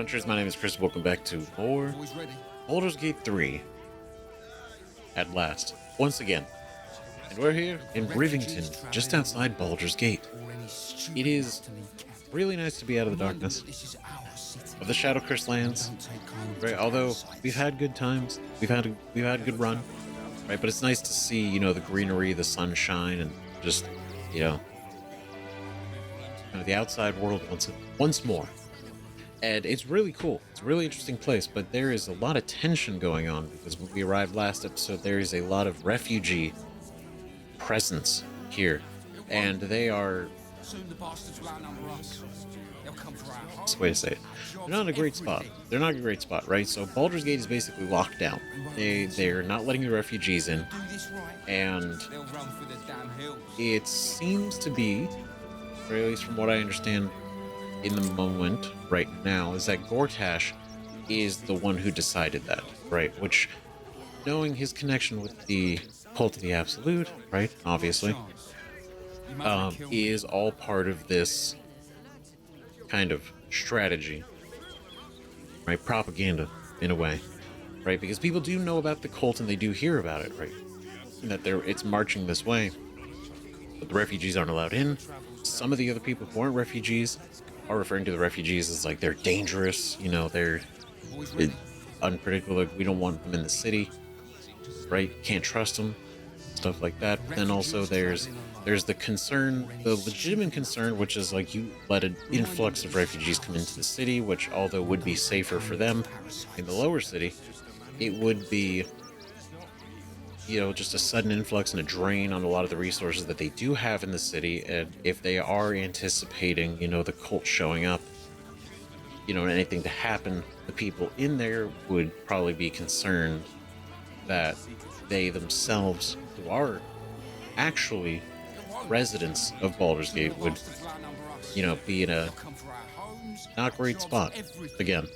adventurers, my name is Chris. Welcome back to more Baldur's Gate 3. At last, once again. And we're here in Rivington, just outside Baldur's Gate. It is really nice to be out of the darkness of the Shadow-Cursed lands, right? Although we've had good times, we've had a good run, right? But it's nice to see, the greenery, the sunshine, and just, the outside world once more. And it's really cool. It's a really interesting place, but there is a lot of tension going on because when we arrived last episode, there is a lot of refugee presence here. And they are... That's the way to say it. They're not in a great spot. They're not in a great spot, right? So Baldur's Gate is basically locked down. They're not letting the refugees in. And it seems to be, or at least from what I understand, in the moment right now, is that Gortash is the one who decided that, right? Which, knowing his connection with the Cult of the Absolute, right, obviously, is all part of this kind of strategy, right? Propaganda, in a way, right? Because people do know about the cult and they do hear about it, right? And that it's marching this way, but the refugees aren't allowed in. Some of the other people who aren't refugees are referring to the refugees as like they're dangerous, they're unpredictable, like we don't want them in the city, right? Can't trust them, stuff like that. But then also there's the concern, the legitimate concern, which is like you let an influx of refugees come into the city, which although would be safer for them in the lower city, it would be just a sudden influx and a drain on a lot of the resources that they do have in the city. And if they are anticipating, the cult showing up, and anything to happen, the people in there would probably be concerned that they themselves, who are actually residents of Baldur's Gate, would, be in a not great spot again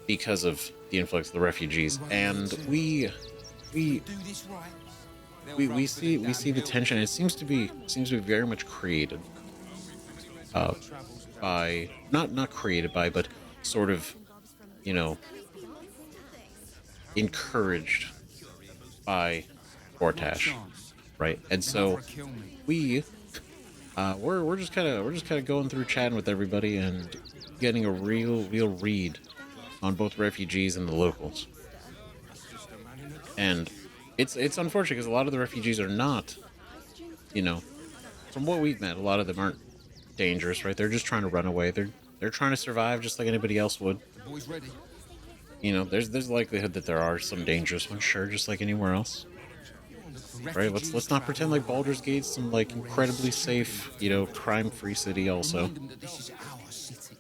because of the influx of the refugees. And we see the tension. It seems to be very much created by not created by, but sort of encouraged by Gortash, right? And so we're just kind of going through, chatting with everybody and getting a real read on both refugees and the locals. And it's unfortunate because a lot of the refugees are not, from what we've met, a lot of them aren't dangerous, right? They're just trying to run away. They're trying to survive just like anybody else would. There's likelihood that there are some dangerous ones, sure, just like anywhere else. Right? Let's not pretend like Baldur's Gate's some like incredibly safe, crime-free city also.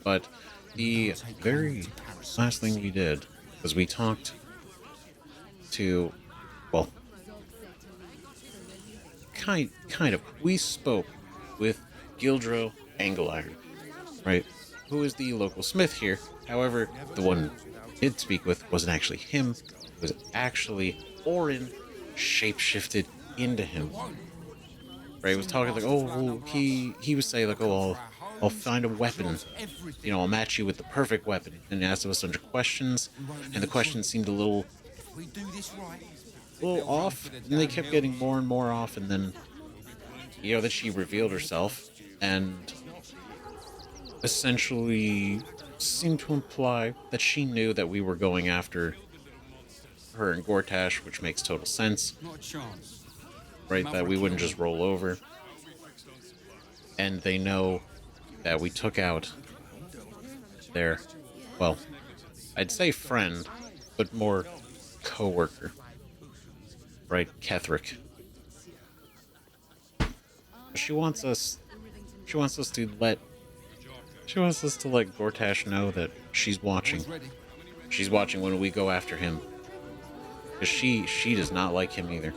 But the very last thing we did was we talked to, well, kind of, we spoke with Gildro Angleiron, right, who is the local smith here. However, the one we did speak with wasn't actually him, it was actually Orin shapeshifted into him, right? He was talking like, oh, well, he was saying like, oh, I'll find a weapon, I'll match you with the perfect weapon, and asked us a bunch of questions, and the questions seemed a little off, and they kept getting more and more off, and then, that she revealed herself, and essentially seemed to imply that she knew that we were going after her and Gortash, which makes total sense, right? That we wouldn't just roll over, and they know that we took out their, well, I'd say friend, but more co-worker, right? Ketherick. She wants us to let Gortash know that she's watching. She's watching when we go after him. Because she does not like him either.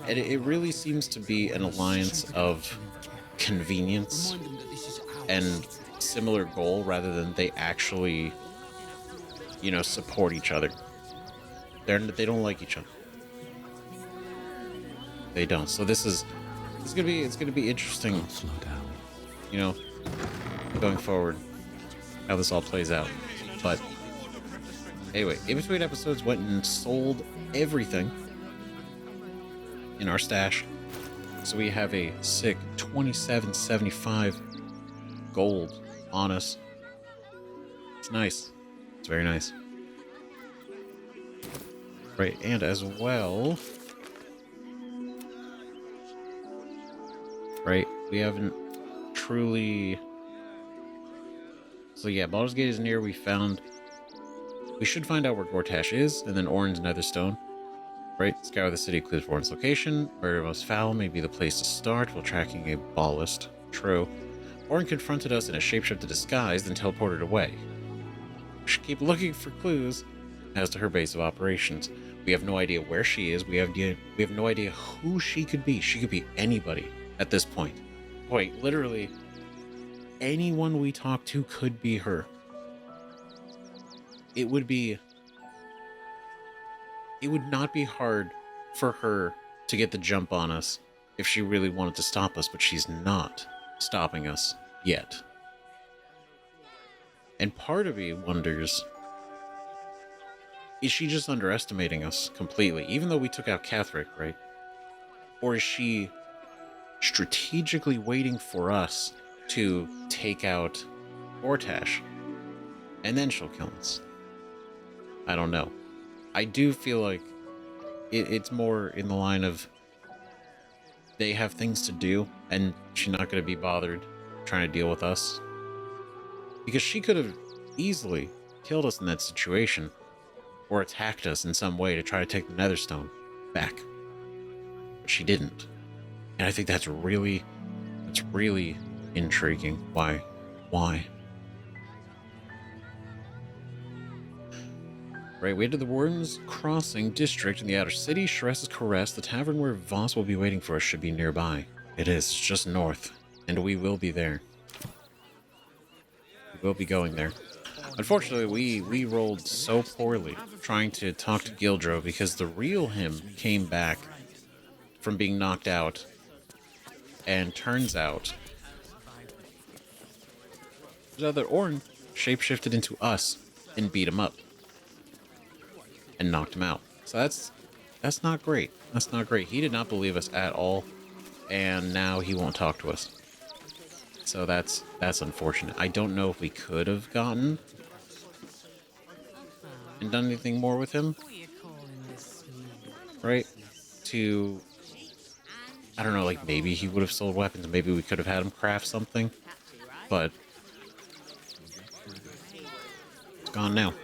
And it really seems to be an alliance of convenience and similar goal rather than they actually, support each other. They don't like each other. They don't. So it's gonna be interesting. Slow down. Going forward. how this all plays out. But anyway, in between episodes, went and sold everything in our stash. So we have a sick 2775 gold on us. It's nice. It's very nice. Right, and as well, right, we haven't truly... So yeah, Baldur's Gate is near. We should find out where Gortash is, and then Orin's Netherstone. Right, scour the city, clues for Orin's location. Murder Most Foul may be the place to start while tracking a ballist. True. Orin confronted us in a shapeshifted disguise, then teleported away. We should keep looking for clues as to her base of operations. We have no idea where she is. We have no idea who she could be. She could be anybody at this point. Wait, literally, anyone we talk to could be her. It would not be hard for her to get the jump on us if she really wanted to stop us, but she's not stopping us yet. And part of me wonders, is she just underestimating us completely, even though we took out Catherick, right? Or is she strategically waiting for us to take out Gortash, and then she'll kill us? I don't know. I do feel like it's more in the line of they have things to do, and she's not going to be bothered trying to deal with us. Because she could have easily killed us in that situation, or attacked us in some way to try to take the Netherstone back. But she didn't. And I think that's really intriguing. Why? Right, we entered the Warden's Crossing district in the outer city. Shress is caressed. The tavern where Voss will be waiting for us should be nearby. It is, just north. And we will be there. We will be going there. Unfortunately, we rolled so poorly trying to talk to Gildro because the real him came back from being knocked out. And turns out that Orin shapeshifted into us and beat him up. And knocked him out. So that's not great. That's not great. He did not believe us at all, and now he won't talk to us. So that's unfortunate. I don't know if we could have gotten and done anything more with him, right? I don't know, like maybe he would have sold weapons. Maybe we could have had him craft something, but it's gone now.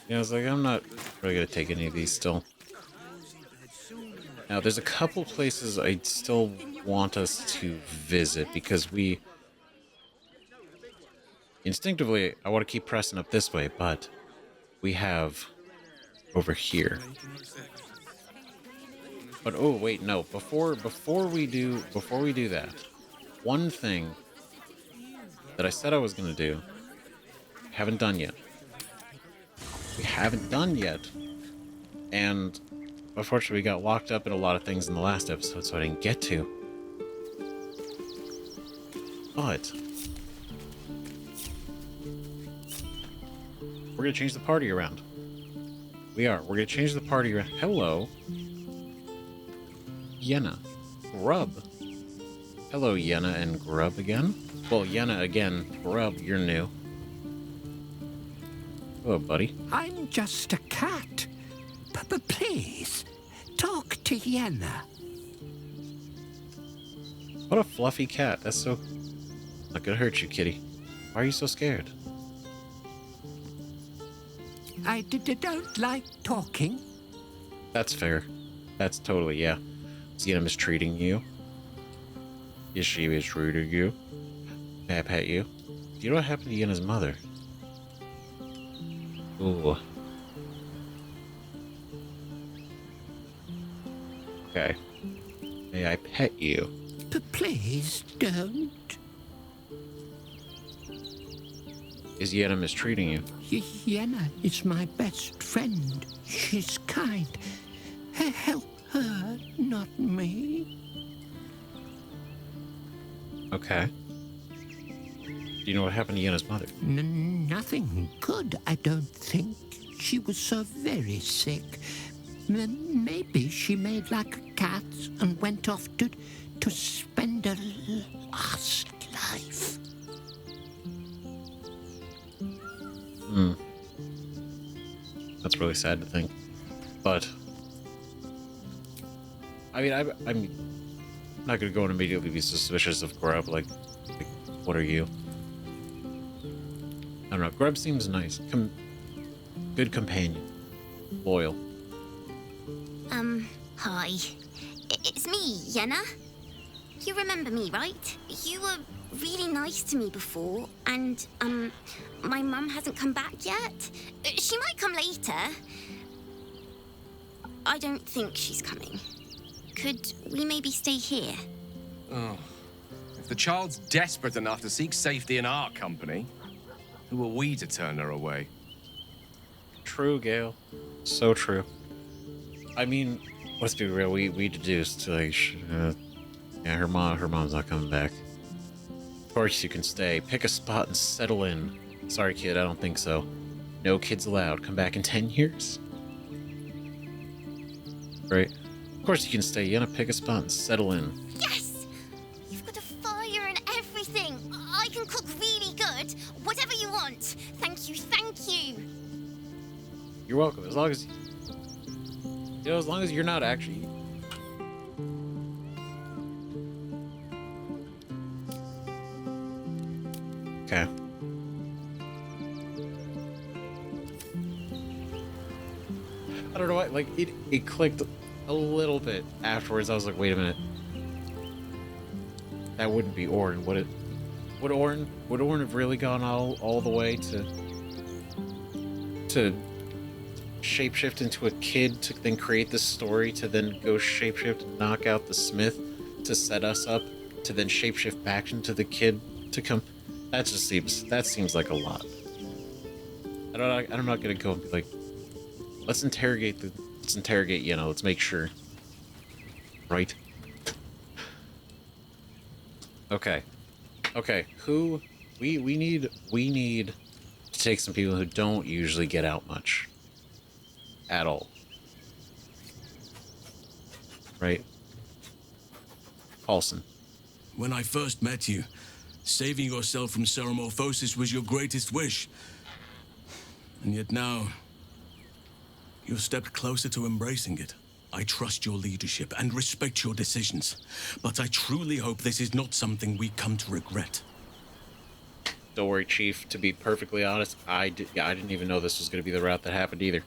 Yeah, I was like, I'm not really going to take any of these still. Now, there's a couple places I still want us to visit because instinctively, I want to keep pressing up this way, but we have over here. But, oh, wait, no. Before we do that, one thing that I said I was going to do, haven't done yet. We haven't done yet, and unfortunately we got locked up in a lot of things in the last episode, so I didn't get to. But we're gonna change the party around. We're gonna change the party around. Hello, Yenna, Grub. Hello, Yenna and Grub again. Well, Yenna again, Grub, you're new. Hello, buddy. I'm just a cat. But please, talk to Yenna. What a fluffy cat. That's so... Not gonna hurt you, kitty. Why are you so scared? I don't like talking. That's fair. That's totally, yeah. Is Yenna mistreating you? Is she mistreating you? May I pet you? Do you know what happened to Yenna's mother? Ooh. Okay. May I pet you? Please don't. Is Yenna mistreating you? Yenna is my best friend. She's kind. Help her, not me. Okay. Do you know what happened to Yenna's mother? Nothing good, I don't think. She was so very sick. Maybe she made like a cat and went off to spend a last life. That's really sad to think. But I mean, I'm not gonna go and immediately be suspicious of Grub. Like, what are you? I don't know. Grub seems nice. Good companion. Loyal. Hi. It's me, Yenna. You remember me, right? You were really nice to me before, and, my mum hasn't come back yet. She might come later. I don't think she's coming. Could we maybe stay here? Oh. If the child's desperate enough to seek safety in our company, who are we to turn her away? True, Gale. So true. I mean, let's be real. We deduced like, yeah, her mom's not coming back. Of course, you can stay. Pick a spot and settle in. Sorry, kid. I don't think so. No kids allowed. Come back in 10 years. Right. Of course, you can stay. You gotta pick a spot and settle in. Yes! You've got a fire and everything. I can cook really good. Whatever you want. Thank you, thank you. You're welcome. As long as as long as you're not actually. Okay. I don't know why, like, it clicked a little bit afterwards. I was like, wait a minute. That wouldn't be Orin, would it? Would Orin have really gone all the way to shapeshift into a kid to then create this story to then go shapeshift and knock out the smith to set us up to then shapeshift back into the kid to come? That seems like a lot. I'm not gonna go and be like, let's interrogate Yenna. Let's make sure. Right? Okay. Who we need to take some people who don't usually get out much. At all. Right? Paulson. When I first met you, saving yourself from ceramorphosis was your greatest wish. And yet now, you've stepped closer to embracing it. I trust your leadership and respect your decisions, but I truly hope this is not something we come to regret. Don't worry, Chief. To be perfectly honest, I didn't even know this was going to be the route that happened either.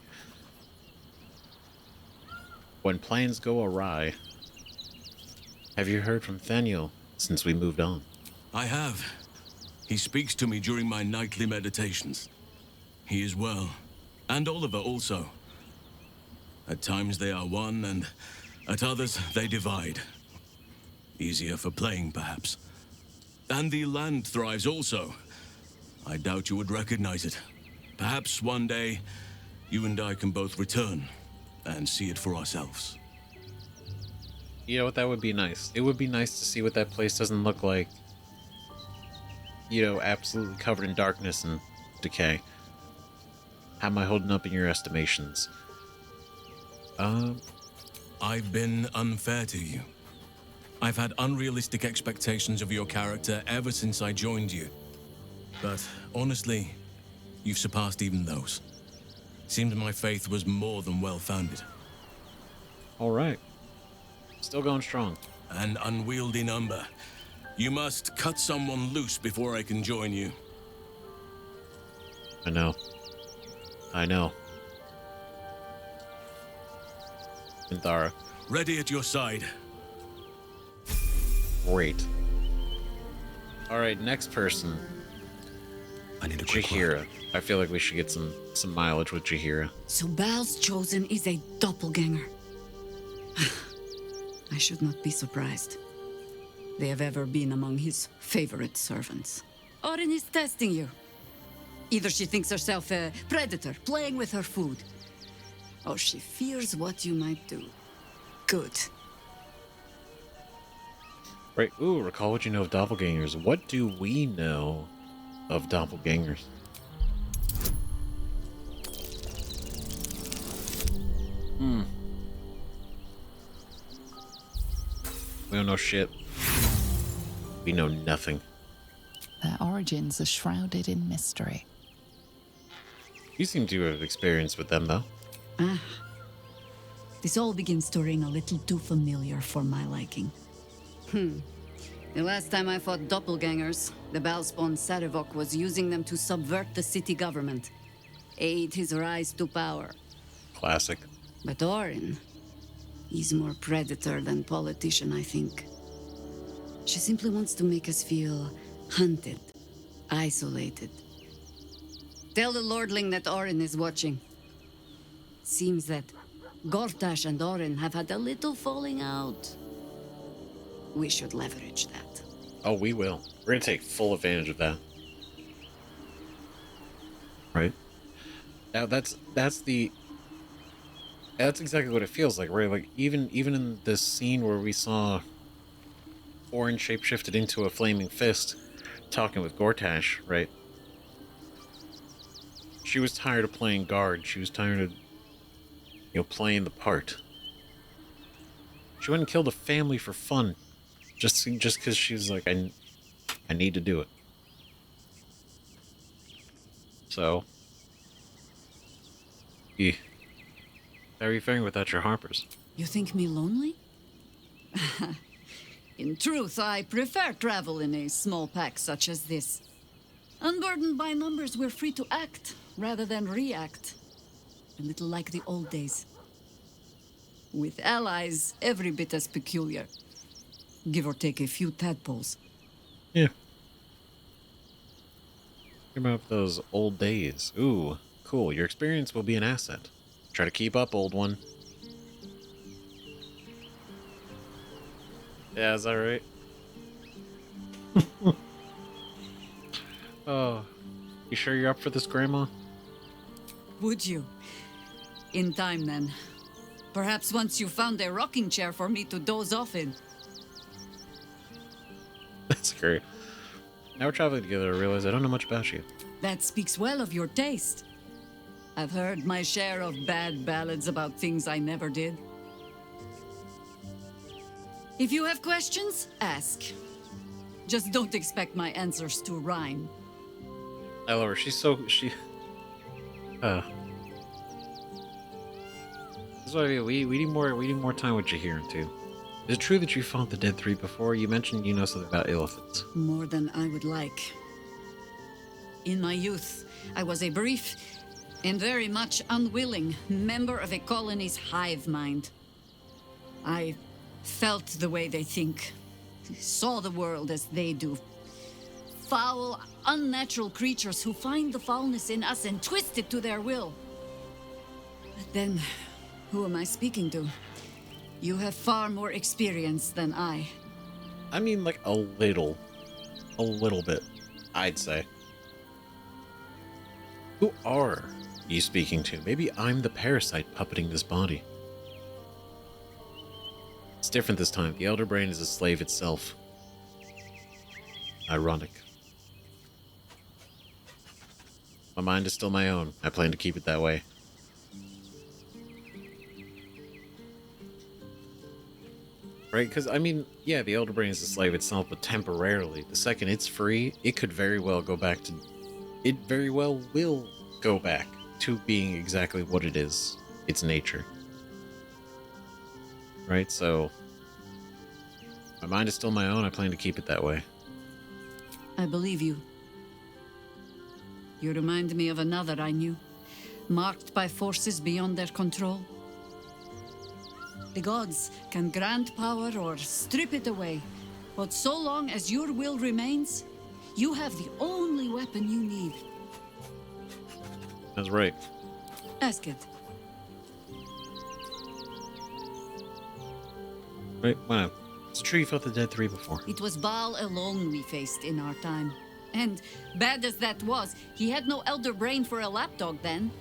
When plans go awry. Have you heard from Thaniel since we moved on? I have. He speaks to me during my nightly meditations. He is well. And Oliver also. At times they are one, and at others they divide. Easier for playing, perhaps. And the land thrives also. I doubt you would recognize it. Perhaps one day, you and I can both return and see it for ourselves. You know what? That would be nice. It would be nice to see what that place doesn't look like. Absolutely covered in darkness and decay. How am I holding up in your estimations? I've been unfair to you. I've had unrealistic expectations of your character ever since I joined you. But honestly, you've surpassed even those. Seems my faith was more than well-founded. All right. Still going strong. An unwieldy number. You must cut someone loose before I can join you. I know. Minthara. Ready at your side. Great. All right, next person. I need a quick Jaheira. I feel like we should get some mileage with Jaheira. So Bal's chosen is a doppelganger. I should not be surprised. They have ever been among his favorite servants. Orin is testing you. Either she thinks herself a predator, playing with her food, or she fears what you might do. Good. Right. Ooh, recall what you know of doppelgangers. What do we know of doppelgangers? We don't know shit. We know nothing. Their origins are shrouded in mystery. You seem to have experience with them, though. This all begins to ring a little too familiar for my liking. The last time I fought doppelgangers, the Balspawn Sarevok was using them to subvert the city government, aid his rise to power. Classic. But Orin, he's more predator than politician, I think. She simply wants to make us feel hunted, isolated. Tell the Lordling that Orin is watching. Seems that Gortash and Orin have had a little falling out. We should leverage that. Oh, we will. We're gonna take full advantage of that. Right? Now that's exactly what it feels like, right? Like even in this scene where we saw Orin shapeshifted into a flaming fist talking with Gortash, right? She was tired of playing guard. She was tired of, playing the part. She went and killed a family for fun. Just because she's like, I need to do it. So, how are you faring without your harpers? You think me lonely? In truth, I prefer travel in a small pack such as this. Unburdened by numbers, we're free to act rather than react. A little like the old days. With allies, every bit as peculiar. Give or take a few tadpoles. Yeah. Think about those old days. Ooh, cool. Your experience will be an asset. Try to keep up, old one. Yeah, is that right? Oh, you sure you're up for this, Grandma? Would you? In time, then. Perhaps once you found a rocking chair for me to doze off in. That's great. Now we're traveling together, I realize I don't know much about you. That speaks well of your taste. I've heard my share of bad ballads about things I never did. If you have questions, ask. Just don't expect my answers to rhyme. I love her. She's so... That's why we need more time with Jaheira, too. Is it true that you fought the Dead Three before? You mentioned you know something about elephants. More than I would like. In my youth, I was a brief and very much unwilling member of a colony's hive mind. I felt the way they think, saw the world as they do. Foul, unnatural creatures who find the foulness in us and twist it to their will. But then, who am I speaking to? You have far more experience than I. I mean, like, a little bit, I'd say. Who are you speaking to? Maybe I'm the parasite puppeting this body. It's different this time. The Elder Brain is a slave itself. Ironic. My mind is still my own. I plan to keep it that way. Right? Because, I mean, yeah, the Elder Brain is a slave itself, but temporarily. The second it's free, it could very well go back to... It very well will go back to being exactly what it is. Its nature. Right? So... My mind is still my own. I plan to keep it that way. I believe you. You remind me of another I knew, marked by forces beyond their control. The gods can grant power or strip it away, but so long as your will remains, you have the only weapon you need. That's right. Ask it. Right? Wow. It's true you fought the Dead Three before. It was Baal alone we faced in our time. And bad as that was, he had no elder brain for a lapdog then.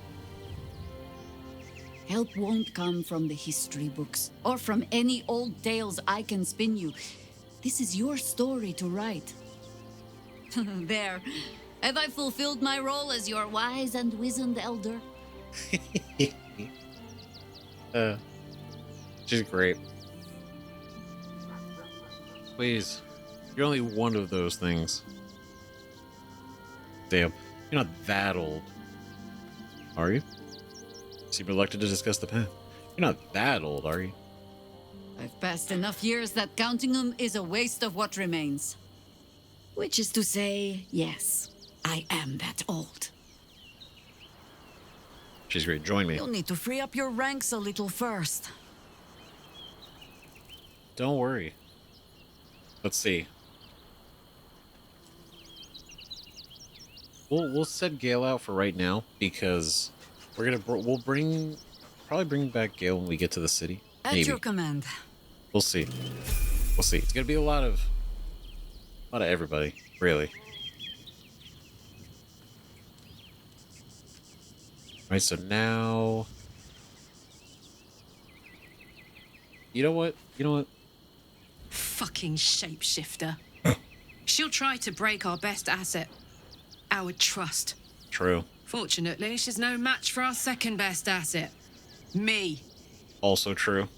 Help won't come from the history books, or from any old tales I can spin you. This is your story to write. There. Have I fulfilled my role as your wise and wizened elder? She's great. Please, you're only one of those things. Damn, you're not that old, are you? Seem reluctant to discuss the past. You're not that old, are you? I've passed enough years that counting them is a waste of what remains. Which is to say, yes, I am that old. She's great. Join me. You'll need to free up your ranks a little first. Don't worry. Let's see. We'll set Gale out for right now because we'll probably bring back Gale when we get to the city. At your command. We'll see. We'll see. It's gonna be a lot of everybody, really. Right. So now, you know what? Fucking shapeshifter. She'll try to break our best asset. Our trust. True. Fortunately, she's no match for our second best asset. Me. Also true.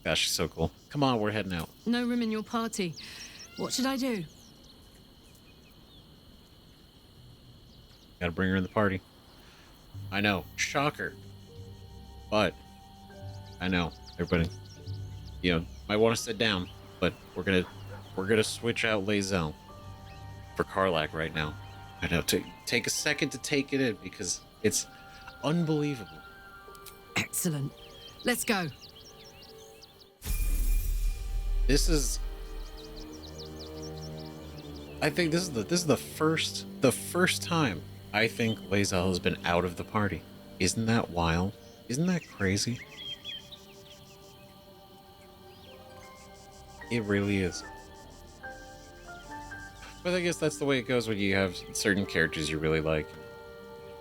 Gosh, she's so cool. Come on, we're heading out. No room in your party. What should I do? Gotta bring her in the party. I know. Shocker. But I know. Everybody, might want to sit down, but we're gonna switch out Lae'zel for Karlach right now. I know. Take a second to take it in because it's unbelievable. Excellent. Let's go. I think this is the first time I think Lae'zel has been out of the party. Isn't that wild? Isn't that crazy? It really is. But I guess that's the way it goes when you have certain characters you really like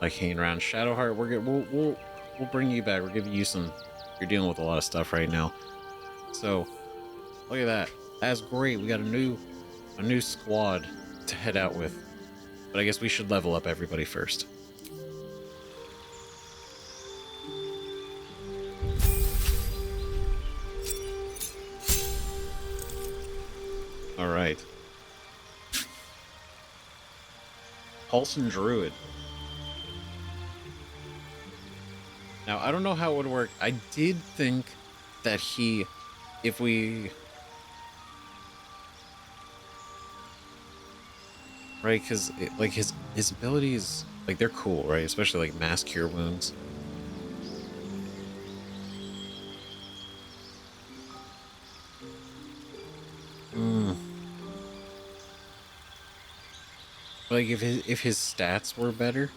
hanging around. Shadowheart, we'll bring you back. We're giving you some. You're dealing with a lot of stuff right now, so look at that. That's great. We got a new squad to head out with. But I guess we should level up everybody first. All right. Paulson Druid. Now, I don't know how it would work. I did think that if we... Right, because like his abilities, like they're cool, right? Especially like mass cure wounds. Like if his stats were better.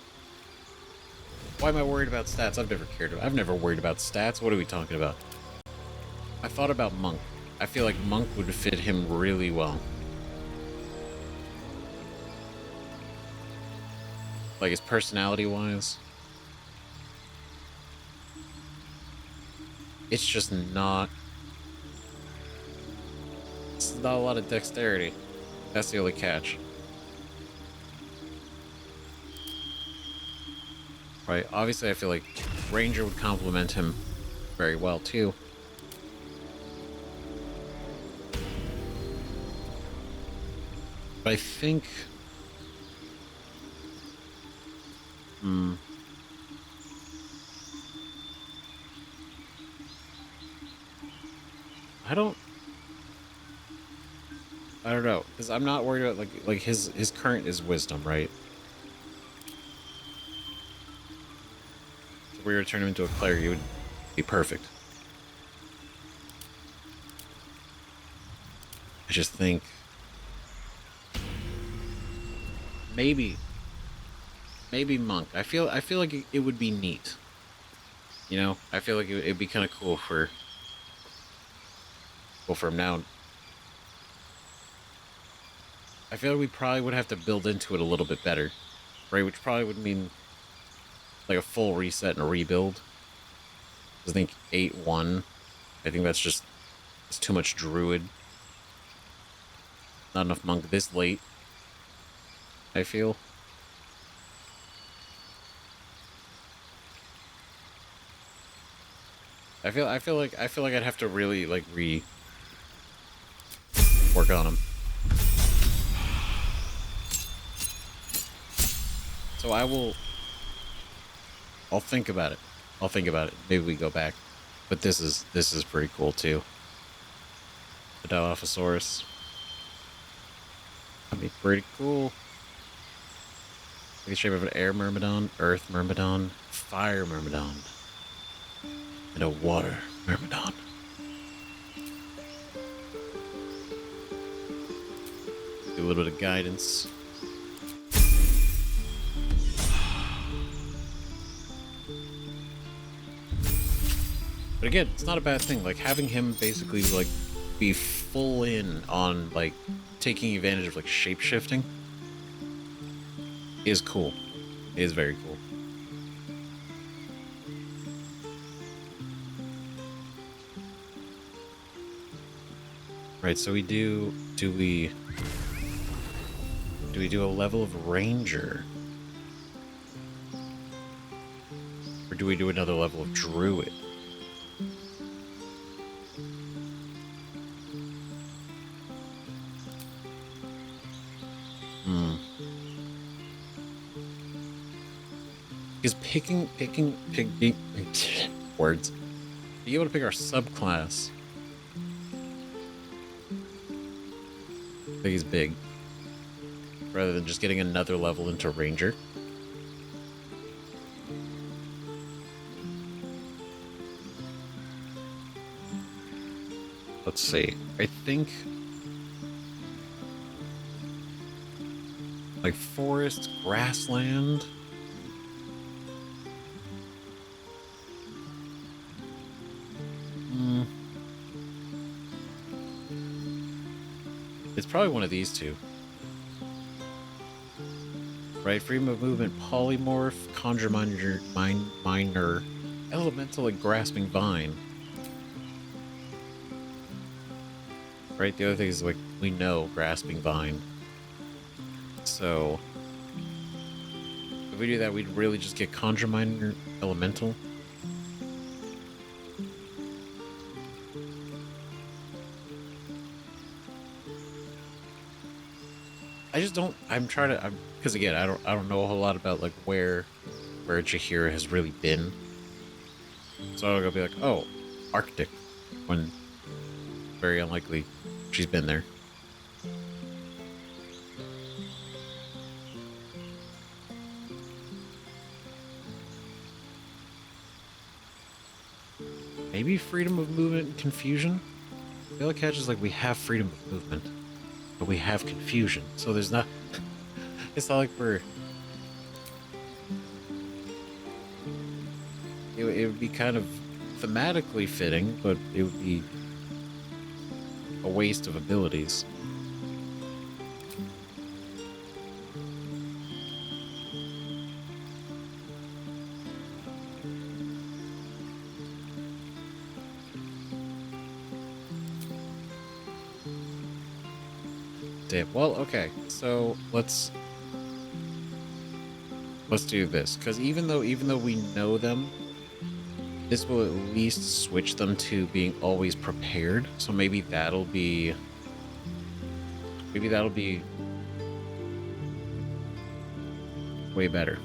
Why am I worried about stats? I've never worried about stats. What are we talking about? I thought about Monk. I feel like Monk would fit him really well. Like his personality wise. It's just not. It's not a lot of dexterity. That's the only catch. Right, obviously I feel like Ranger would complement him very well too. But I think... I don't know, because I'm not worried about like his current is wisdom, right? If we were to turn him into a cleric, he would be perfect. I just think maybe Monk. I feel like it would be neat. You know, I feel like it'd be kind of cool for him now. I feel like we probably would have to build into it a little bit better, right? Which probably would mean like a full reset and a rebuild. I think 8-1. I think it's too much druid Not enough monk this late, I feel. I feel like I'd have to really like work on him. So I'll think about it. Maybe we go back. But this is pretty cool too. The Dilophosaurus. That'd be pretty cool. The shape of an air myrmidon, earth myrmidon, fire myrmidon, and a water myrmidon. Do a little bit of guidance. But again, it's not a bad thing. Like, having him basically, like, be full in on, like, taking advantage of, like, shape-shifting is cool. It is very cool. Right, so we do we do a level of ranger? Or do we do another level of druid? Because picking words, being able to pick our subclass, I think is big, rather than just getting another level into ranger. Let's see. I think like forest, grassland. It's probably one of these two. Right? Freedom of movement, polymorph, conjure minor, elemental, and grasping vine. Right? The other thing is, like, we know grasping vine. So, if we do that, we'd really just get conjure minor, elemental. I just don't. Because again, I don't know a whole lot about like where Jaheira has really been. So I'm gonna be like, oh, Arctic, when very unlikely she's been there. Maybe freedom of movement and confusion. I feel like catches like we have freedom of movement, but we have confusion. So there's not. It's not like we're. It would be kind of thematically fitting, but it would be a waste of abilities. Damn. Well, okay. So let's do this, because even though we know them, this will at least switch them to being always prepared. So maybe that'll be way better.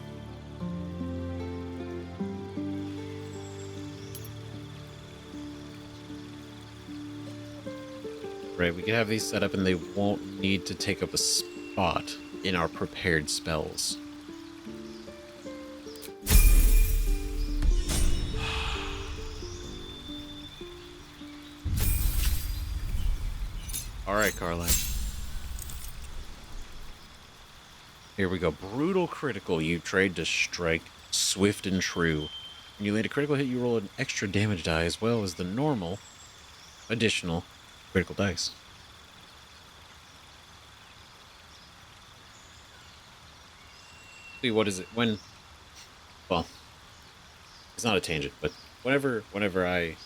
Right, we can have these set up and they won't need to take up a spot in our prepared spells. Alright, Karlach. Here we go. Brutal critical. You trade to strike, swift and true. When you land a critical hit, you roll an extra damage die as well as the normal additional critical dice. See, what is it? Well, it's not a tangent, but whenever I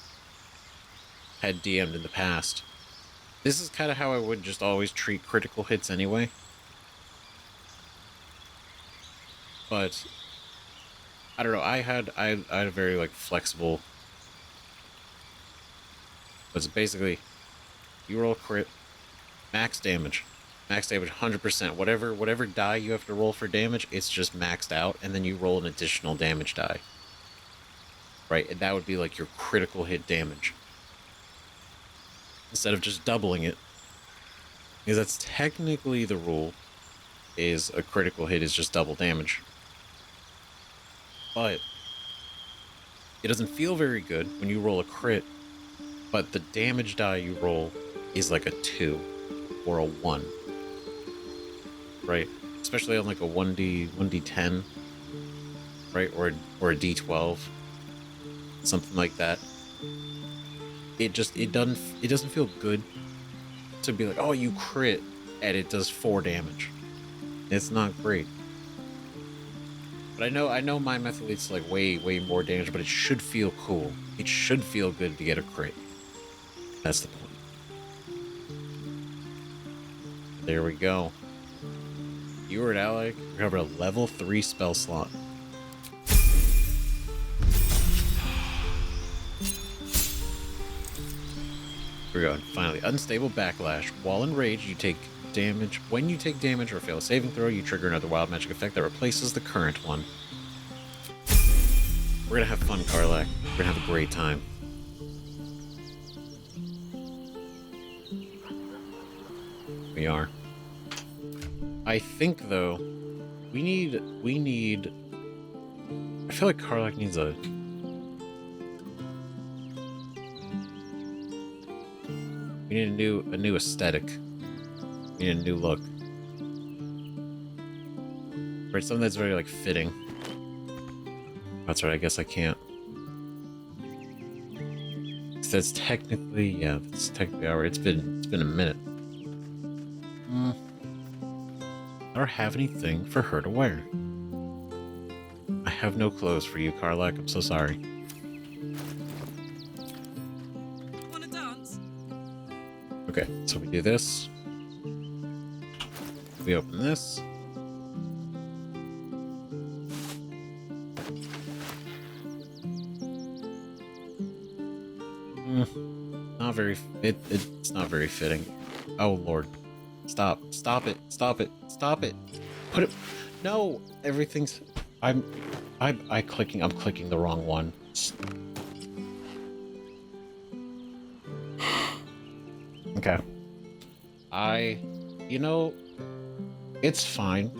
had DM'd in the past, This is kind of how I would just always treat critical hits anyway. But I don't know. I had a very like flexible. Was basically you roll crit, max damage, 100%. Whatever die you have to roll for damage, it's just maxed out, and then you roll an additional damage die. Right, and that would be like your critical hit damage instead of just doubling it, because that's technically the rule. Is a critical hit is just double damage, but it doesn't feel very good when you roll a crit. But the damage die you roll is like a 2 or a 1, right? Especially on like a 1d10, right, or a d12, something like that. It doesn't feel good to be like, oh, you crit and it does 4 damage. It's not great. But I know my method leads to like way more damage, but it should feel cool. It should feel good to get a crit. That's the point. There we go. You or an ally recover a level 3 spell slot. Here we go. Finally, unstable backlash. While enraged, you take damage. When you take damage or fail a saving throw, you trigger another wild magic effect that replaces the current one. We're gonna have fun, Karlach. We're gonna have a great time. We are. I think though, we need. I feel like Karlach needs a. We need a new aesthetic. We need a new look. Right, something that's very like fitting. That's right. I guess I can't. That's technically our. It's been a minute. I don't have anything for her to wear. I have no clothes for you, Karlach. I'm so sorry. Wanna dance? Okay, so we do this. We open this. Not very. It's not very fitting. Oh Lord. Stop it, put it, no, everything's, I'm clicking the wrong one. Okay. It's fine.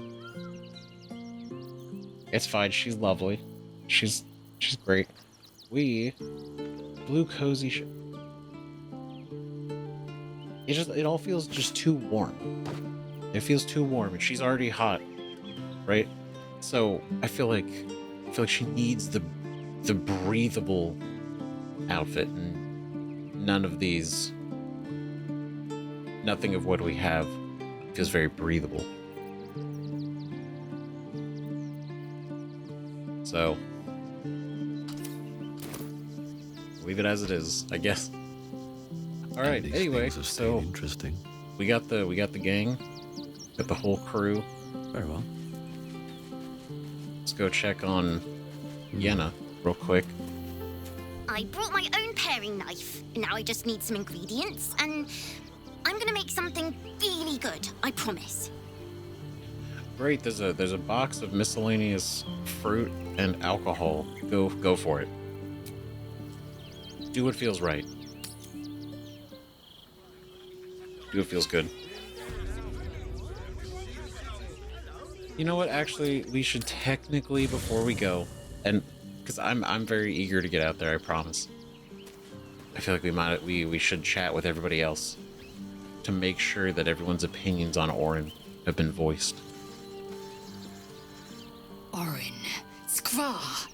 It's fine, she's lovely. She's great. Blue cozy it all feels just too warm. It feels too warm, and she's already hot, right? So I feel like she needs the breathable outfit, and nothing of what we have feels very breathable. So leave it as it is, I guess. All right. Anyway, so interesting. We got the gang, got the whole crew. Very well. Let's go check on Yenna real quick. I brought my own paring knife. Now I just need some ingredients, and I'm gonna make something really good. I promise. Great. There's a box of miscellaneous fruit and alcohol. Go for it. Do what feels right. Do what feels good. You know what? Actually, we should technically, before we go, and because I'm very eager to get out there, I promise. I feel like we should chat with everybody else to make sure that everyone's opinions on Orin have been voiced. Orin, Skra,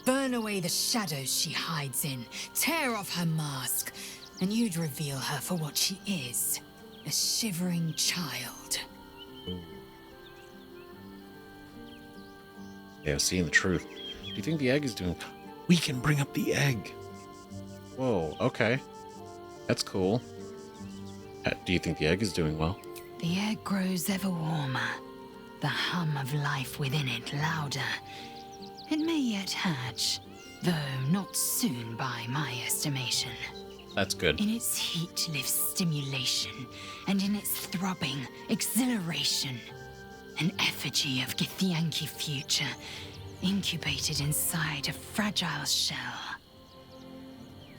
burn away the shadows she hides in, tear off her mask, and you'd reveal her for what she is. A shivering child. Yeah, seeing the truth. Do you think the egg is doing... We can bring up the egg. Whoa, okay. That's cool. Do you think the egg is doing well? The egg grows ever warmer, the hum of life within it louder. It may yet hatch, though not soon by my estimation. That's good. In its heat lives stimulation, and in its throbbing, exhilaration. An effigy of Githyanki future, incubated inside a fragile shell.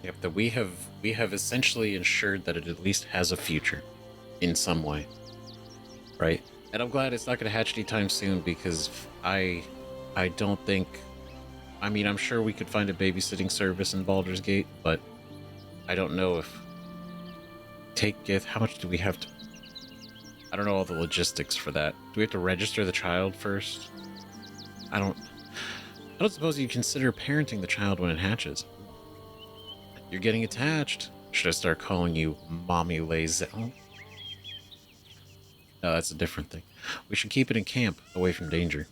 Yep, that we have essentially ensured that it at least has a future in some way. Right? And I'm glad it's not gonna hatch anytime soon, because I don't think, I mean, I'm sure we could find a babysitting service in Baldur's Gate, but I don't know if take Gith, how much do we have to, I don't know all the logistics for that. Do we have to register the child first? I don't suppose you consider parenting the child when it hatches. You're getting attached. Should I start calling you Mommy Lazel? No, that's a different thing. We should keep it in camp, away from danger.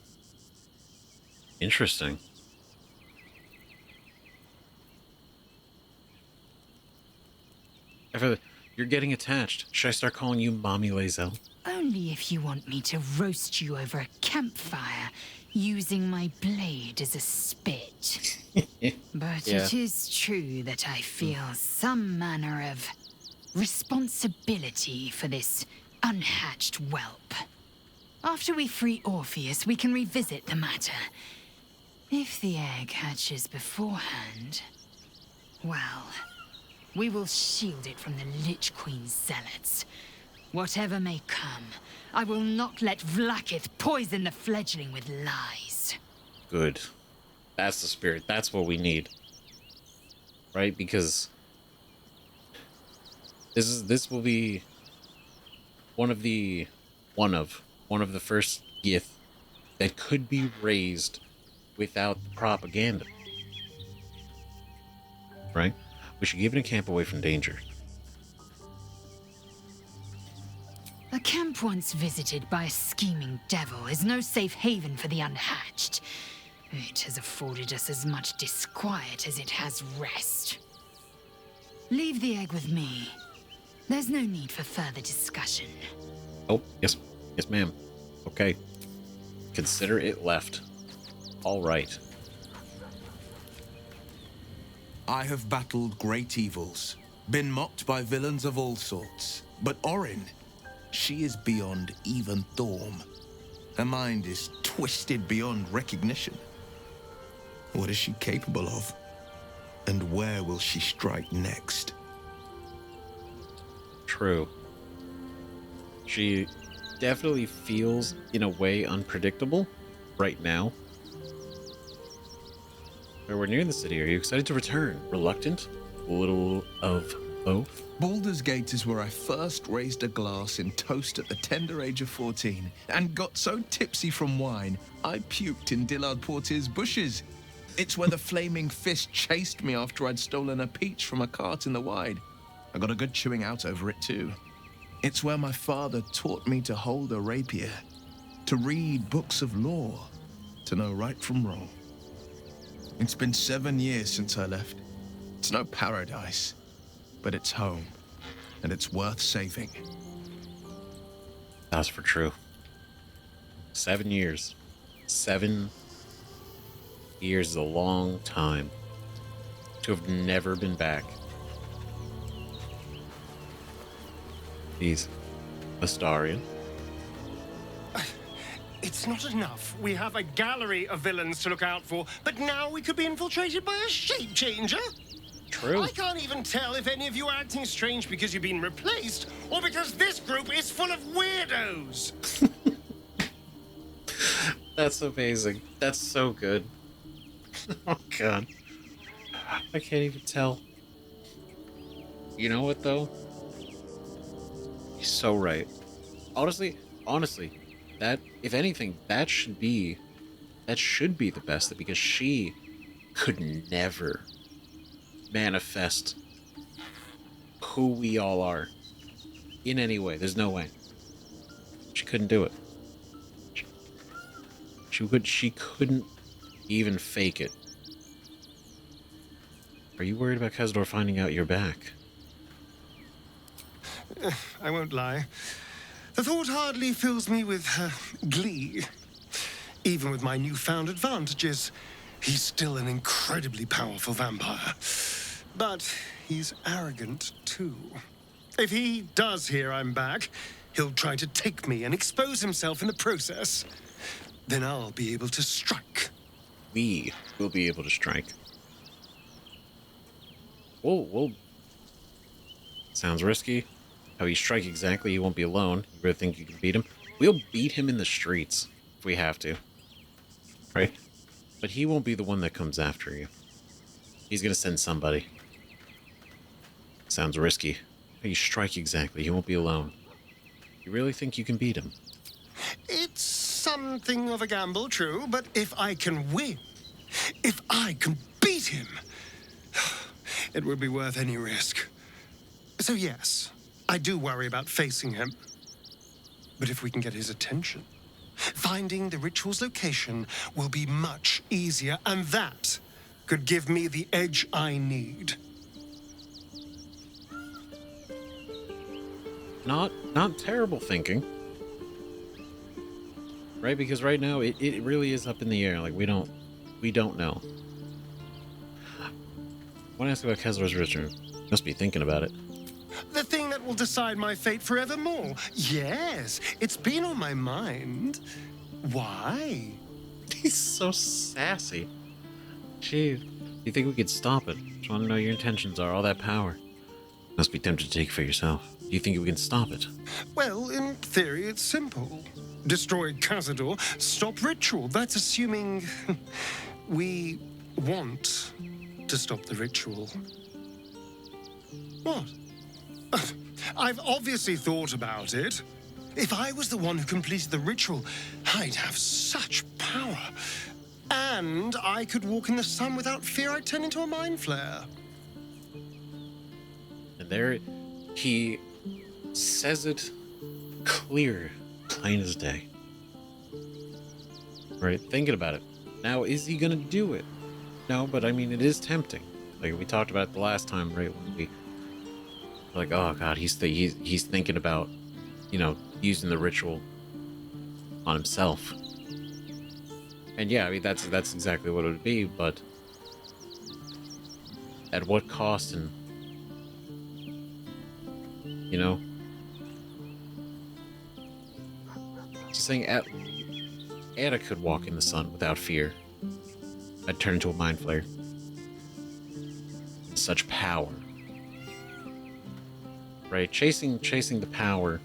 Interesting. You're getting attached. Should I start calling you Mommy Lazel? Only if you want me to roast you over a campfire, using my blade as a spit. But Yeah. it is true that I feel some manner of responsibility for this unhatched whelp. After we free Orpheus, we can revisit the matter. If the egg hatches beforehand, well, we will shield it from the Lich Queen's zealots. Whatever may come, I will not let Vlaakith poison the fledgling with lies. Good. That's the spirit. That's what we need. Right? Because this will be one of the first Gith that could be raised without the propaganda. Right? We should keep it in camp away from danger. A camp once visited by a scheming devil is no safe haven for the unhatched. It has afforded us as much disquiet as it has rest. Leave the egg with me. There's no need for further discussion. Oh, yes. Yes, ma'am. Okay. Consider it left. All right. I have battled great evils, been mocked by villains of all sorts. But Orin, she is beyond even Thorm. Her mind is twisted beyond recognition. What is she capable of? And where will she strike next? True. She definitely feels, in a way, unpredictable right now. We're near the city. Are you excited to return? Reluctant? A little of both? Baldur's Gate is where I first raised a glass in toast at the tender age of 14 and got so tipsy from wine, I puked in Dillard Portier's bushes. It's where the flaming fist chased me after I'd stolen a peach from a cart in the Wide. I got a good chewing out over it too. It's where my father taught me to hold a rapier, to read books of law, to know right from wrong. It's been 7 years since I left. It's no paradise, but it's home, and it's worth saving. That's for true. 7 years. 7 years is a long time to have never been back. He's Astarion. It's not enough. We have a gallery of villains to look out for, but now we could be infiltrated by a shape changer? True. I can't even tell if any of you are acting strange because you've been replaced, or because this group is full of weirdos. That's amazing. That's so good. Oh, God. I can't even tell. You know what, though? He's so right. Honestly, that, if anything, that should be the best, because she could never manifest who we all are in any way. There's no way. She couldn't do it. She couldn't even fake it. Are you worried about Kazdor finding out you're back? I won't lie. The thought hardly fills me with glee. Even with my newfound advantages, he's still an incredibly powerful vampire. But he's arrogant, too. If he does hear I'm back, he'll try to take me and expose himself in the process. Then I'll be able to strike. We will be able to strike. We'll... Sounds risky. How you strike exactly, you won't be alone. You really think you can beat him? We'll beat him in the streets if we have to. Right? But he won't be the one that comes after you. He's gonna send somebody. Sounds risky. How you strike exactly, you won't be alone. You really think you can beat him? It's something of a gamble, true, but if I can win, if I can beat him, it would be worth any risk. So yes, I do worry about facing him. But if we can get his attention, finding the ritual's location will be much easier, and that could give me the edge I need. Not terrible thinking. Right? Because right now it really is up in the air. Like we don't know. I want to ask about Kesler's return. Must be thinking about it. The thing that will decide my fate forevermore. Yes, it's been on my mind. Why? He's so sassy. Gee, you think we could stop it? Just want to know your intentions are. All that power. Must be tempted to take for yourself. Do you think we can stop it? Well, in theory, it's simple. Destroy Cazador, stop ritual. That's assuming we want to stop the ritual. What? I've obviously thought about it. If I was the one who completed the ritual, I'd have such power. And I could walk in the sun without fear I'd turn into a mind flare. And there, he says it clear, plain as day. Right? Thinking about it. Now, is he gonna do it? No, but I mean, it is tempting. Like we talked about the last time, right? When we like, oh god, he's thinking about, you know, using the ritual on himself. And yeah, I mean that's exactly what it would be, but at what cost? And you know, just saying, Anna could walk in the sun without fear. I'd turn into a mind flare. Such power. Right? Chasing the power.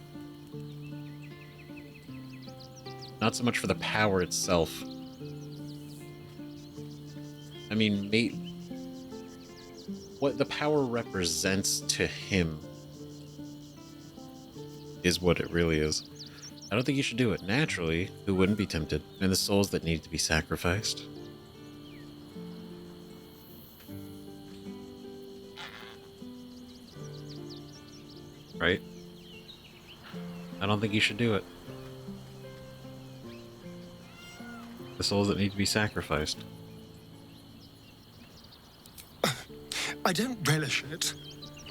Not so much for the power itself. I mean, what the power represents to him is what it really is. I don't think you should do it. Naturally, who wouldn't be tempted? And the souls that need to be sacrificed. Right? I don't think you should do it. The souls that need to be sacrificed. I don't relish it,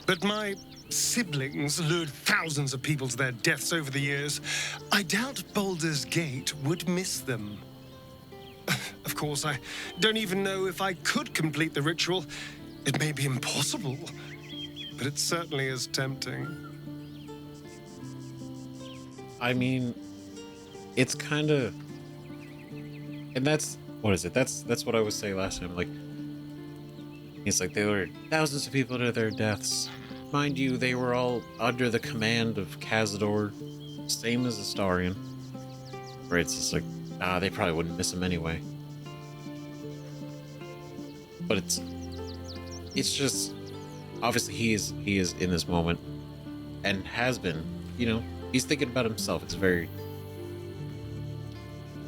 but my siblings lured thousands of people to their deaths over the years. I doubt Baldur's Gate would miss them. Of course, I don't even know if I could complete the ritual. It may be impossible, but it certainly is tempting. I mean, it's kind of... And that's... What is it? That's what I was saying last time. Like, it's like they lured thousands of people to their deaths. Mind you, they were all under the command of Cazador, same as Astarion. Right, it's just like, they probably wouldn't miss him anyway. But it's just, obviously he is in this moment, and has been, you know, he's thinking about himself. It's very,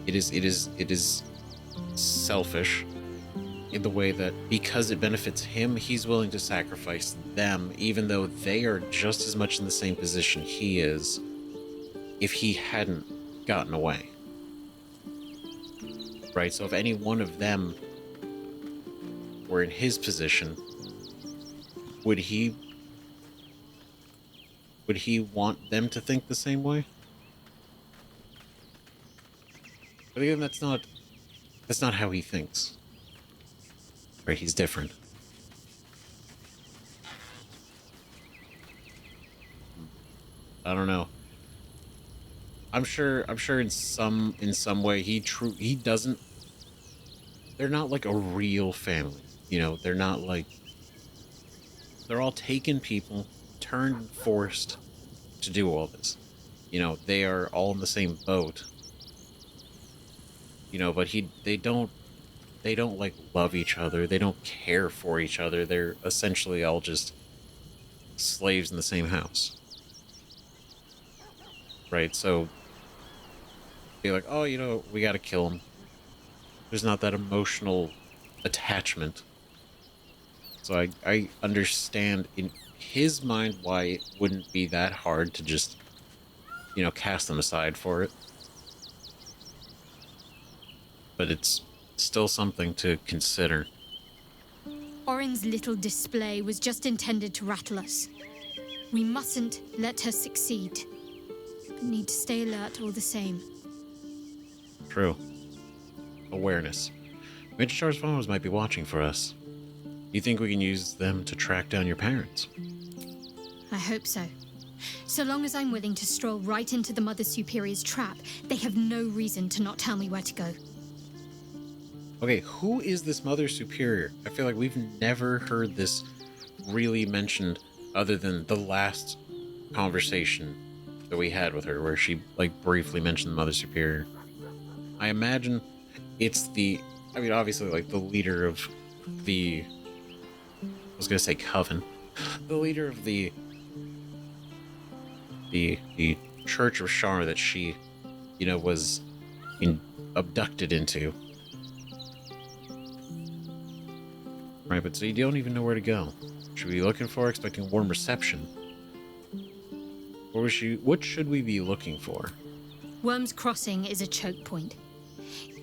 it is selfish. In the way that because it benefits him, he's willing to sacrifice them, even though they are just as much in the same position he is if he hadn't gotten away. Right? So if any one of them were in his position, would he would he want them to think the same way? But again, that's not how he thinks. Right, he's different. I don't know. I'm sure in some way he doesn't. They're not like a real family, you know. They're not like. They're all taken people, turned forced to do all this. You know, they are all in the same boat. You know, but they don't like love each other. They don't care for each other. They're essentially all just slaves in the same house. Right? So be like, oh, you know, we gotta kill him. There's not that emotional attachment. So I understand in his mind why it wouldn't be that hard to just, you know, cast them aside for it. But it's still something to consider. Orin's little display was just intended to rattle us. We mustn't let her succeed, but need to stay alert all the same. True. Awareness. Midgechar's phones might be watching for us. You think we can use them to track down your parents? I hope so. So long as I'm willing to stroll right into the Mother Superior's trap, they have no reason to not tell me where to go. Okay, who is this Mother Superior? I feel like we've never heard this really mentioned other than the last conversation that we had with her, where she, like, briefly mentioned the Mother Superior. I imagine it's obviously, like, the leader of the... I was gonna say coven. The leader of the Church of Shar that she, you know, was abducted into. Right, but so you don't even know where to go. Should we be looking for? Expecting a warm reception? Or what should we be looking for? Worm's Crossing is a choke point.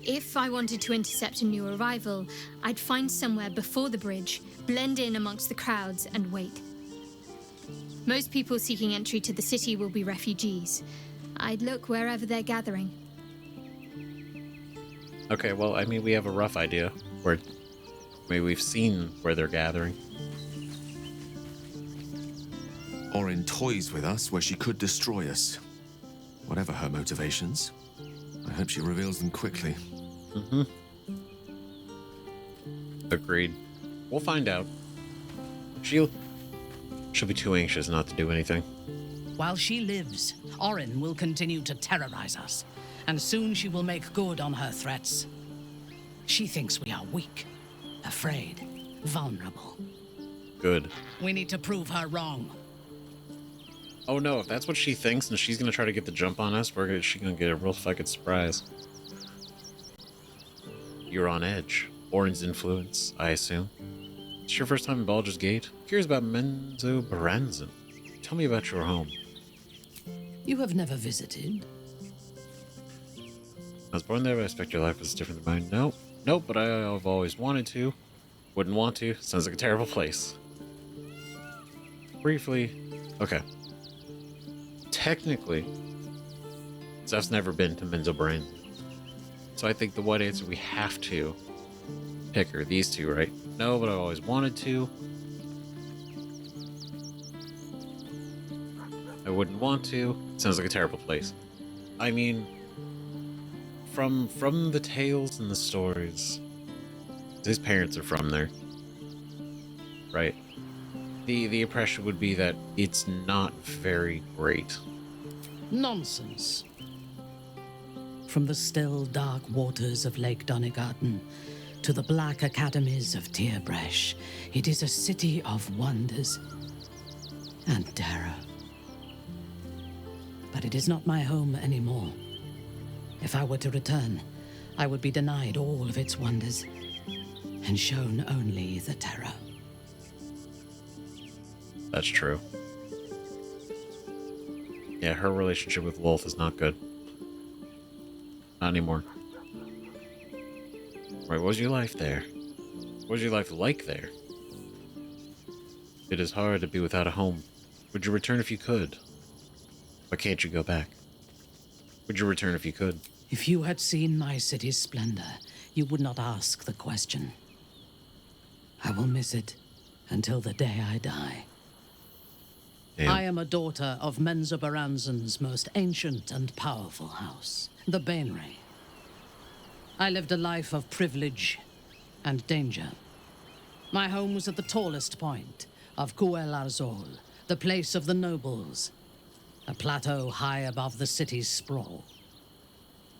If I wanted to intercept a new arrival, I'd find somewhere before the bridge, blend in amongst the crowds, and wait. Most people seeking entry to the city will be refugees. I'd look wherever they're gathering. Okay, well, I mean, we have a rough idea where... Maybe we've seen where they're gathering. Orin toys with us where she could destroy us. Whatever her motivations, I hope she reveals them quickly. Mm-hmm. Agreed. We'll find out. She'll be too anxious not to do anything. While she lives, Orin will continue to terrorize us, and soon she will make good on her threats. She thinks we are weak, afraid, vulnerable. Good. We need to prove her wrong. Oh no, if that's what she thinks and she's gonna try to get the jump on us, she's gonna get a real fucking surprise. You're on edge. Orin's influence, I assume. It's your first time in Baldur's Gate? Curious about Menzo Baranzan. Tell me about your home. You have never visited? I was born there, but I expect your life was different than mine. Nope, but I've always wanted to. Wouldn't want to. Sounds like a terrible place. Briefly, okay. Technically, Zeph's never been to Menzo Baranzan. So I think the one answer we have to pick are these two, right? No, but I always wanted to. I wouldn't want to. Sounds like a terrible place. I mean, from the tales and the stories, his parents are from there, right? The impression would be that it's not very great. Nonsense. From the still, dark waters of Lake Donegarten to the black academies of Tierbresh, it is a city of wonders and terror. But it is not my home anymore. If I were to return, I would be denied all of its wonders and shown only the terror. That's true. Yeah, her relationship with Wolf is not good. Not anymore. Right, what was your life there? What was your life like there? It is hard to be without a home. Would you return if you could? Why can't you go back? Would you return if you could? If you had seen my city's splendor, you would not ask the question. I will miss it until the day I die. Damn. I am a daughter of Menzoberranzan's most ancient and powerful house, the Bainray. I lived a life of privilege and danger. My home was at the tallest point of Cuel Arzol, the place of the nobles, a plateau high above the city's sprawl.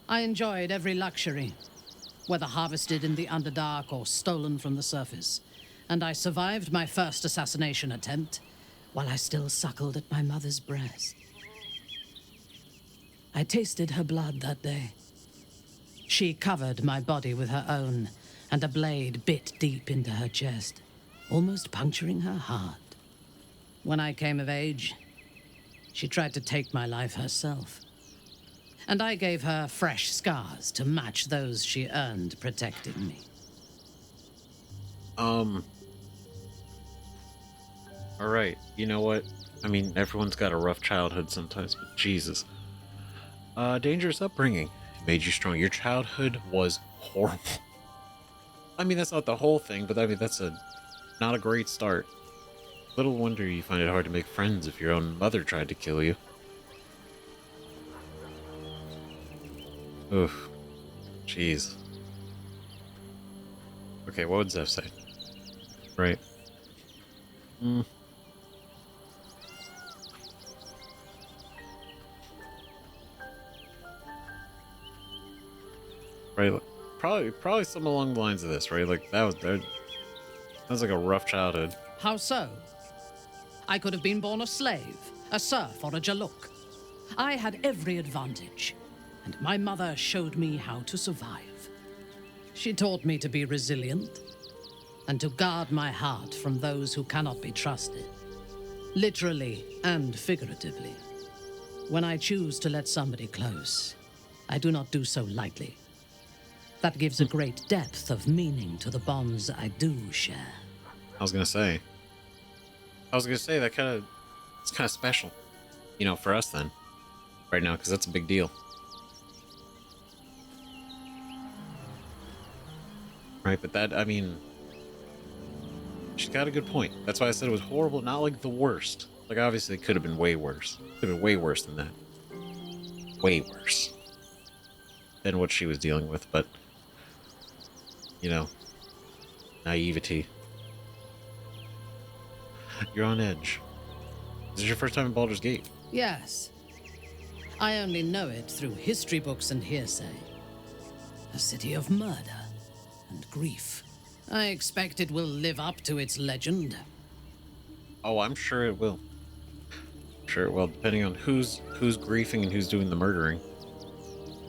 I enjoyed every luxury, whether harvested in the Underdark or stolen from the surface, and I survived my first assassination attempt while I still suckled at my mother's breast. I tasted her blood that day. She covered my body with her own, and a blade bit deep into her chest, almost puncturing her heart. When I came of age, she tried to take my life herself, and I gave her fresh scars to match those she earned protecting me. Alright, you know what? I mean, everyone's got a rough childhood sometimes, but Jesus. Dangerous upbringing made you strong. Your childhood was horrible. I mean, that's not the whole thing, but I mean, that's not a great start. Little wonder you find it hard to make friends if your own mother tried to kill you. Oof. Jeez. Okay, what would Zeph say? Right. Right, probably something along the lines of this, right? Like, that was like a rough childhood. How so? I could have been born a slave, a serf, or a jaluk. I had every advantage, and my mother showed me how to survive. She taught me to be resilient, and to guard my heart from those who cannot be trusted, literally and figuratively. When I choose to let somebody close, I do not do so lightly. That gives a great depth of meaning to the bonds I do share. I was gonna say that it's kind of special, you know, for us then, right now, because that's a big deal. Right, but that, I mean, she's got a good point. That's why I said it was horrible, not like the worst. Like, obviously, it could have been way worse. Could have been way worse than that. Way worse than what she was dealing with, but, you know, naivety. You're on edge. Is this your first time in Baldur's Gate? Yes. I only know it through history books and hearsay. A city of murder and grief. I expect it will live up to its legend. Oh, I'm sure it will. Sure it will, depending on who's griefing and who's doing the murdering.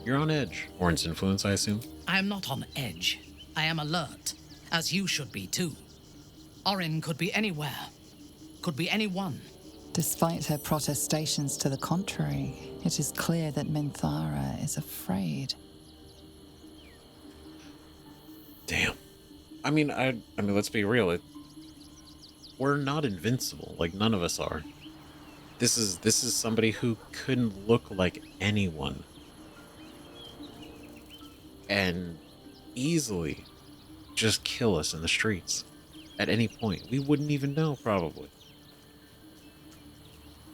You're on edge. Orin's influence, I assume? I am not on edge. I am alert, as you should be too. Orin could be anywhere. Could be anyone. Despite her protestations to the contrary, it is clear that Minthara is afraid. Damn. I mean, let's be real. We're not invincible. Like, none of us are. This is somebody who couldn't look like anyone, and easily just kill us in the streets at any point. We wouldn't even know, probably.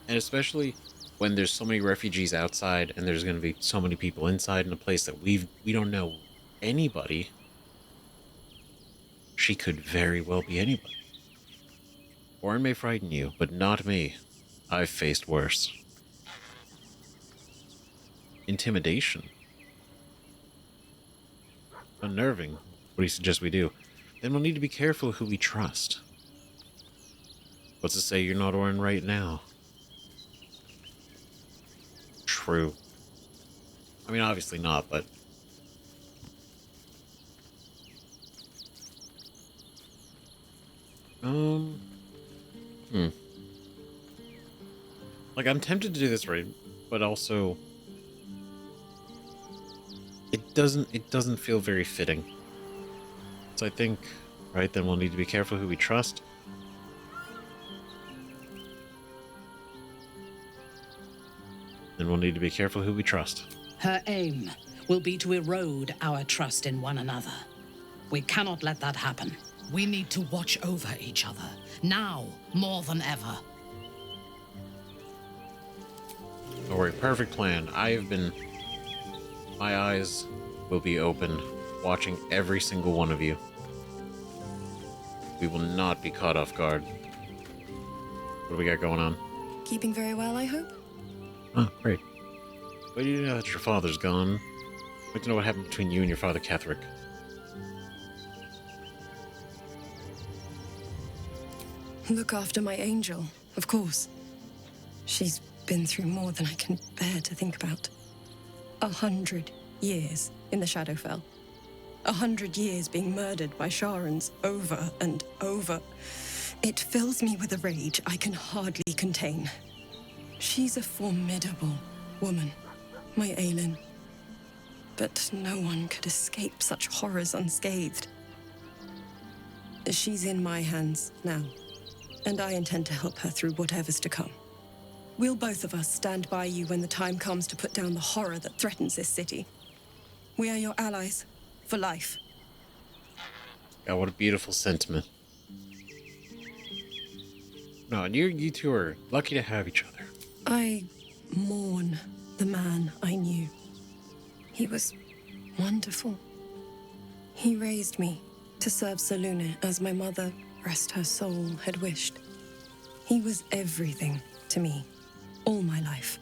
And especially when there's so many refugees outside and there's going to be so many people inside in a place that we don't know anybody. She could very well be anybody. Orin may frighten you, but not me. I've faced worse. Intimidation. Unnerving. What do you suggest we do? Then we'll need to be careful who we trust. What's to say you're not Orin right now? True. I mean, obviously not, but... Like, I'm tempted to do this right, but also... It doesn't feel very fitting. So I think, right, then we'll need to be careful who we trust. and we'll need to be careful who we trust. Her aim will be to erode our trust in one another. We cannot let that happen. We need to watch over each other, now more than ever. Don't worry, perfect plan. My eyes will be open, watching every single one of you. We will not be caught off guard. What do we got going on? Keeping very well, I hope? Oh, great. Well, you know that your father's gone. I'd like to know what happened between you and your father, Ketherick. Look after my angel, of course. She's been through more than I can bear to think about. 100 years in the Shadowfell. 100 years being murdered by Sharans over and over. It fills me with a rage I can hardly contain. She's a formidable woman, my Aelin. But no one could escape such horrors unscathed. She's in my hands now, and I intend to help her through whatever's to come. We'll both of us stand by you when the time comes to put down the horror that threatens this city. We are your allies for life. God, what a beautiful sentiment. No, and you two are lucky to have each other. I mourn the man I knew. He was wonderful. He raised me to serve Selûne as my mother, rest her soul, had wished. He was everything to me, all my life.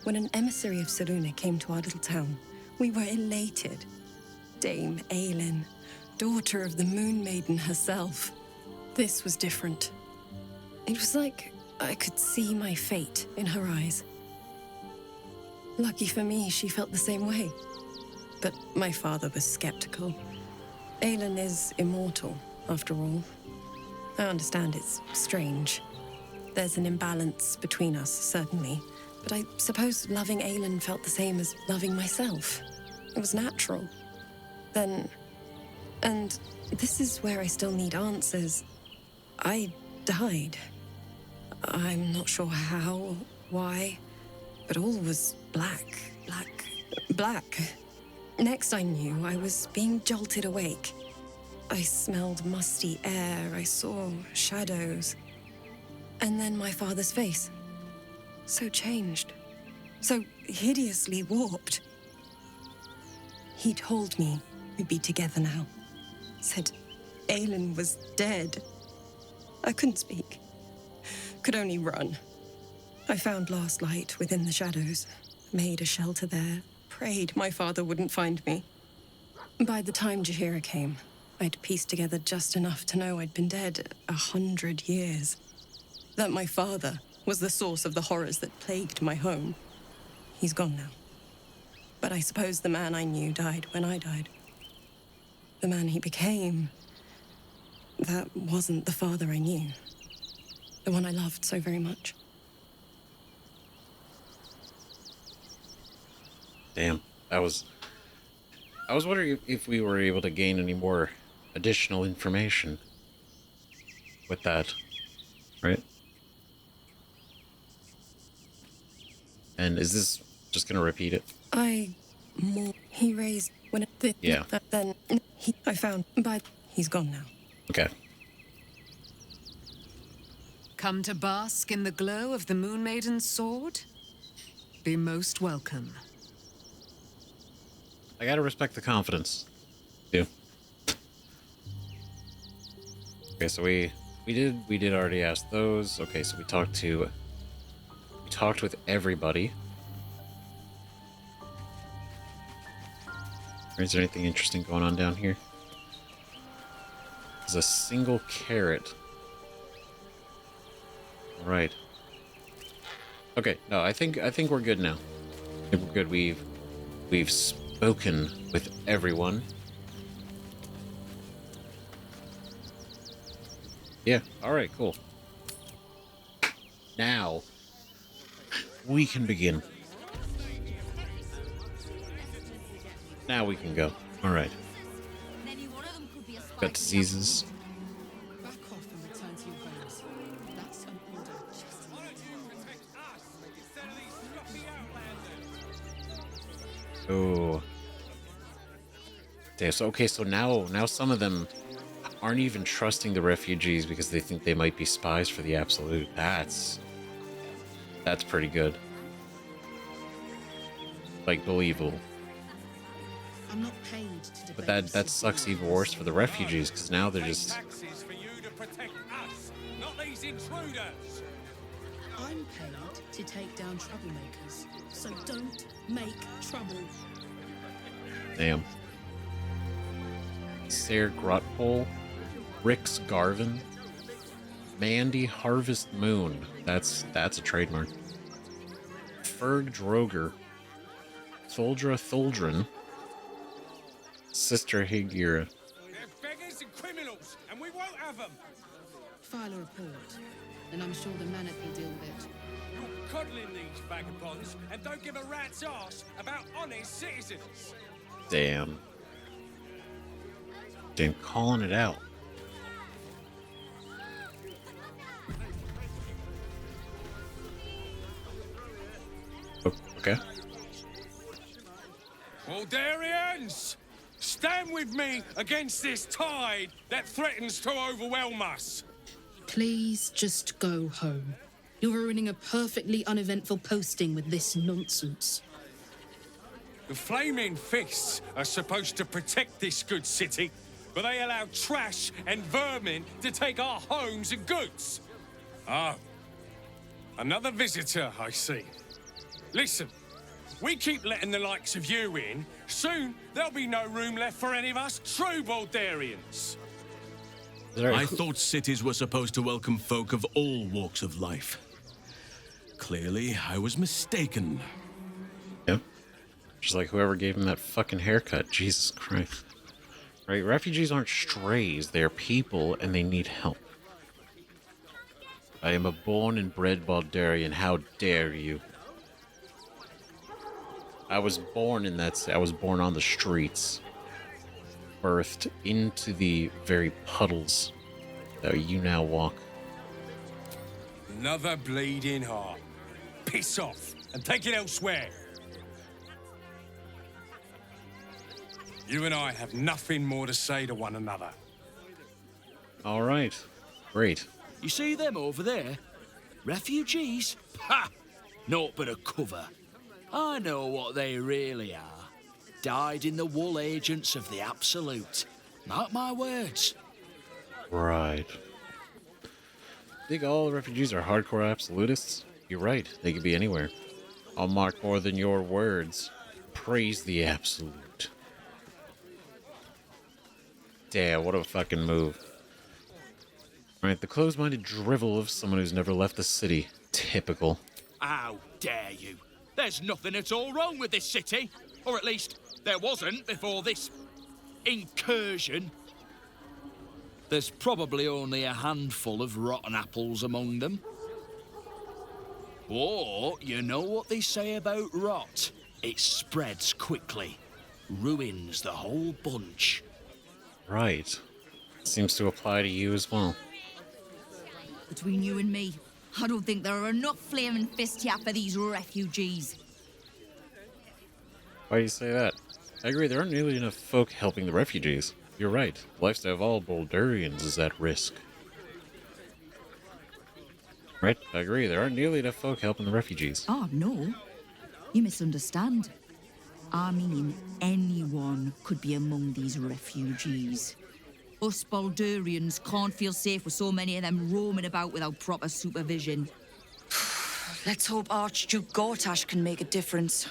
When an emissary of Selûne came to our little town, we were elated. Dame Aelin, daughter of the Moon Maiden herself. This was different. It was like I could see my fate in her eyes. Lucky for me, she felt the same way. But my father was skeptical. Aelin is immortal, after all. I understand it's strange. There's an imbalance between us, certainly. But I suppose loving Aelin felt the same as loving myself. It was natural. Then... And this is where I still need answers. I died. I'm not sure how, why, but all was black. Next I knew, I was being jolted awake. I smelled musty air, I saw shadows. And then my father's face. So changed. So hideously warped. He told me we'd be together now. Said Aelin was dead. I couldn't speak. Could only run. I found last light within the shadows. Made a shelter there. Prayed my father wouldn't find me. By the time Jaheira came, I'd pieced together just enough to know I'd been dead 100 years. That my father was the source of the horrors that plagued my home. He's gone now. But I suppose the man I knew died when I died. The man he became, that wasn't the father I knew. The one I loved so very much. Damn, I was wondering if we were able to gain any more additional information with that, right? And is this just gonna repeat it? He raised when it yeah. Then I found, but he's gone now. Okay. Come to bask in the glow of the Moon Maiden's sword? Be most welcome. I gotta respect the confidence, too. Okay, so we did already ask those. Okay, so we talked with everybody. Is there anything interesting going on down here? There's a single carrot. Right. Okay, no, I think we're good now. I think we're good. We've spoken with everyone. Yeah, alright, cool. Now we can begin. Now we can go. Alright. Got diseases. Oh. Damn, so okay, so now some of them aren't even trusting the refugees because they think they might be spies for the Absolute. That's pretty good. Like, believable. I'm not paid to debate. But that sucks even worse for the refugees, because now they're just... Taxes for you to protect us, not these intruders. I'm paid to take down troublemakers, so don't make trouble. Damn. Sarah Grotpole, Rix Garvin, Mandy Harvest Moon. That's a trademark. Ferg Droger, Tholdra Tholdrin, Sister Jaheira. They're beggars and criminals, and we won't have them. File a report, and I'm sure the Manor can deal with it. You're coddling these vagabonds and don't give a rat's ass about honest citizens. Damn. Damn, calling it out. Okay. Baldurians, stand with me against this tide that threatens to overwhelm us. Please just go home. You're ruining a perfectly uneventful posting with this nonsense. The Flaming Fists are supposed to protect this good city, but they allow trash and vermin to take our homes and goods. Ah, another visitor, I see. Listen, we keep letting the likes of you in, soon there'll be no room left for any of us true Baldurians. I thought cities were supposed to welcome folk of all walks of life. Clearly, I was mistaken. Yep. Just like whoever gave him that fucking haircut. Jesus Christ. Right? Refugees aren't strays. They're people, and they need help. I am a born and bred Baldurian. How dare you? I was born in that... I was born on the streets. Birthed into the very puddles that you now walk. Another bleeding heart. Piss off and take it elsewhere. You and I have nothing more to say to one another. All right. Great. You see them over there? Refugees? Ha! Naught but a cover. I know what they really are. Dyed-in-the-wool agents of the Absolute. Mark my words. Right. Think all refugees are hardcore absolutists? You're right. They could be anywhere. I'll mark more than your words. Praise the Absolute. Damn, what a fucking move. Right, the closed-minded drivel of someone who's never left the city. Typical. How dare you? There's nothing at all wrong with this city. Or at least, there wasn't before this incursion. There's probably only a handful of rotten apples among them. Or, you know what they say about rot? It spreads quickly. Ruins the whole bunch. Right. Seems to apply to you as well. Between you and me, I don't think there are enough flaming fists here for these refugees. Why do you say that? I agree, there aren't nearly enough folk helping the refugees. You're right. The lifestyle of all Baldurians is at risk. Right? I agree, there aren't nearly enough folk helping the refugees. Oh, no. You misunderstand. I mean, anyone could be among these refugees. Us Baldurians can't feel safe with so many of them roaming about without proper supervision. Let's hope Archduke Gortash can make a difference.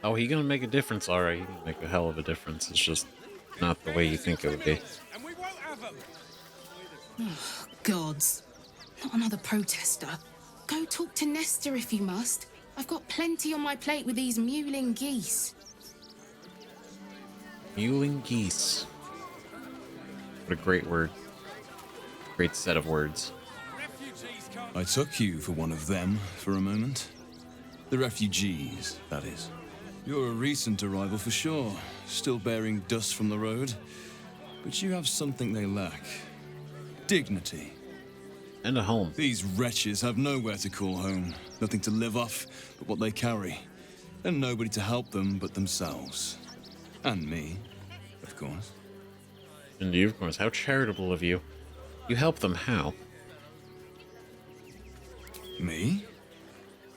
Oh, he gonna make a difference, alright. He gonna make a hell of a difference. It's just not the way you think it would be. And we won't have them. Oh, gods. Not another protester. Go talk to Nestor if you must. I've got plenty on my plate with these mewling geese. Mewling geese. What a great word. Great set of words. I took you for one of them for a moment. The refugees, that is. You're a recent arrival for sure, still bearing dust from the road. But you have something they lack. Dignity. And a home. These wretches have nowhere to call home. Nothing to live off but what they carry. and nobody to help them but themselves. And me, of course. And you, of course. How charitable of you. You help them how? Me?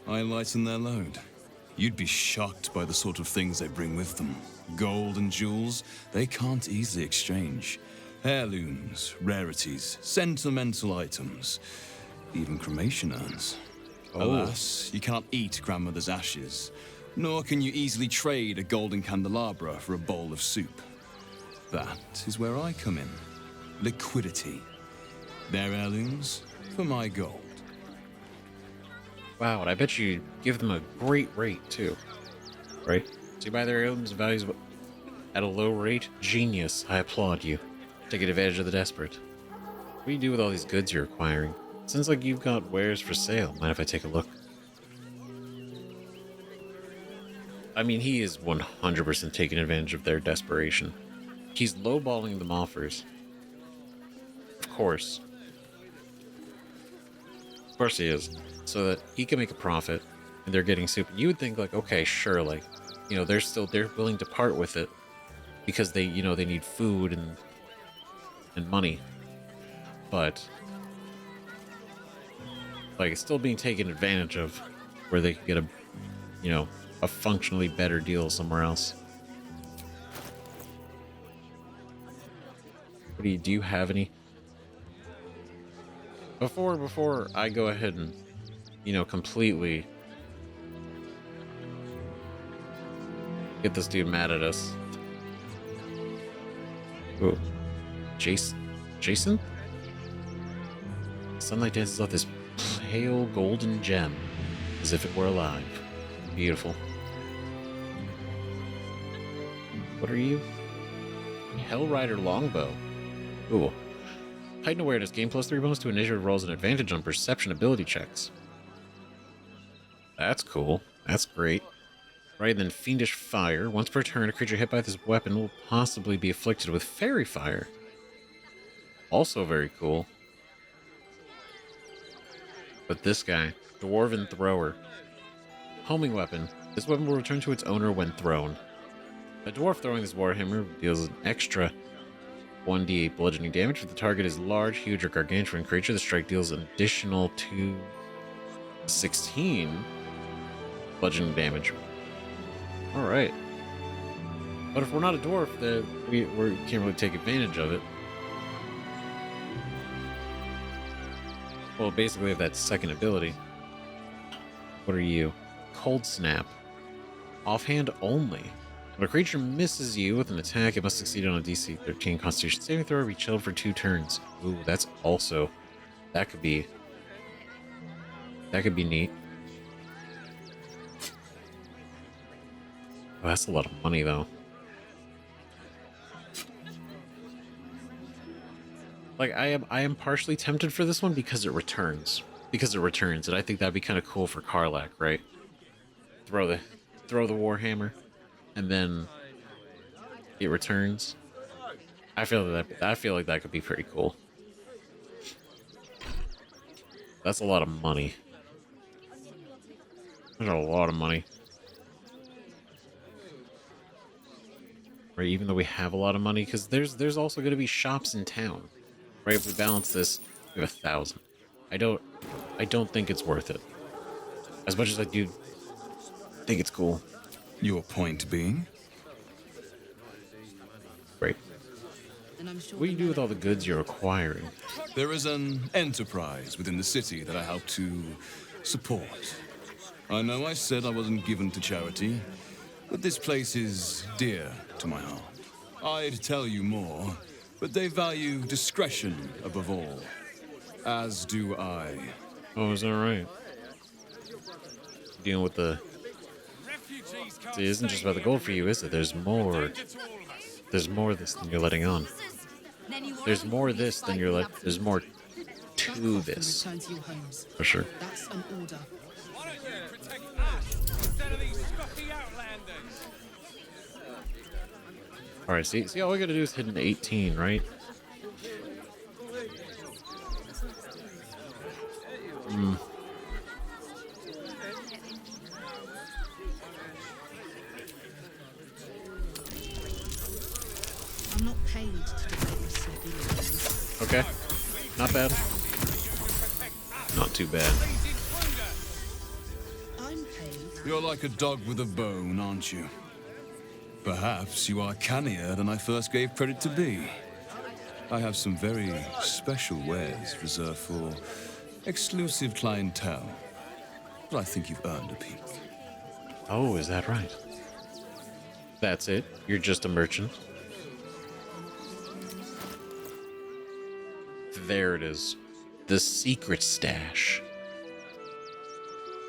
I lighten their load. You'd be shocked by the sort of things they bring with them. Gold and jewels, they can't easily exchange. Heirlooms, rarities, sentimental items, even cremation urns. Oh. Alas, you can't eat grandmother's ashes, nor can you easily trade a golden candelabra for a bowl of soup. That is where I come in. Liquidity. Their heirlooms for my gold. Wow, and I bet you give them a great rate, too. Right? So you buy their heirlooms and values at a low rate? Genius. I applaud you. Taking advantage of the desperate. What do you do with all these goods you're acquiring? Sounds like you've got wares for sale. Mind if I take a look? I mean, he is 100% taking advantage of their desperation. He's lowballing them offers. Of course. Of course he is. So that he can make a profit, and they're getting soup. You would think, like, okay, sure, like, you know, they're willing to part with it because they, you know, they need food and money. But like, it's still being taken advantage of, where they could get a, you know, a functionally better deal somewhere else. What do you have any? Before I go ahead and, you know, completely get this dude mad at us. Ooh. Jason? Sunlight dances off this pale golden gem as if it were alive. Beautiful. What are you? Hellrider Longbow. Ooh. Heightened awareness. Gain +3 bonus to initiative rolls and advantage on perception ability checks. That's cool. That's great. Right, then Fiendish Fire. Once per turn, a creature hit by this weapon will possibly be afflicted with Fairy Fire. Also very cool. But this guy, Dwarven Thrower. Homing weapon. This weapon will return to its owner when thrown. A dwarf throwing this warhammer deals an extra 1d8 bludgeoning damage if the target is large, huge, or gargantuan creature. The strike deals an additional 2d16 bludgeoning damage. Alright. But if we're not a dwarf, then we can't really take advantage of it. Well, basically, we have that second ability. What are you? Cold Snap. Offhand only. When a creature misses you with an attack, it must succeed on a DC 13 Constitution saving throw or be chilled for 2 turns. Ooh, that's also... That could be neat. Oh, that's a lot of money, though. Like, I am partially tempted for this one because it returns. And I think that'd be kind of cool for Karlach, right? Throw the warhammer, and then it returns. I feel like that could be pretty cool. That's a lot of money. That's a lot of money. Right, even though we have a lot of money, because there's also going to be shops in town. Right, if we balance this, we have 1,000. I don't think it's worth it. As much as I do think it's cool. Your point being? Great. What do you do with all the goods you're acquiring? There is an enterprise within the city that I help to support. I know I said I wasn't given to charity, but this place is dear to my heart. I'd tell you more, but they value discretion above all. As do I. Oh, is that right? Dealing with the... See, it isn't just about the gold for you, is it? There's more. There's more of this than you're letting on. There's more of this than you're There's more to this. For sure. That's an order. Alright, see, all we gotta do is hit an 18, right? Okay. Not bad. Not too bad. You're like a dog with a bone, aren't you? Perhaps you are cannier than I first gave credit to be. I have some very special wares reserved for exclusive clientele. But I think you've earned a peek. Oh, is that right? That's it? You're just a merchant? There it is. The secret stash.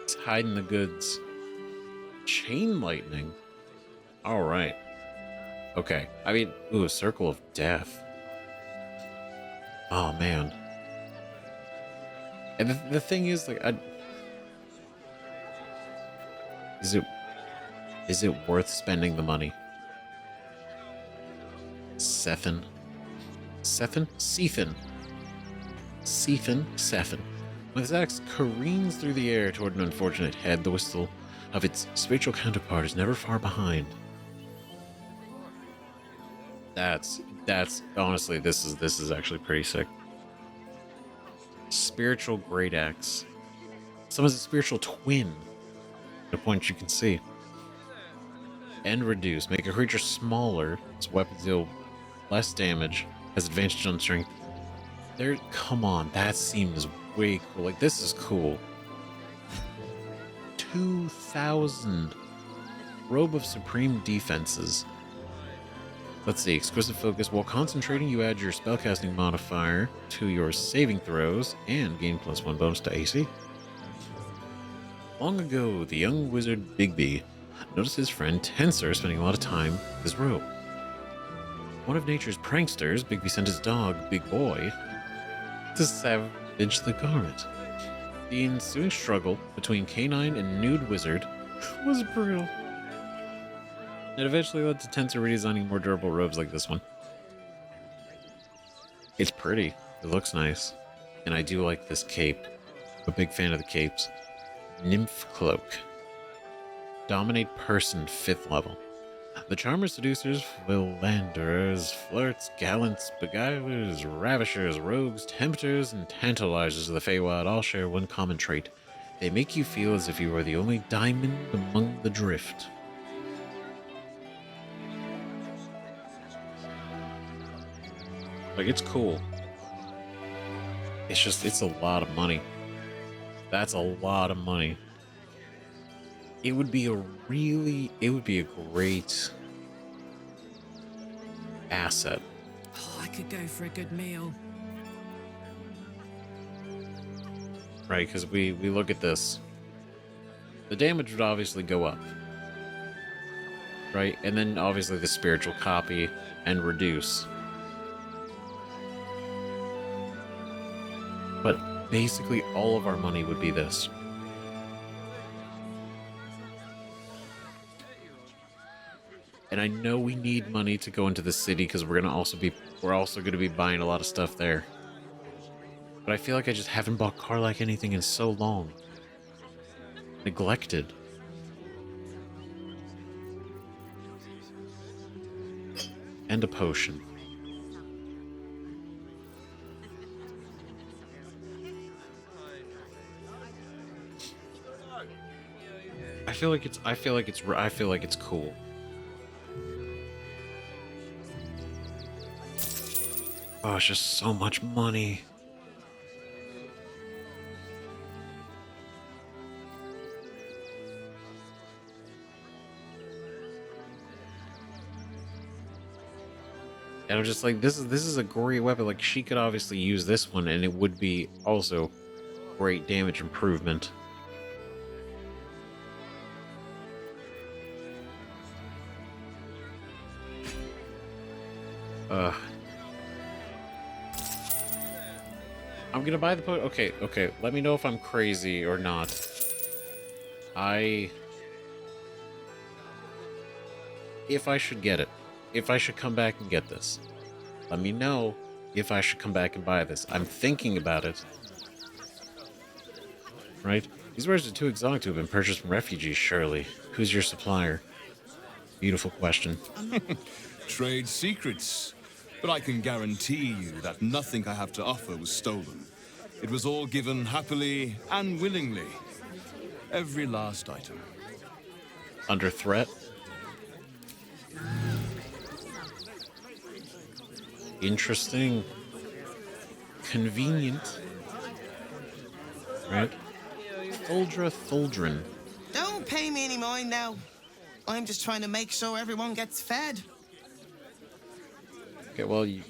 It's hiding the goods. Chain lightning. All right. Okay. I mean, ooh, a circle of death. Oh, man. And the thing is, like, Is it worth spending the money? Sethin. When his axe careens through the air toward an unfortunate head, the whistle of its spiritual counterpart is never far behind. That's honestly, this is actually pretty sick. Spiritual great axe. Someone's a spiritual twin. At a point you can see. And reduce. Make a creature smaller. Its weapons deal less damage. Has advantage on strength. There, come on, that seems way cool. Like, this is cool. 2,000. Robe of Supreme Defenses. Let's see, exquisite focus. While concentrating, you add your spellcasting modifier to your saving throws and gain +1 bonus to AC. Long ago, the young wizard Bigby noticed his friend Tensor spending a lot of time with his robe. One of nature's pranksters, Bigby sent his dog, Big Boy, to savage the garment. The ensuing struggle between canine and nude wizard was brutal. It eventually led to Tensor redesigning more durable robes like this one. It's pretty. It looks nice. And I do like this cape. I'm a big fan of the capes. Nymph Cloak. Dominate person, 5th level. The charmers, seducers, philanderers, flirts, gallants, beguilers, ravishers, rogues, tempters, and tantalizers of the Feywild all share one common trait. They make you feel as if you are the only diamond among the drift. Like, it's cool. It's just, it's a lot of money. That's a lot of money. It would be a great asset. Oh, I could go for a good meal. Right, because we look at this. The damage would obviously go up. Right, and then obviously the spiritual copy and reduce. But basically all of our money would be this. And I know we need money to go into the city because we're also going to be buying a lot of stuff there. But I feel like I just haven't bought Karlach anything in so long. Neglected. And a potion. I feel like it's cool. Oh, it's just so much money. And I'm just like, this is a great weapon. Like, she could obviously use this one, and it would be also great damage improvement. I'm gonna buy the okay, let me know if I'm crazy or not. If I should get it. If I should come back and get this. Let me know if I should come back and buy this. I'm thinking about it. Right? These wares are too exotic to have been purchased from refugees, surely. Who's your supplier? Beautiful question. Trade secrets. but I can guarantee you that nothing I have to offer was stolen. It was all given happily and willingly. Every last item. Under threat? Interesting. Convenient. Right? Thuldrin. Don't pay me any mind now. I'm just trying to make sure everyone gets fed. Okay, well, you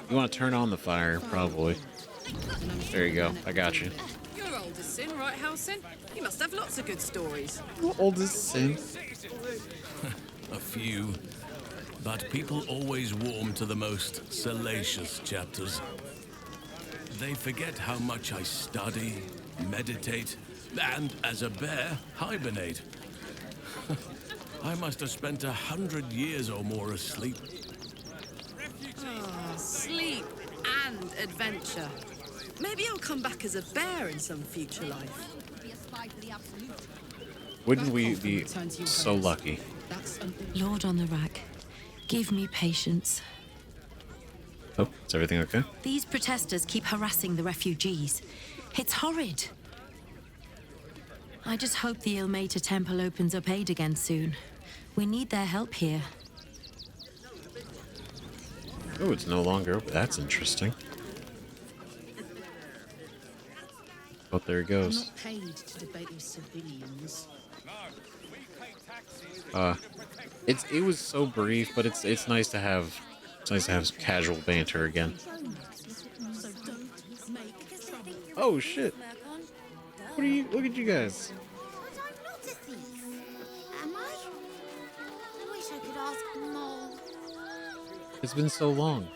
want to turn on the fire, probably. There you go. I got you. You're old as sin, right, Halsin? You must have lots of good stories. Old as sin. A few. But people always warm to the most salacious chapters. They forget how much I study, meditate, and, as a bear, hibernate. I must have spent 100 years or more asleep. Oh, sleep and adventure. Maybe I'll come back as a bear in some future life. Wouldn't we be so lucky? Lord on the rack, give me patience. Oh, is everything okay? These protesters keep harassing the refugees. It's horrid. I just hope the Ilmater Temple opens up aid again soon. We need their help here. Oh, it's no longer open. That's interesting. Oh, there he goes. I'm not paid to debate with civilians. It was so brief, but it's nice to have some casual banter again. Oh shit! What are you? Look at you guys. Am I? I wish I could ask more. It's been so long.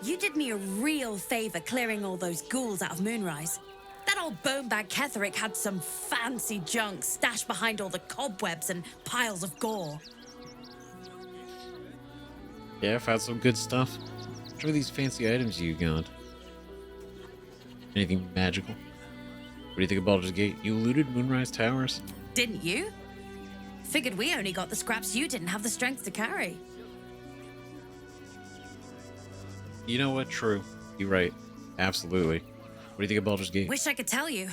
You did me a real favor clearing all those ghouls out of Moonrise. That old bonebag Ketherick had some fancy junk stashed behind all the cobwebs and piles of gore. Yeah, I found some good stuff. What are these fancy items you got? Anything magical? What do you think of Baldur's Gate? You looted Moonrise Towers? Didn't you? Figured we only got the scraps you didn't have the strength to carry. You know what? True. You're right. Absolutely. What do you think of Baldur's Gate? Wish I could tell you.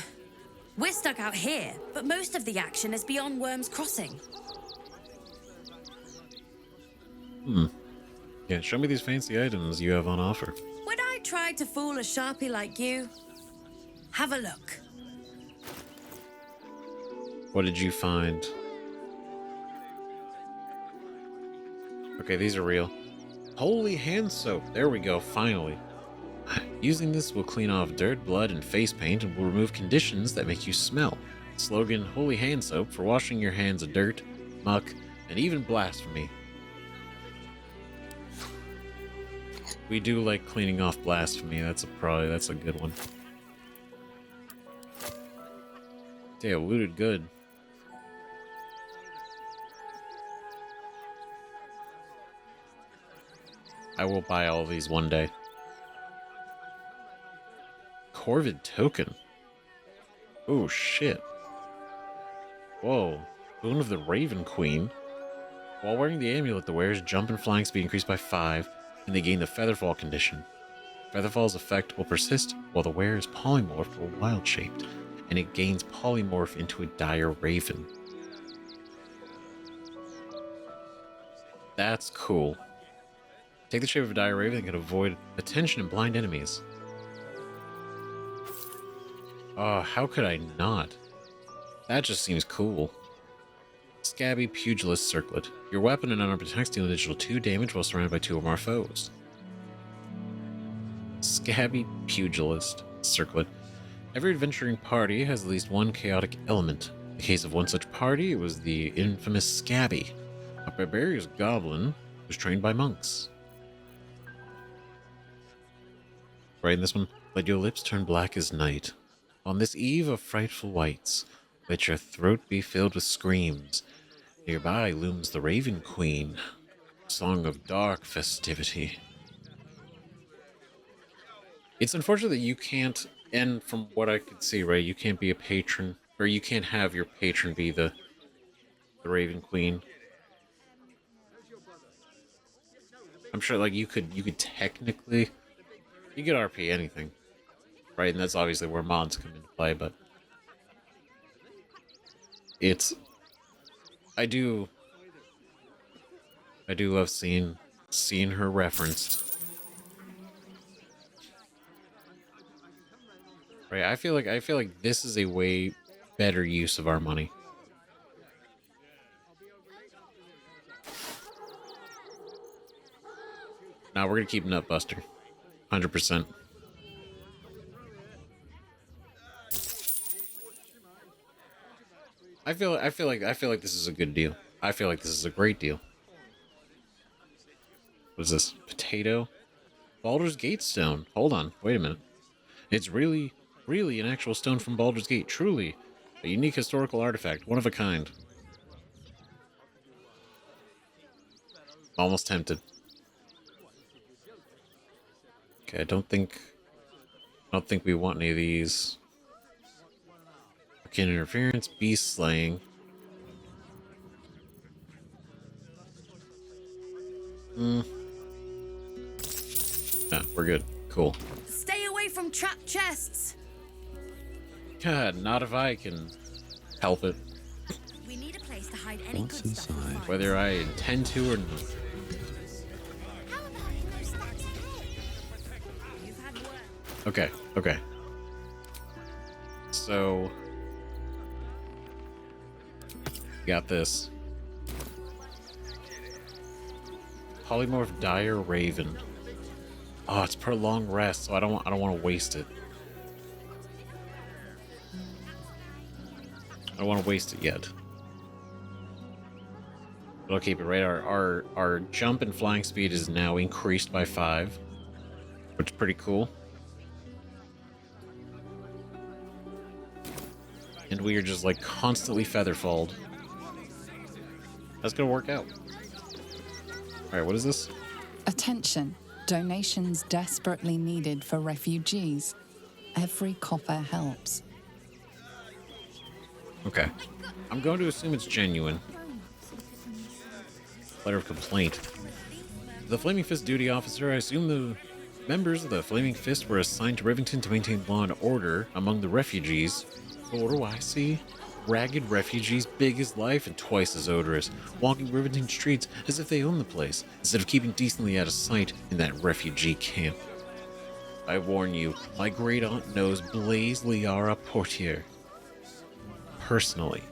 We're stuck out here, but most of the action is beyond Worm's Crossing. Yeah, show me these fancy items you have on offer. Would I try to fool a Sharpie like you? Have a look. What did you find? Okay, these are real. Holy hand soap. There we go, finally. Using this will clean off dirt, blood, and face paint and will remove conditions that make you smell. Slogan, Holy Hand Soap for washing your hands of dirt, muck, and even blasphemy. We do like cleaning off blasphemy. That's a good one. Yeah, looted good. I will buy all these one day. Corvid token. Oh shit. Whoa. Boon of the Raven Queen. While wearing the amulet, the wearer's jump and flying speed increased by 5, and they gain the Featherfall condition. Featherfall's effect will persist while the wearer is polymorphed or wild-shaped, and it gains polymorph into a dire raven. That's cool. Take the shape of a dire raven and can avoid attention and blind enemies. Oh, how could I not? That just seems cool. Scabby Pugilist Circlet. Your weapon and unarmed attacks deal an additional 2 damage while surrounded by 2 or more foes. Scabby Pugilist Circlet. Every adventuring party has at least one chaotic element. In the case of one such party, it was the infamous Scabby, a barbarous goblin who was trained by monks. Right in this one, let your lips turn black as night. On this eve of frightful wights, let your throat be filled with screams. Nearby looms the Raven Queen, song of dark festivity. It's unfortunate that you can't, and from what I could see, right, you can't be a patron, or you can't have your patron be the Raven Queen. I'm sure like you could technically you could RP anything, right? And that's obviously where mods come into play. But it's I do love seeing her referenced. Right, I feel like this is a way better use of our money. Now we're gonna keep Nutbuster, 100%. I feel like this is a good deal. I feel like this is a great deal. What is this? Potato? Baldur's Gate stone. Hold on, wait a minute. It's really an actual stone from Baldur's Gate. Truly a unique historical artifact, one of a kind. Almost tempted. Okay, I don't think we want any of these. Arcane interference, beast slaying. No, we're good. Cool. Stay away from trapped chests. God, not if I can help it. We need a place to hide any What's good stuff we find. Whether I intend to or not. Okay, okay. So got this. Polymorph Dire Raven. Oh, it's per long rest, so I don't want to waste it. I don't want to waste it yet. But I'll keep it right. Our jump and flying speed is now increased by 5, which is pretty cool. And we are just like constantly featherfalled. That's gonna work out. Alright, what is this? Attention. Donations desperately needed for refugees. Every copper helps. Okay. I'm going to assume it's genuine. Letter of complaint. The Flaming Fist duty officer, I assume the members of the Flaming Fist were assigned to Rivington to maintain law and order among the refugees. But what do I see? Ragged refugees, big as life and twice as odorous, walking Rivington streets as if they own the place, instead of keeping decently out of sight in that refugee camp. I warn you, my great aunt knows Blaise Liara Portier personally.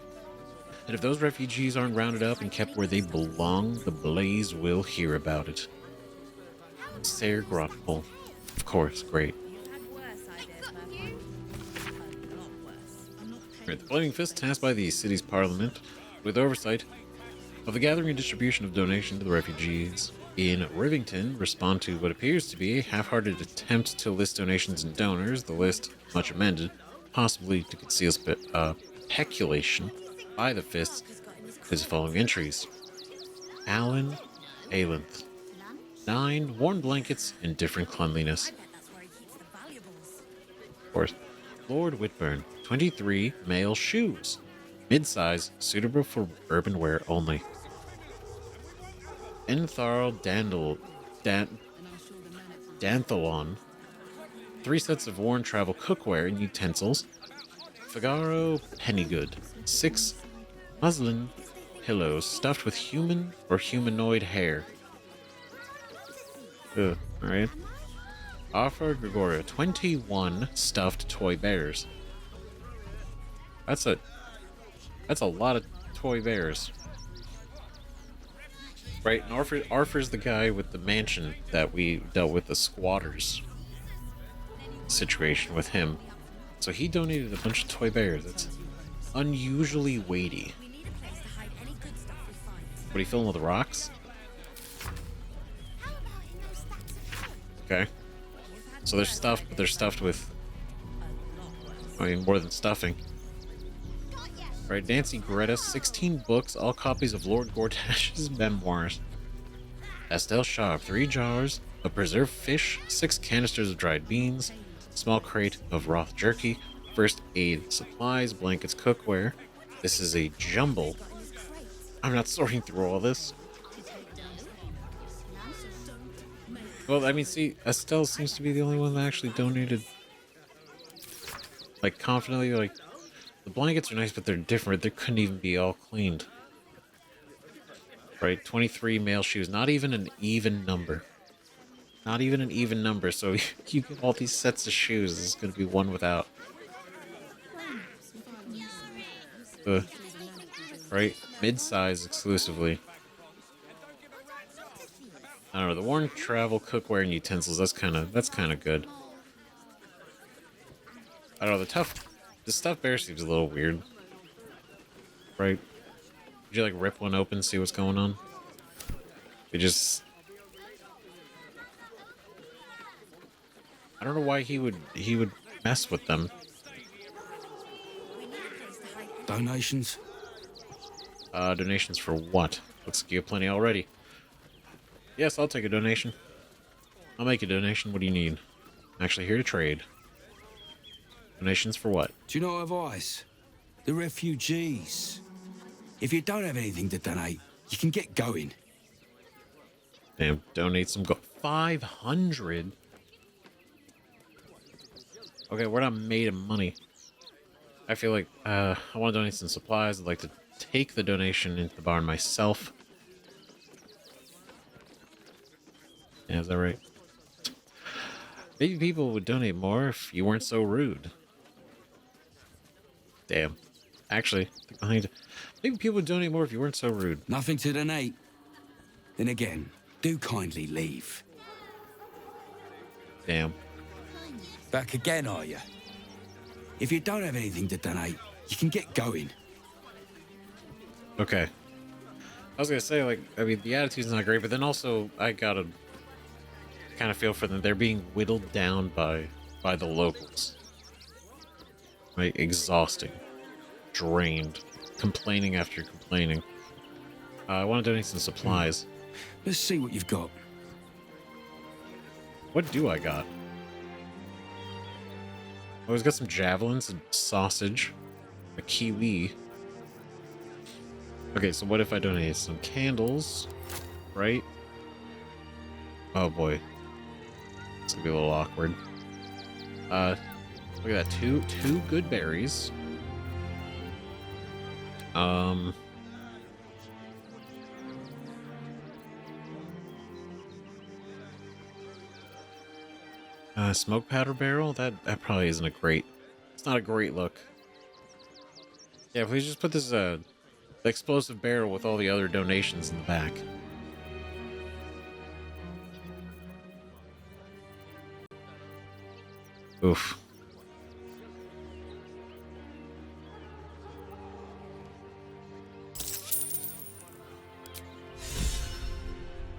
And if those refugees aren't rounded up and kept where they belong, the Blaze will hear about it. Ser Grotful. Of course, great. Right, the Flaming Fist tasked by the city's parliament with oversight of the gathering and distribution of donation to the refugees in Rivington respond to what appears to be a half-hearted attempt to list donations and donors, the list much amended, possibly to conceal peculation by the Fists, is the following entries. Alan Alenth. 9 worn blankets in different cleanliness. Of course. Lord Whitburn. 23 male shoes. Mid-size, suitable for urban wear only. Entharl Danthalon. 3 sets of worn travel cookware and utensils. Figaro Pennygood. 6 muslin pillows stuffed with human or humanoid hair. Alright. Arfur Gregoria. 21 stuffed toy bears. That's a lot of toy bears. Right, and Arfur's the guy with the mansion that we dealt with the squatters situation with him. So he donated a bunch of toy bears. It's unusually weighty. What, are you filling with rocks? Okay. So they're stuffed, but they're stuffed with, I mean, more than stuffing. Alright, Nancy Greta, 16 books, all copies of Lord Gortash's memoirs. Estelle Shaw, 3 jars of preserved fish, 6 canisters of dried beans, small crate of Roth jerky, first aid supplies, blankets, cookware. This is a jumble. I'm not sorting through all this. Well, I mean, see, Estelle seems to be the only one that actually donated. Like, confidently, like, the blankets are nice, but they're different. They couldn't even be all cleaned. Right? 23 male shoes. Not even an even number. Not even an even number. So you get all these sets of shoes. This is going to be one without. Right? Mid-size exclusively. I don't know. The worn travel, cookware, and utensils. That's kind of good. I don't know. The stuffed bear seems a little weird. Right? Would you like rip one open, see what's going on? It just... I don't know why he would mess with them. Donations? Donations for what? Looks like you have plenty already. Yes, I'll take a donation. I'll make a donation. What do you need? I'm actually here to trade. Donations for what? Do you know advice? The refugees. If you don't have anything to donate, you can get going. Damn, donate some gold. 500? Okay, we're not made of money. I feel like, I want to donate some supplies. I'd like to take the donation into the barn myself. Yeah, is that right? Maybe people would donate more if you weren't so rude. Damn. Actually, maybe people would donate more if you weren't so rude. Nothing to donate. Then again, do kindly leave. Damn. Back again, are you? If you don't have anything to donate, you can get going. Okay. I was gonna say, like, I mean, the attitude's not great, but then also, I gotta kind of feel for them. They're being whittled down by the locals. Right? Exhausting. Drained. Complaining after complaining. I want to donate some supplies. Let's see what you've got. What do I got? Oh, he's got some javelins, and sausage, a kiwi. Okay, so what if I donate some candles, right? Oh boy. It's gonna be a little awkward. Look at that, two good berries. Smoke powder barrel? That probably isn't a great... It's not a great look. Yeah, please just put this, explosive barrel with all the other donations in the back. Oof.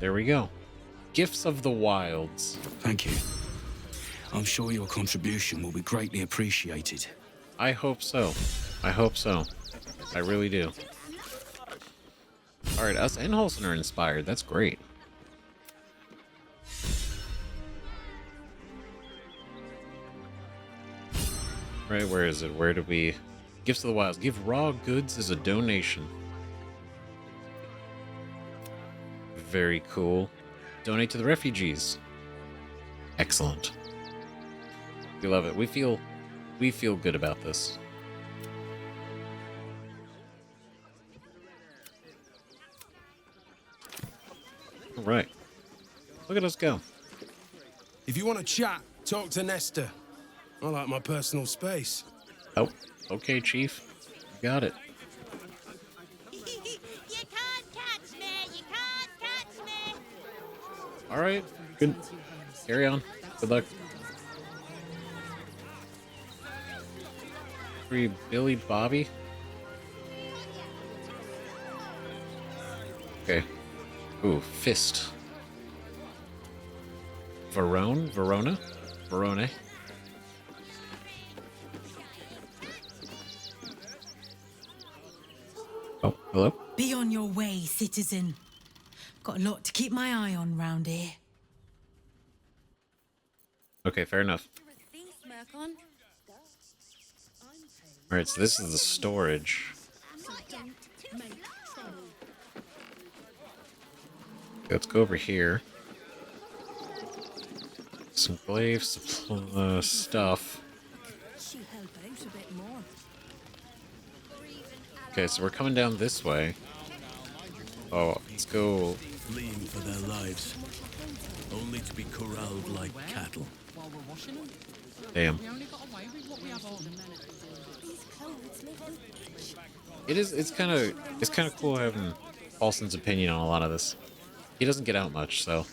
There we go. Gifts of the Wilds. Thank you. I'm sure your contribution will be greatly appreciated. I hope so. I hope so. I really do. Alright, us and Holson are inspired. That's great. Right, where is it? Where do we... Gifts of the Wilds. Give raw goods as a donation. Very cool. Donate to the refugees. Excellent. We love it. We feel good about this. All right. Look at us go. If you want to chat, talk to Nestor. I like my personal space. Oh, okay, Chief. You got it. All right. Good. Carry on. Good luck. Free Billy Bobby. Okay. Ooh, fist. Verona. Oh, hello? Be on your way, citizen. Got a lot to keep my eye on round here. Okay, fair enough. Alright, so this is the storage. Let's go over here. some glaive stuff. Okay, so we're coming down this way. Oh, let's go. Fleeing for their lives, only to be corralled like cattle. Damn. It's kind of cool having Paulson's opinion on a lot of this. He doesn't get out much, so.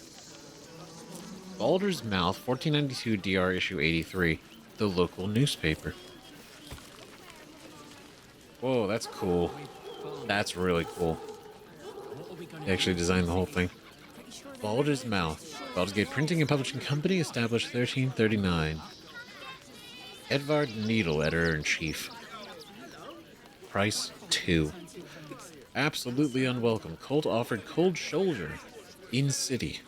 Baldur's Mouth, 1492 DR issue 83, the local newspaper. Whoa, that's cool. That's really cool. They actually designed the whole thing. Baldur's Mouth, Baldur's Gate Printing and Publishing Company, established 1339. Edvard Needle, editor-in-chief. Price 2. Absolutely unwelcome. Cult offered cold shoulder. In city.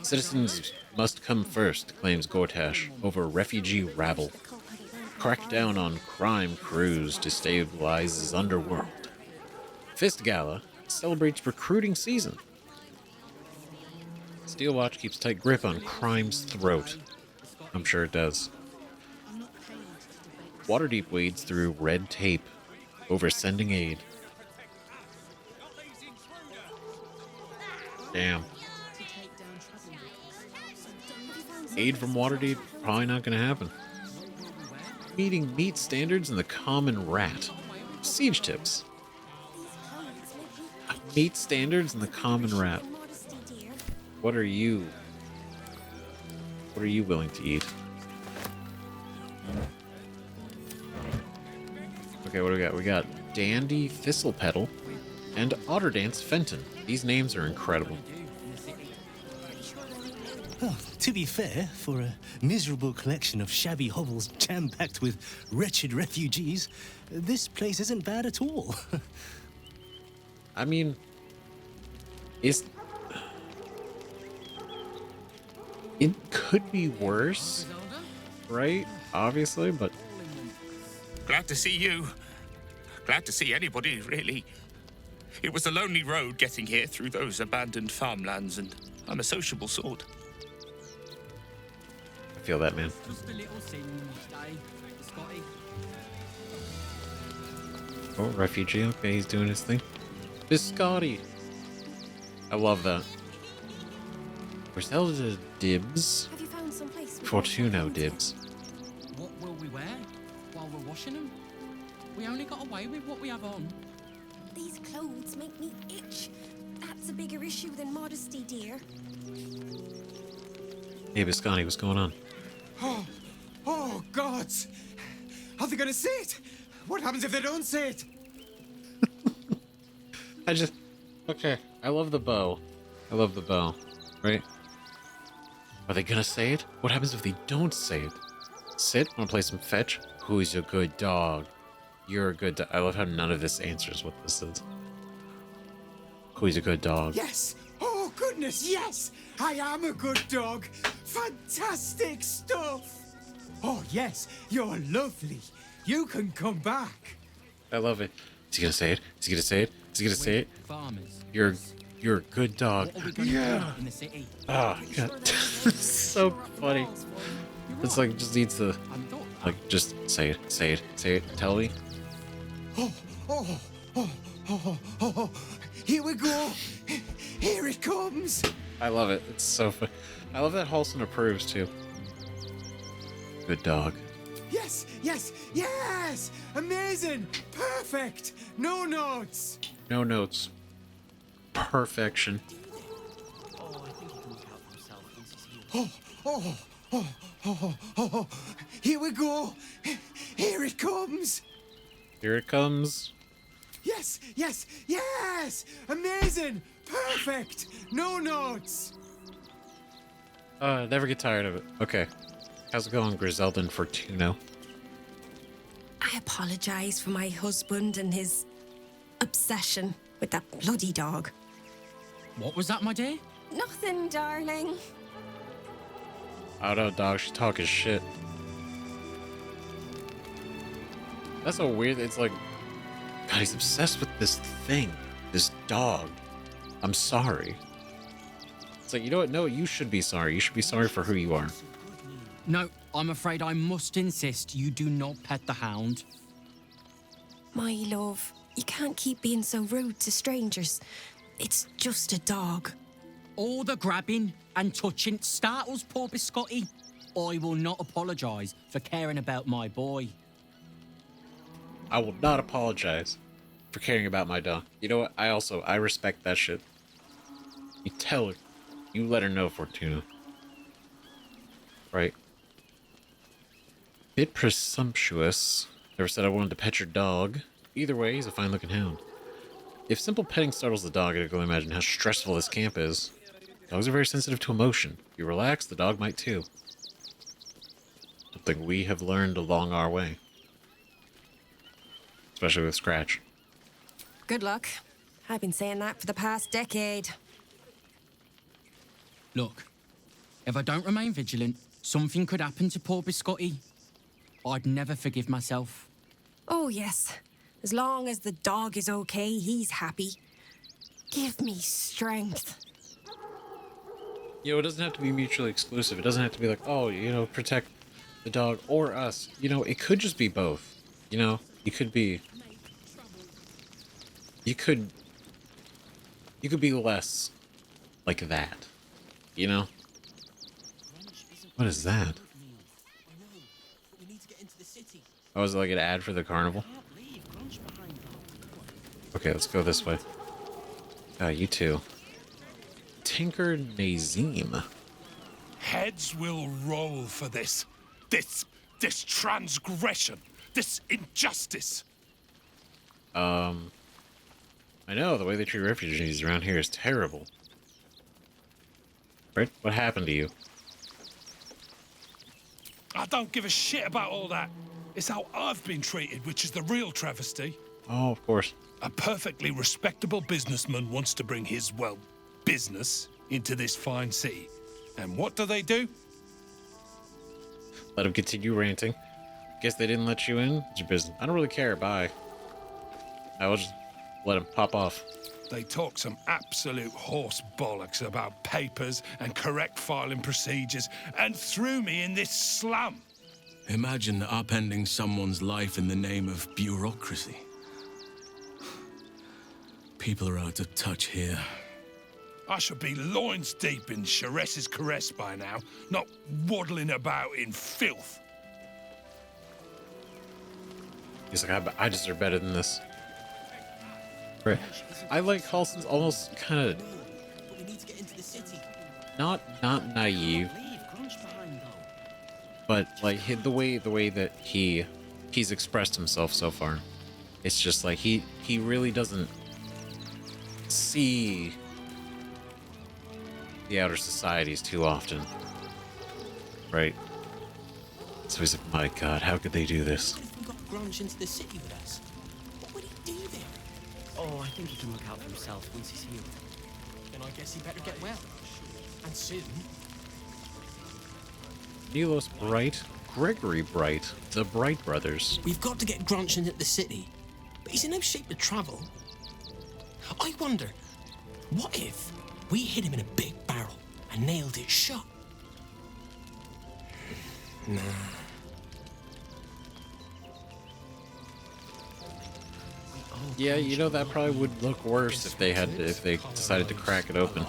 Citizens must come first, claims Gortash, over refugee rabble. Crackdown on crime crews destabilizes underworld. Fist Gala celebrates recruiting season. Steelwatch keeps tight grip on crime's throat. I'm sure it does. Waterdeep wades through red tape over sending aid. Damn. Aid from Waterdeep, probably not going to happen. Meeting meat standards in the common rat. Siege tips. Meat standards in the common rat. What are you willing to eat? Okay, what do we got? We got Dandy Thistlepetal and Otterdance Fenton. These names are incredible. Well, to be fair, for a miserable collection of shabby hovels jam-packed with wretched refugees, this place isn't bad at all. I mean, it could be worse, right? Obviously, but... Glad to see you. Glad to see anybody, really. It was a lonely road getting here through those abandoned farmlands, and I'm a sociable sort. I feel that, man. Oh, refugee. Okay, he's doing his thing. Biscotti. I love that. Griselda dibs. Have you found some place? Fortuno dibs. What will we wear while we're washing them? We only got away with what we have on. These clothes make me itch. That's a bigger issue than modesty, dear. Hey, Biscotti, what's going on? Oh, gods! Are they gonna see it? What happens if they don't see it? Okay, I love the bow. I love the bow, right? Are they gonna say it? What happens if they don't say it? Sit, wanna play some fetch? Who's a good dog? You're a good dog. I love how none of this answers what this is. Who's a good dog? Yes! Oh, goodness, yes! I am a good dog! Fantastic stuff! Oh, yes, you're lovely. You can come back. I love it. Is he gonna say it? Is he gonna say it? Is he gonna say it? Farmers. You're a good dog. Yeah. In the city. Oh, God. It's so funny. It's like, just needs to, like, just say it, say it, say it. Tell me. Oh, here we go. Here it comes. I love it. It's so fun. I love that Halson approves, too. Good dog. Yes, yes, yes! Amazing! Perfect! No notes! No notes. Perfection. Oh, here we go! Here it comes! Here it comes. Yes, yes, yes! Amazing! Perfect! No notes! Never get tired of it. Okay. How's it going, Griselda and Fortuno? I apologize for my husband and his obsession with that bloody dog. What was that, my dear? Nothing, darling. I don't know, dog. She's talking shit. That's so weird. It's like, God, he's obsessed with this thing. This dog. I'm sorry. It's like, you know what? No, you should be sorry. You should be sorry for who you are. No, I'm afraid I must insist you do not pet the hound. My love, you can't keep being so rude to strangers. It's just a dog. All the grabbing and touching startles poor Biscotti. I will not apologise for caring about my boy. I will not apologize for caring about my dog. You know what? I respect that shit. You tell her. You let her know, Fortuna. Right. Bit presumptuous. Never said I wanted to pet your dog. Either way, he's a fine-looking hound. If simple petting startles the dog, I can only imagine how stressful this camp is. Dogs are very sensitive to emotion. If you relax, the dog might too. Something we have learned along our way. Especially with Scratch. Good luck. I've been saying that for the past decade. Look, if I don't remain vigilant, something could happen to poor Biscotti. I'd never forgive myself. Oh, yes. As long as the dog is okay, he's happy. Give me strength. You know, it doesn't have to be mutually exclusive. It doesn't have to be like, oh, you know, protect the dog or us. You know, it could just be both. You know, you could be... You could be less like that. You know? What is that? Oh, is it like an ad for the carnival? Okay, let's go this way. You too. Tinker Nazim. Heads will roll for this. This transgression. This injustice. I know, the way they treat refugees around here is terrible. Right? What happened to you? I don't give a shit about all that. It's how I've been treated, which is the real travesty. Oh, of course. A perfectly respectable businessman wants to bring his, well, business into this fine city. And what do? Let him continue ranting. Guess they didn't let you in? It's your business. I don't really care. Bye. I will just let him pop off. They talk some absolute horse bollocks about papers and correct filing procedures and threw me in this slum. Imagine upending someone's life in the name of bureaucracy. People are out of touch here. I should be loins deep in Chares's caress by now, not waddling about in filth. He's like, I deserve better than this. Right. I like Halson's almost kind of not naive, but like the way that he's expressed himself so far. It's just like he really doesn't see the outer societies too often, right? So he's like, my God, how could they do this? Grunge into the city with us. What would he do there? Oh, I think he can look out for himself once he's healed. Then I guess he better get well. And soon. Nilos Bright, Gregory Bright, the Bright brothers. We've got to get Grunch into the city, but he's in no shape to travel. I wonder, what if we hid him in a big barrel and nailed it shut? Nah. Yeah, you know, that probably would look worse if they decided to crack it open.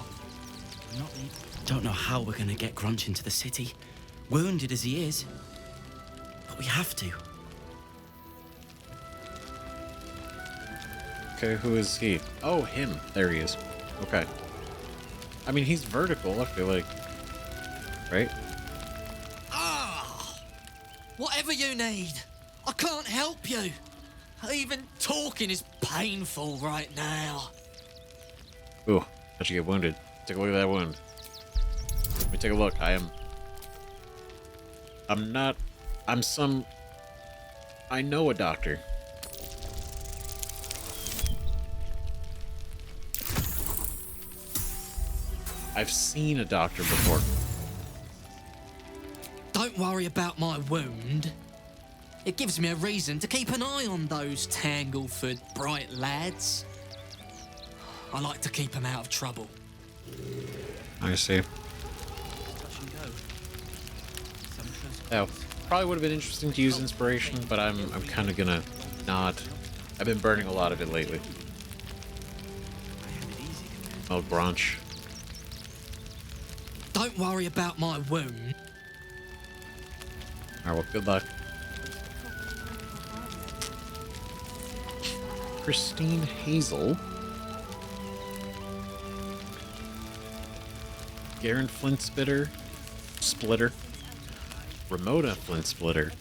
Don't know how we're gonna get Grunch into the city, wounded as he is, but we have to. Okay, who is he? Oh, him. There he is. Okay. I mean, he's vertical, I feel like. Right? Whatever you need, I can't help you. Even talking is painful right now. Ooh, how'd you get wounded? Take a look at that wound. Let me take a look. I know a doctor. I've seen a doctor before. Don't worry about my wound. It gives me a reason to keep an eye on those Tangleford bright lads. I like to keep them out of trouble. I see. Now, probably would have been interesting to use inspiration, but I'm kind of gonna not. I've been burning a lot of it lately. Oh, brunch. Don't worry about my wound. Alright, well, good luck. Christine Hazel. Garen Flint Splitter. Ramona Flint Splitter.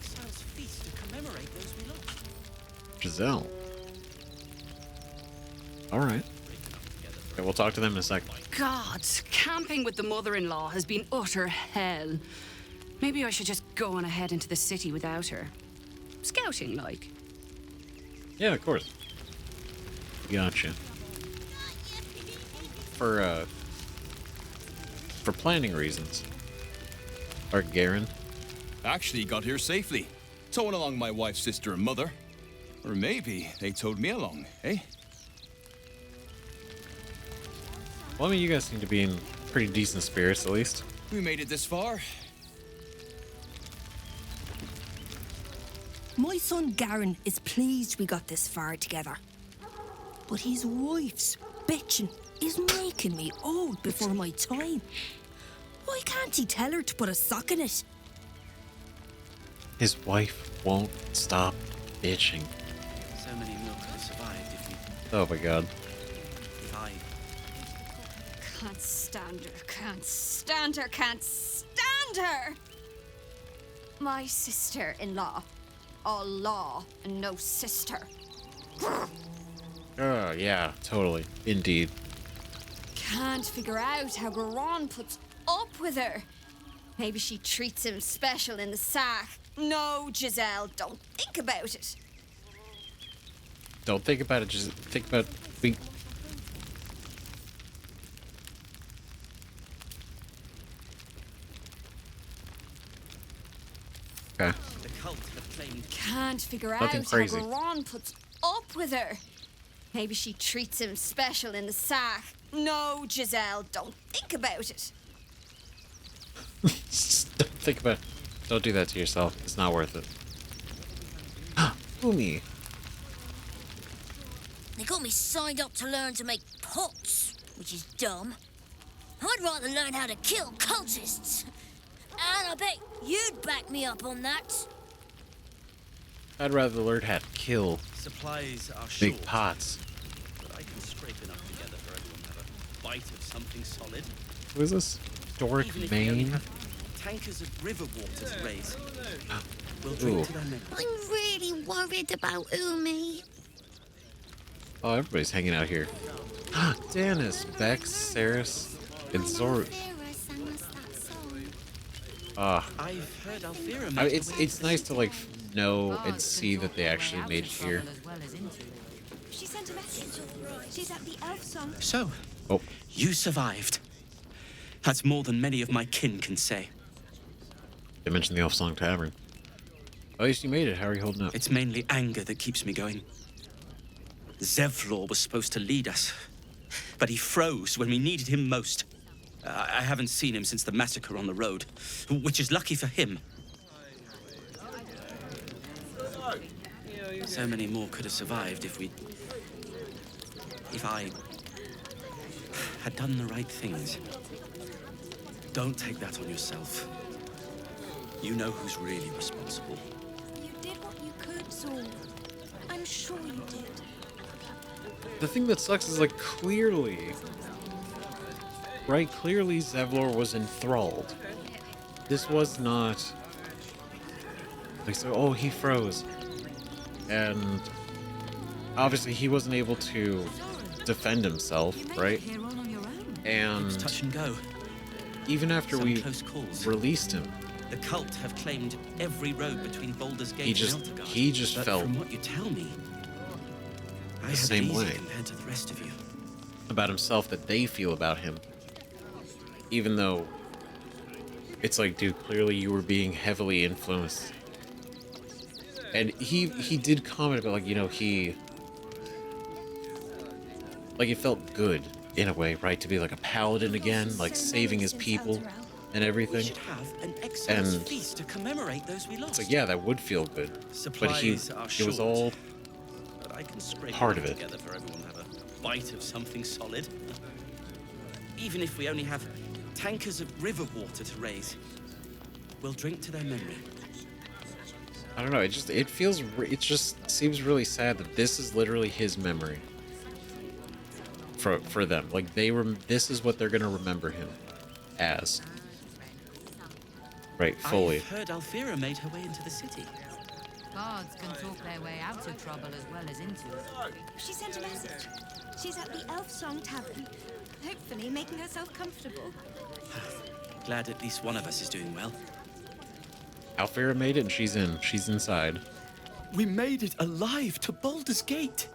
Giselle. Alright. Okay, we'll talk to them in a second. God, camping with the mother-in-law has been utter hell. Maybe I should just go on ahead into the city without her. Scouting, like. Yeah, of course. Gotcha. For planning reasons. Or Garen. Actually got here safely. Towing along my wife's sister and mother. Or maybe they towed me along, eh? Well, I mean, you guys seem to be in pretty decent spirits, at least. We made it this far. My son Garen is pleased we got this far together. But his wife's bitching is making me old before my time. Why can't he tell her to put a sock in it? His wife won't stop bitching. So many more could have survived if we... Oh my god. If I... Can't stand her, can't stand her, can't stand her! My sister-in-law. All law and no sister. Oh, yeah, totally. Indeed. Can't figure out how Garon puts up with her. Maybe she treats him special in the sack. No, Giselle, don't think about it. Don't think about it, just think about... Okay. The cult have claimed... Can't figure Nothing out crazy. how Garon puts up with her. Maybe she treats him special in the sack. No, Giselle, don't think about it. Just don't think about it. Don't do that to yourself. It's not worth it. Umi. They got me signed up to learn to make pots, which is dumb. I'd rather learn how to kill cultists. And I bet you'd back me up on that. I'd rather learn how to kill Supplies are big short, pots. but I can scrape enough together for everyone to have a bite of something solid. Who is this? Doric Even if we only Maine? have tankers of river water to raise. We'll Ooh. drink to their men. I'm really worried about Umi. Oh, everybody's hanging out here. Dennis, Bex, Saris, and Zoru. I've heard Alfira made It's nice to like know and see that they actually made it here. She sent a message. She's at the elf song. So, Oh. you survived. That's more than many of my kin can say. They mentioned the Elf Song Tavern. At least you made it. How are you holding up? It's mainly anger that keeps me going. Zevlor was supposed to lead us, but he froze when we needed him most. I haven't seen him since the massacre on the road, which is lucky for him. So many more could have survived if I had done the right things. Don't take that on yourself. You know who's really responsible. You did what you could, Saul. I'm sure you did. The thing that sucks is like clearly, right? Clearly Zevlor was enthralled. This was not like so. Oh, he froze, and obviously he wasn't able to defend himself, right? And touch and go. Even after Some we close calls. released him, The cult have claimed every road between Baldur's Gate and Eldergard. he just But felt from what you tell me, I the had same it easy way compared to the rest of you. about himself that they feel about him. Even though it's like, dude, clearly you were being heavily influenced. And he did comment about, like, you know, it felt good in a way, right? To be like a paladin again, like saving his people. and everything. We should have an excellent And feast to commemorate those we lost. so yeah, that would feel good. Supplies are it was short, all but I can scrape part enough of it. together for everyone to have a bite of something solid. Even if we only have tankers of river water to raise, we'll drink to their memory. I don't know. It just seems really sad that this is literally his memory for them. Like this is what they're gonna remember him as. Right, fully. I've heard Alfira made her way into the city. Bards can talk their way out of trouble as well as into it. She sent a message. She's at the Elf Song Tavern, hopefully making herself comfortable. Glad at least one of us is doing well. Alfira made it, and she's inside. We made it alive to Baldur's Gate.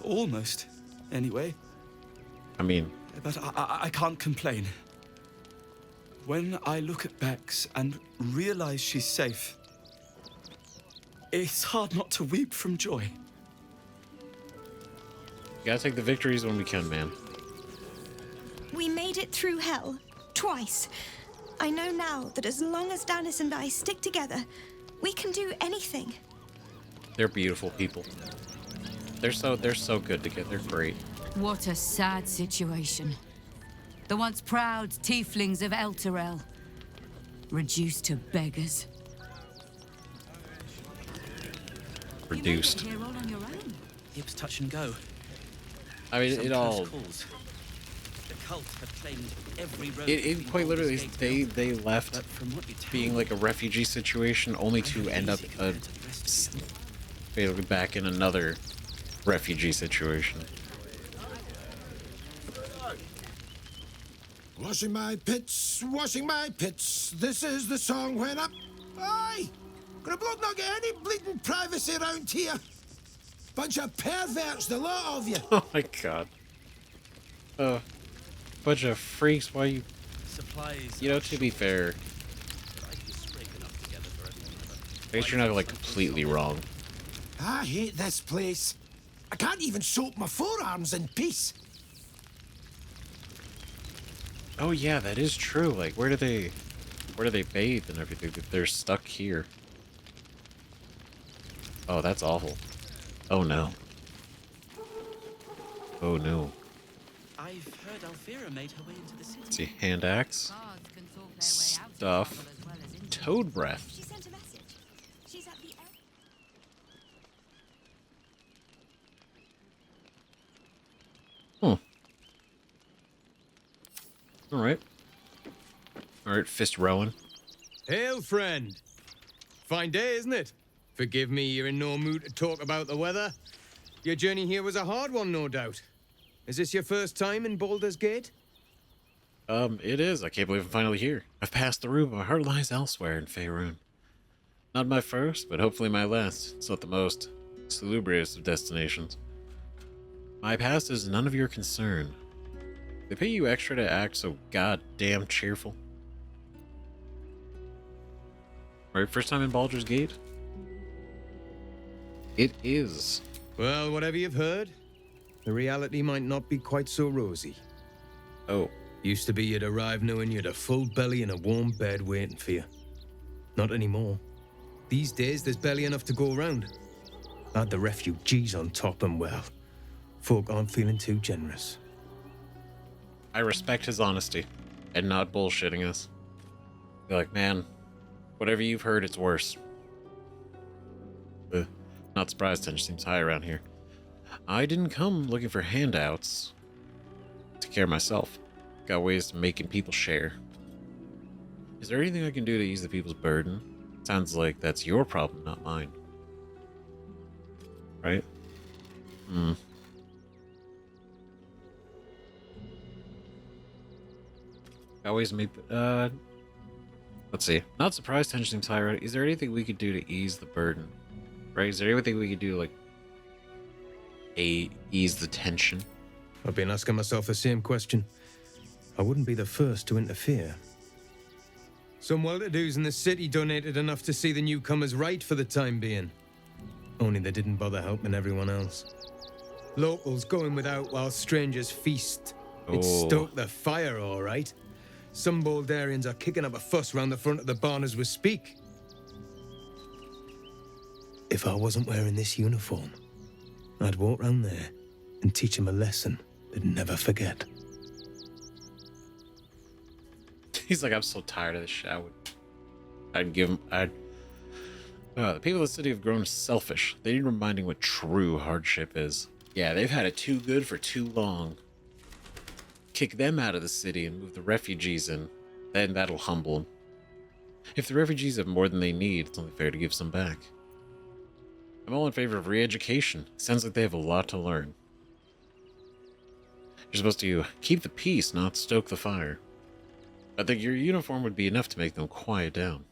Almost, anyway. I mean... But I can't complain. When I look at Bex and realize she's safe, it's hard not to weep from joy. You gotta take the victories when we can, man. We made it through hell, twice. I know now that as long as Danis and I stick together, we can do anything. They're beautiful people. They're so good together. They're great. What a sad situation. The once proud tieflings of Elturel, reduced to beggars. Reduced. Here all on your own. It was touch and go. I mean, Some it all... calls. The cult have claimed every road. It quite literally, they left being like a refugee situation only to end up basically back in another refugee situation. Washing my pits, this is the song when I'm... Aye! Gonna bloke not get any bleeding privacy around here. Bunch of perverts, the lot of you. Oh my god. Bunch of freaks, why you... Supplies You know, to be fair, I guess you're not like completely wrong. I hate this place. I can't even soap my forearms in peace. Oh yeah, that is true. Like, where do they bathe and everything? They're stuck here. Oh, that's awful. Oh no. Oh no. I've heard Alfira made her way into the city. Let's see, hand axe, stuff, toad breath. She sent a message. She's at the Elf... Alright, fist rowing. Hail, friend. Fine day, isn't it? Forgive me, you're in no mood to talk about the weather. Your journey here was a hard one, no doubt. Is this your first time in Baldur's Gate? It is. I can't believe I'm finally here. I've passed through, but my heart lies elsewhere in Faerun. Not my first, but hopefully my last. It's not the most salubrious of destinations. My past is none of your concern. They pay you extra to act so goddamn cheerful. Right, first time in Baldur's Gate? It is. Well, whatever you've heard, the reality might not be quite so rosy. Oh. Used to be you'd arrive knowing you'd a full belly and a warm bed waiting for you. Not anymore. These days, there's barely enough to go around. Add the refugees on top and, well, folk aren't feeling too generous. I respect his honesty and not bullshitting us. Be like, man, whatever you've heard, it's worse. Not surprised tension seems high around here. I didn't come looking for handouts. Take care of myself. Got ways to making people share. Is there anything I can do to ease the people's burden? Sounds like that's your problem, not mine. Right? Got ways to make... let's see. Not surprised tension seems high, right? Is there anything we could do to ease the burden? Right? Is there anything we could do, like... ease the tension? I've been asking myself the same question. I wouldn't be the first to interfere. Some well-to-dos in the city donated enough to see the newcomers right for the time being. Only they didn't bother helping everyone else. Locals going without while strangers feast. It stoked the fire, all right. Some Baldurians are kicking up a fuss round the front of the barn as we speak. If I wasn't wearing this uniform, I'd walk round there and teach him a lesson they'd never forget. He's like, I'm so tired of this shit. The people of the city have grown selfish. They need reminding what true hardship is. Yeah, they've had it too good for too long. Kick them out of the city and move the refugees in. Then that'll humble them. If the refugees have more than they need, it's only fair to give some back. I'm all in favor of re-education. Sounds like they have a lot to learn. You're supposed to keep the peace, not stoke the fire. I think your uniform would be enough to make them quiet down.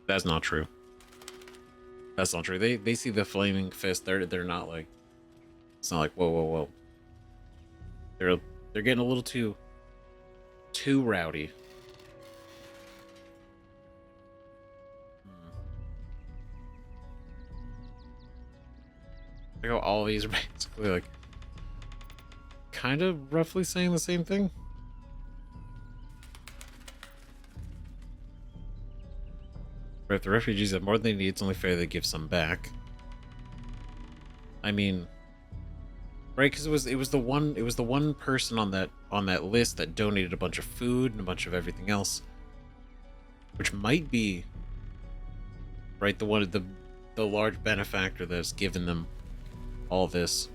That's not true. That's not true. They see the flaming fist. They're not like. It's not like whoa. They're getting a little too rowdy. I go. All these are basically like kind of roughly saying the same thing. But if the refugees have more than they need, it's only fair they give some back. I mean, right? Because it was the one person on that list that donated a bunch of food and a bunch of everything else, which might be right the large benefactor that's given them all this.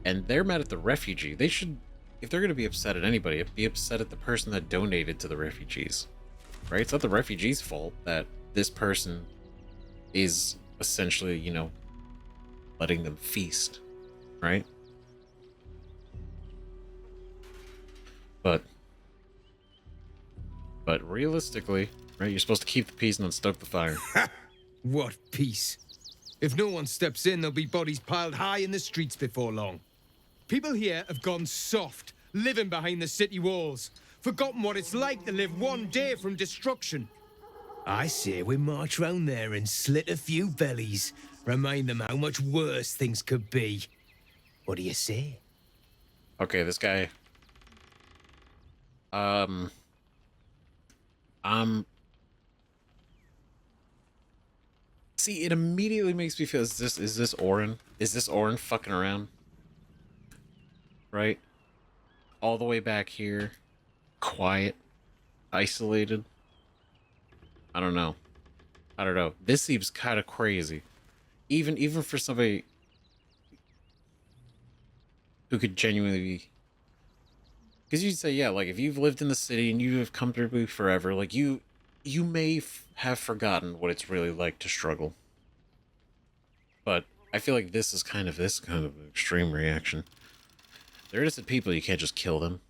And they're mad at the refugee. They should, if they're going to be upset at anybody, be upset at the person that donated to the refugees. Right? It's not the refugees' fault that this person is essentially, letting them feast. Right? But realistically, right, you're supposed to keep the peace and not stoke the fire. What peace? If no one steps in, there'll be bodies piled high in the streets before long. People here have gone soft, living behind the city walls. Forgotten what it's like to live one day from destruction. I say we march round there and slit a few bellies. Remind them how much worse things could be. What do you say? Okay, this guy. See, it immediately makes me feel, is this Orin? Is this Orin fucking around? Right? All the way back here. Quiet. Isolated. I don't know. This seems kind of crazy. Even for somebody who could genuinely be... Because you'd say, yeah, like, if you've lived in the city and you have comfortably forever, like, you may have forgotten what it's really like to struggle. But I feel like this is kind of an extreme reaction. They're innocent people, you can't just kill them.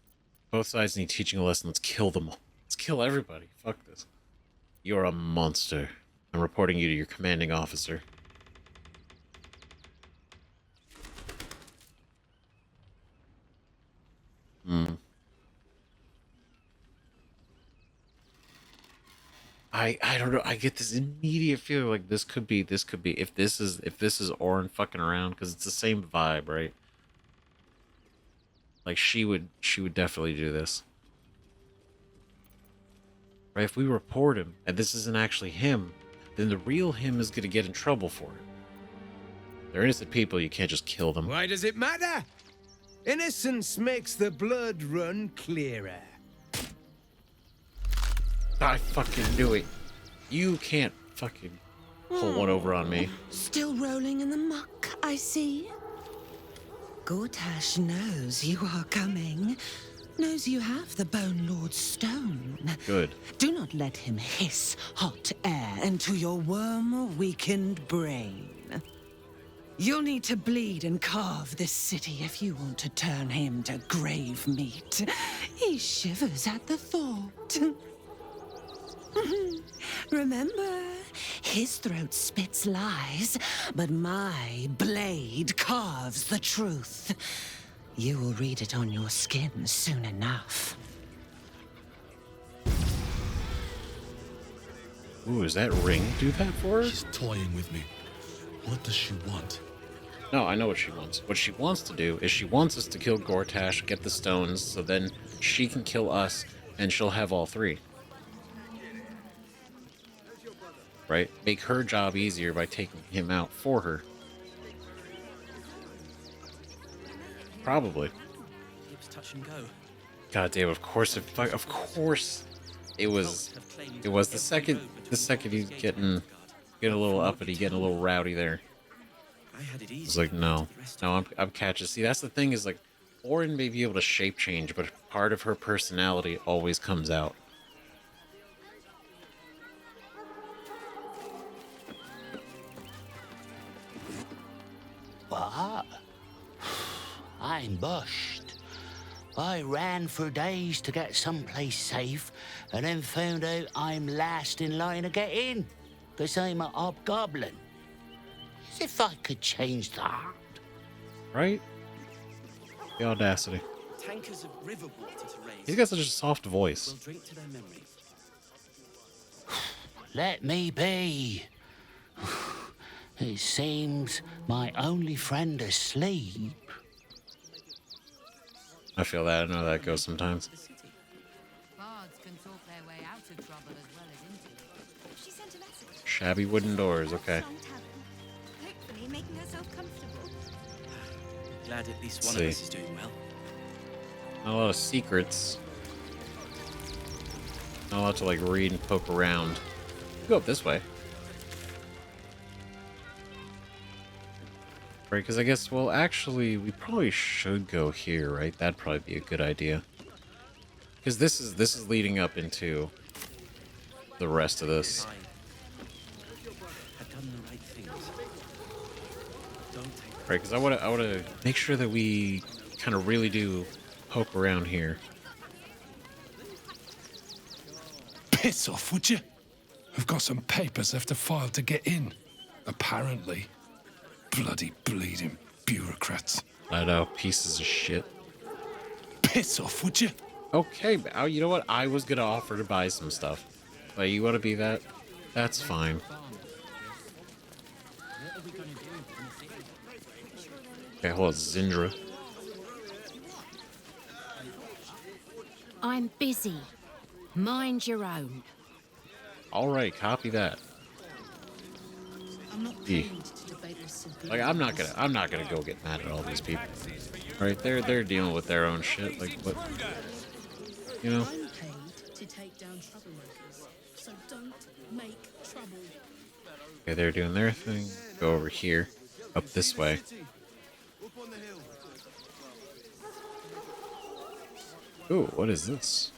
Both sides need teaching a lesson. Let's kill them all. Let's kill everybody. Fuck this. You're a monster. I'm reporting you to your commanding officer. I don't know. I get this immediate feeling like this could be if this is Orin fucking around, because it's the same vibe, right? Like she would definitely do this. Right? If we report him and this isn't actually him, then the real him is gonna get in trouble for it. They're innocent people, you can't just kill them. Why does it matter? Innocence makes the blood run clearer. I fucking knew it. You can't fucking pull one over on me. Still rolling in the muck, I see. Gortash knows you are coming. Knows you have the Bone Lord's stone. Good. Do not let him hiss hot air into your worm-weakened brain. You'll need to bleed and carve this city if you want to turn him to grave meat. He shivers at the thought. Remember, his throat spits lies, but my blade carves the truth. You will read it on your skin soon enough. Ooh, does that ring do that for her? She's toying with me. What does she want? No, I know what she wants. What she wants to do is she wants us to kill Gortash, get the stones, so then she can kill us, and she'll have all three. Right? Make her job easier by taking him out for her. Probably. It was touch and go. God damn! Of course it was the second he's getting a little uppity, getting a little rowdy there. It's like no, I'm catching. See, that's the thing is like, Orin may be able to shape change, but part of her personality always comes out. What? I'm bushed. I ran for days to get someplace safe, and then found out I'm last in line to get in, because I'm a hobgoblin. As if I could change that. Right? The audacity. Tankers of river water to raise. He's got such a soft voice. We'll drink to their memory. Let me be. It seems my only friend asleep. I feel that. I know that goes sometimes. Bards can talk their way out of trouble as well as into it. She sent a message. Shabby wooden doors. Okay. Hopefully making herself comfortable. Glad at least one See. of us is doing well. Not a lot of secrets. Not a lot to like read and poke around. Go up this way. Right, because I guess, well, actually, we probably should go here, right? That'd probably be a good idea. Because this is leading up into the rest of this. Had done the right things. Don't take Right, because I wanna make sure that we kind of really do poke around here. Piss off, would you? I've got some papers I have to file to get in. Apparently. Bloody bleeding bureaucrats. I know, pieces of shit. Piss off, would you? Okay, you know what? I was gonna offer to buy some stuff. Like, you want to be that? That's fine. Okay, hold on, Zindra. I'm busy. Mind your own. All right, copy that. E. Like, I'm not gonna go get mad at all these people. All right, they're dealing with their own shit. Like, what? You know? I'm paid to take down troublemakers, so don't make trouble. Okay, they're doing their thing. Go over here, up this way. Ooh, what is this?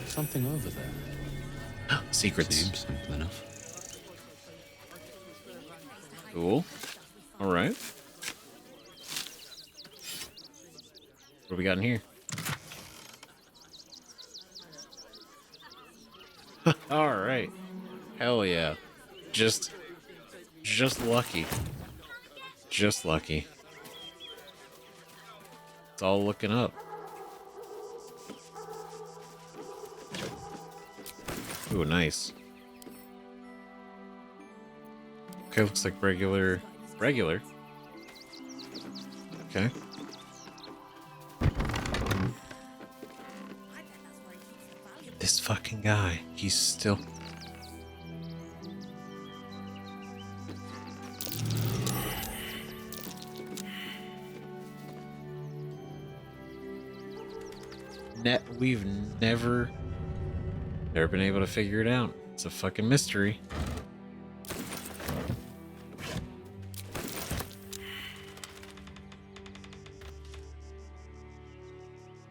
Something over there. Secrets. Seems simple enough. Cool. All right. What do we got in here? All right. Hell yeah. Just lucky. Just lucky. It's all looking up. Ooh, nice. Okay, looks like regular. Okay. This fucking guy, he's still... We've never been able to figure it out. It's a fucking mystery.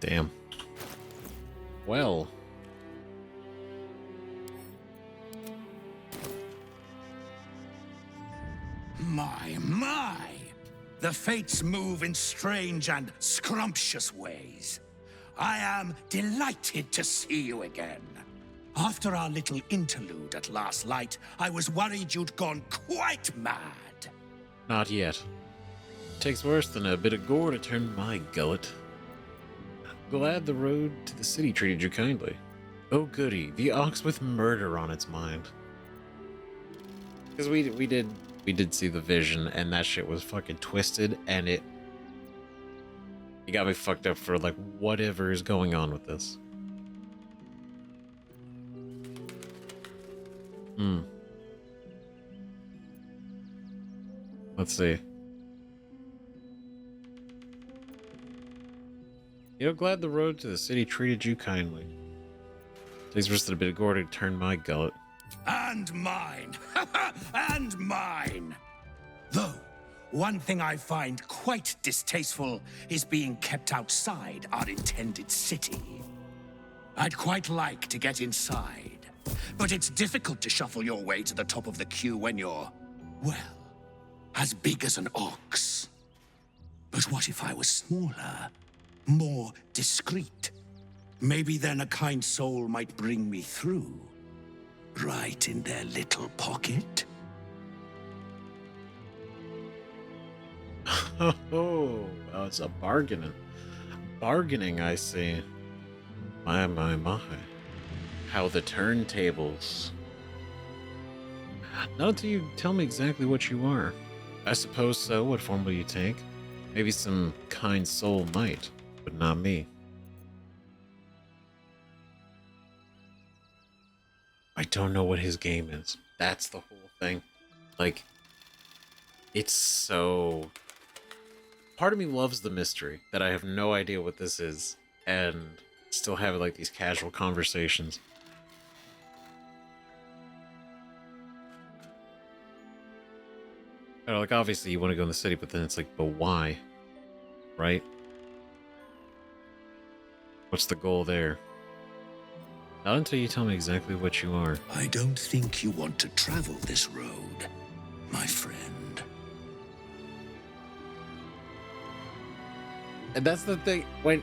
Damn. Well. My! The fates move in strange and scrumptious ways. I am delighted to see you again. After our little interlude at last light, I was worried you'd gone quite mad. Not yet. Takes worse than a bit of gore to turn my gullet. Glad the road to the city treated you kindly. Oh goody, the ox with murder on its mind. Because we did we did see the vision, and that shit was fucking twisted, and it got me fucked up for like whatever is going on with this. Let's see. Glad the road to the city treated you kindly. Takes just a bit of gore to turn my gullet. And mine! And mine! Though, one thing I find quite distasteful is being kept outside our intended city. I'd quite like to get inside, but it's difficult to shuffle your way to the top of the queue when you're, well, as big as an ox. But what if I was smaller, more discreet? Maybe then a kind soul might bring me through. Right in their little pocket. Oh, well, it's a bargaining. Bargaining, I see. My. How the turntables. Not until you tell me exactly what you are. I suppose so. What form will you take? Maybe some kind soul might, but not me. I don't know what his game is. That's the whole thing. Like, it's so... Part of me loves the mystery, that I have no idea what this is, and still have like these casual conversations. Like, obviously you want to go in the city, but then it's like, but why? Right? What's the goal there? Not until you tell me exactly what you are. I don't think you want to travel this road, my friend. And that's the thing, when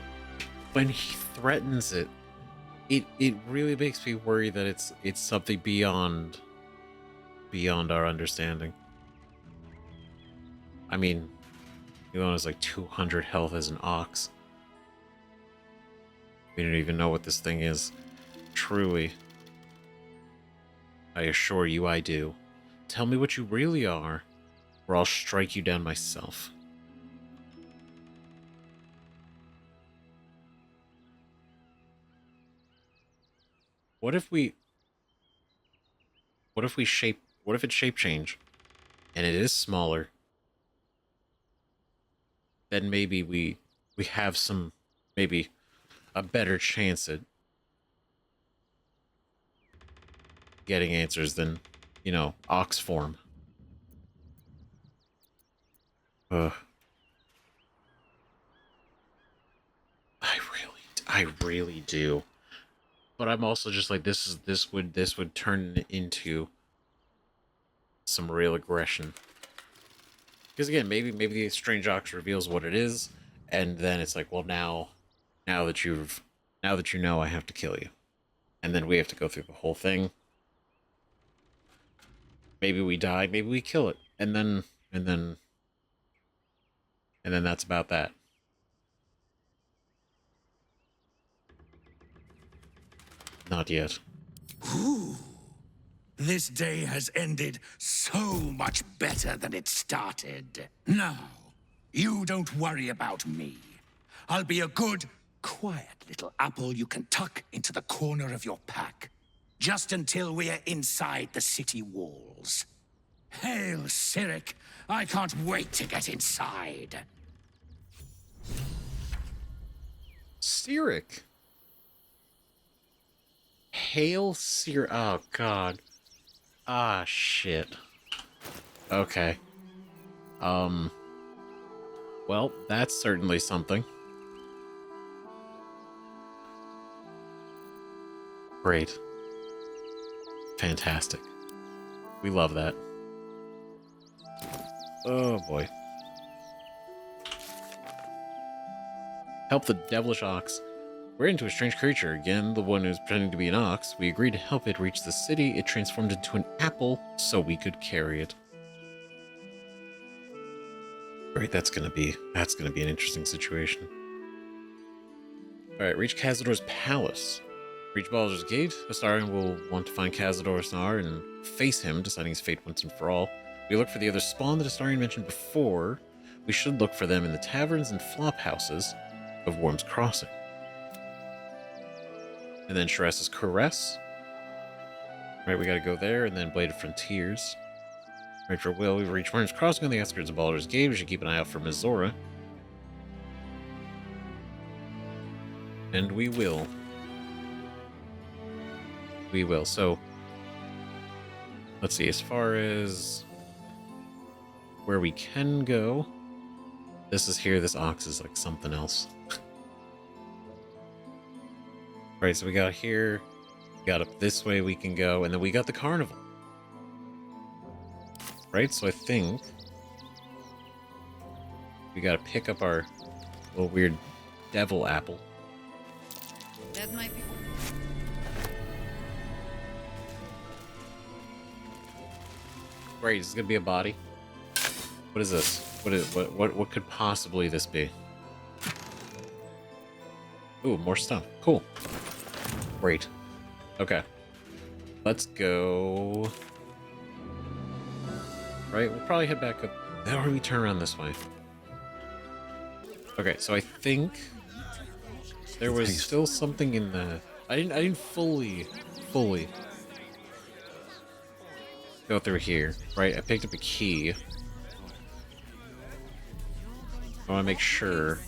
he threatens it, it really makes me worry that it's something beyond our understanding. I mean, he only has like 200 health as an ox. We don't even know what this thing is. Truly. I assure you I do. Tell me what you really are, or I'll strike you down myself. What if it's shape change and it is smaller? Then maybe we have maybe a better chance at getting answers than, ox form. I really do. But I'm also just like, this would turn into some real aggression. Because again, maybe the strange ox reveals what it is, and then it's like, well, now that you know, I have to kill you, and then we have to go through the whole thing. Maybe we die, maybe we kill it, and then that's about that. Not yet. Ooh. This day has ended so much better than it started. Now, you don't worry about me. I'll be a good, quiet little apple you can tuck into the corner of your pack, just until we're inside the city walls. Hail, Cyric! I can't wait to get inside. Cyric? Hail Cyric. Oh, God. Ah, shit. Okay. Well, that's certainly something. Great. Fantastic. We love that. Oh, boy. Help the devilish ox. We're into a strange creature again, the one who's pretending to be an ox. We agreed to help it reach the city. It transformed into an apple so we could carry it. Great, that's gonna be an interesting situation. Alright, reach Cazador's palace. Reach Baldur's gate. Astarion will want to find Cazador Snar and face him, deciding his fate once and for all. We look for the other spawn that Astarion mentioned before. We should look for them in the taverns and flop houses of Worm's Crossing. And then Sharessa's Caress. Right, we gotta go there, and then Bladed Frontiers. Right, for Will, we've reached Worm's Crossing on the outskirts of Baldur's Gate. We should keep an eye out for Mizora. And we will. We will. So, let's see, as far as where we can go, this is here, this ox is like something else. Right, so we got here, we got up this way we can go, and then we got the carnival. Right, so I think we gotta pick up our little weird devil apple. That might be. Great, is this gonna be a body? What is this? What could possibly this be? Ooh, more stuff. Cool. Great. Okay. Let's go. Right, we'll probably head back up. Or we turn around this way. Okay, so I think there was still something in the. I didn't fully go through here. Right, I picked up a key. I want to make sure.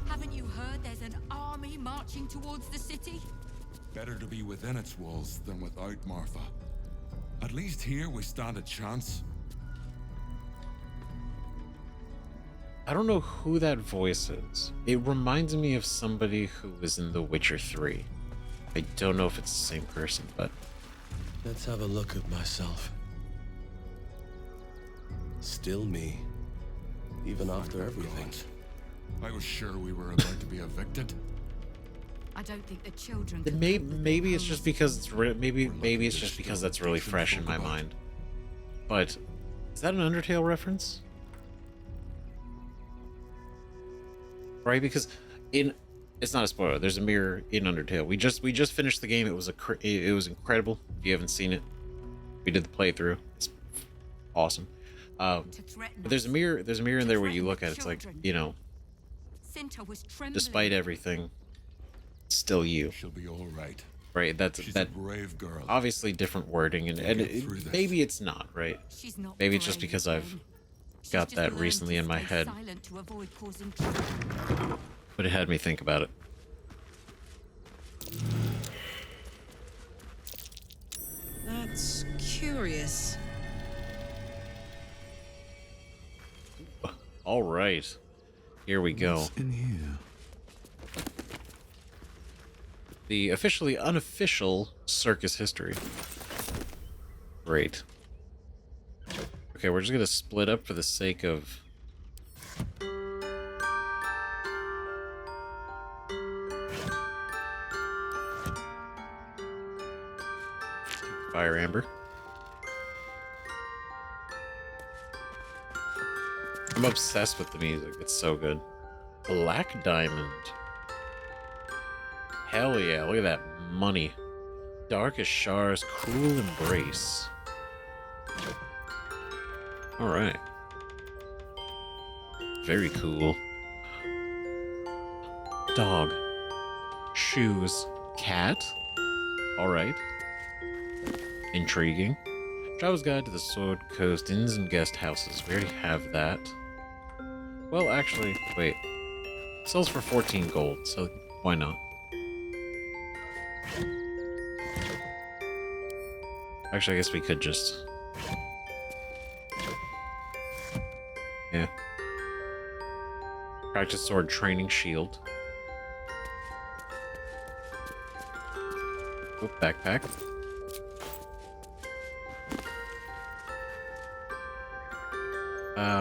Haven't you heard there's an army marching towards the city? Better to be within its walls than without, Martha. At least here we stand a chance. I don't know who that voice is. It reminds me of somebody who was in The Witcher 3. I don't know if it's the same person, but... Let's have a look at myself. Still me. Even after everything. I was sure we were about to be evicted. I don't think the children. Maybe it's just because it's maybe it's just because that's really fresh in my mind. But is that an Undertale reference? Right, because it's not a spoiler. There's a mirror in Undertale. We just finished the game. It was incredible. If you haven't seen it, we did the playthrough. It's awesome. But there's a mirror in there where you look at it. It's like, you know, despite everything, it's still you. She'll be all right. Right, that's She's that. A brave girl. Obviously, different wording, and maybe it's not right. Maybe it's just because I've got that recently in my head. But it had me think about it. That's curious. All right, here we go. What's in here? The officially unofficial circus history. Great. Okay, we're just gonna split up for the sake of... Fire Amber. I'm obsessed with the music. It's so good. Black Diamond. Hell yeah, look at that money. Dark as Shar's cruel embrace. Alright. Very cool. Dog. Shoes. Cat. Alright. Intriguing. Travel's Guide to the Sword Coast Inns and Guest Houses. We already have that. Well, actually, wait. It sells for 14 gold, so why not? Actually, I guess we could just... Yeah. Practice sword training shield. Oop, backpack.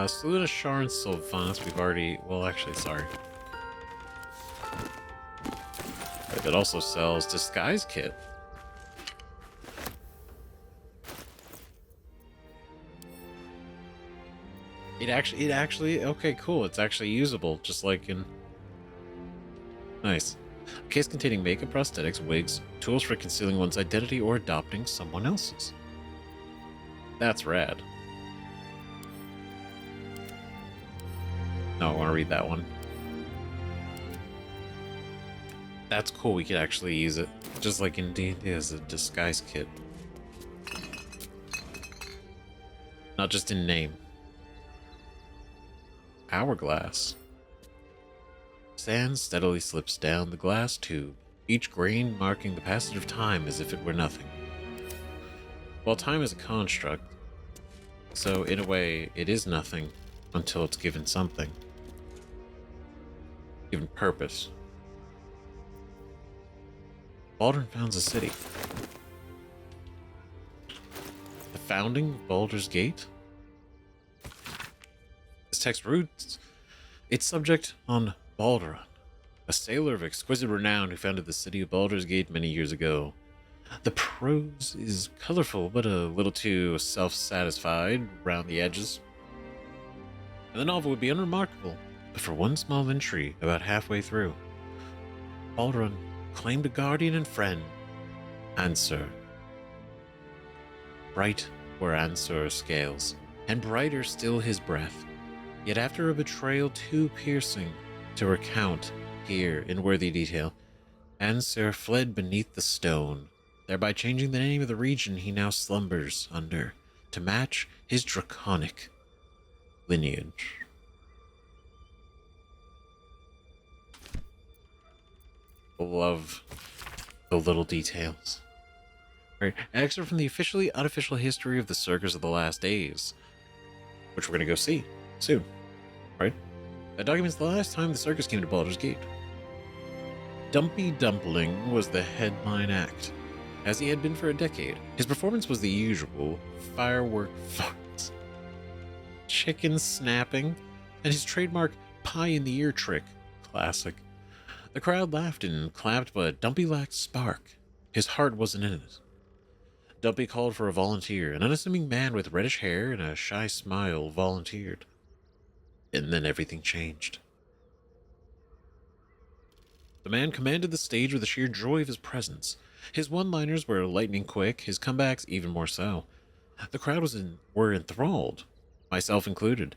Salute of Shar and Sylvanas, we've already... Well, actually, sorry. It also sells Disguise Kit. It actually... Okay, cool. It's actually usable, just like in... Nice. A case containing makeup, prosthetics, wigs, tools for concealing one's identity or adopting someone else's. That's rad. No, I want to read that one. That's cool. We could actually use it, just like in D&D, as a disguise kit. Not just in name. Hourglass. Sand steadily slips down the glass tube, each grain marking the passage of time as if it were nothing. While time is a construct, so in a way it is nothing until it's given something. Given purpose. Baldur founds a city. The founding of Baldur's Gate? This text roots its subject on Baldur, a sailor of exquisite renown who founded the city of Baldur's Gate many years ago. The prose is colorful, but a little too self-satisfied around the edges. And the novel would be unremarkable, but for one small entry about halfway through. Baldur claimed a guardian and friend, Arfur. Bright were Arfur's scales, and brighter still his breath. Yet after a betrayal too piercing to recount here in worthy detail, Arfur fled beneath the stone, thereby changing the name of the region he now slumbers under to match his draconic lineage. Love the little details. Right, excerpt from the officially unofficial history of the Circus of the Last Days, which we're going to go see soon. Right? That documents the last time the circus came to Baldur's Gate. Dumpy Dumpling was the headline act, as he had been for a decade. His performance was the usual firework farts, chicken snapping, and his trademark pie in the ear trick. Classic. The crowd laughed and clapped, but Dumpy lacked spark. His heart wasn't in it. Dumpy called for a volunteer. An unassuming man with reddish hair and a shy smile volunteered. And then everything changed. The man commanded the stage with the sheer joy of his presence. His one-liners were lightning quick, his comebacks even more so. The crowd were enthralled, myself included.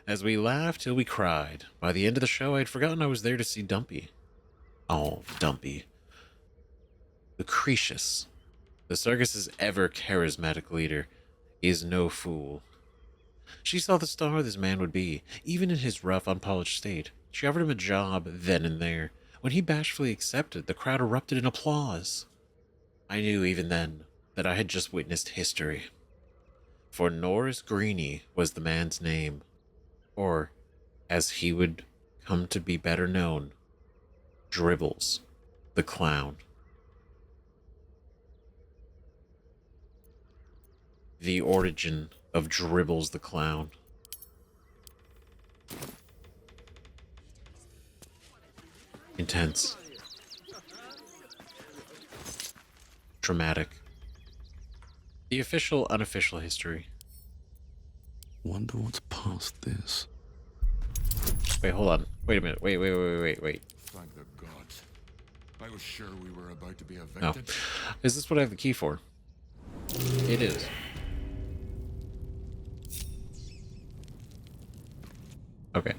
As we laughed till we cried, by the end of the show I had forgotten I was there to see Dumpy. Oh, Dumpy. Lucretius, the circus's ever-charismatic leader, is no fool. She saw the star this man would be, even in his rough, unpolished state. She offered him a job then and there. When he bashfully accepted, the crowd erupted in applause. I knew even then that I had just witnessed history. For Norris Greeny was the man's name, or, as he would come to be better known, Dribbles, the clown. The origin of Dribbles the clown. Intense. Dramatic. The official, unofficial history. Wonder what's past this. Wait, hold on. Wait a minute. Wait. Thank the gods. I was sure we were about to be evicted. No. Is this what I have the key for? It is. Okay.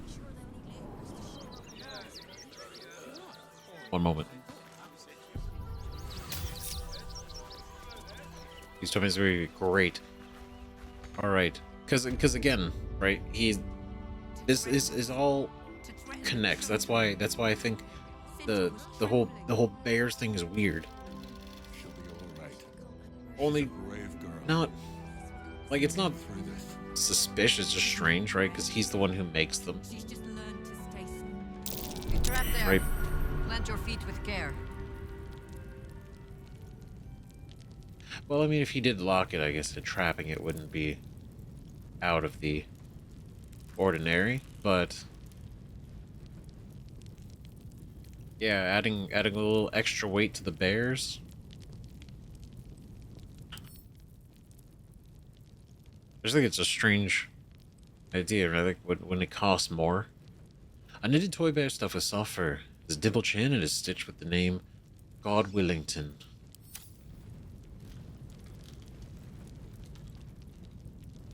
One moment. These tokens are very great. All right, because again, right? This is all connects. That's why I think the whole bears thing is weird. Only not like it's not suspicious, just strange, right? Because he's the one who makes them. Trap there. Right. Plant your feet with care. Well, I mean, if he did lock it, I guess trapping it wouldn't be out of the ordinary, but yeah, adding a little extra weight to the bears. I just think it's a strange idea, right? Like when it costs more. A knitted toy bear stuffed with soft fur. His dimple chin and is stitched with the name God Willington.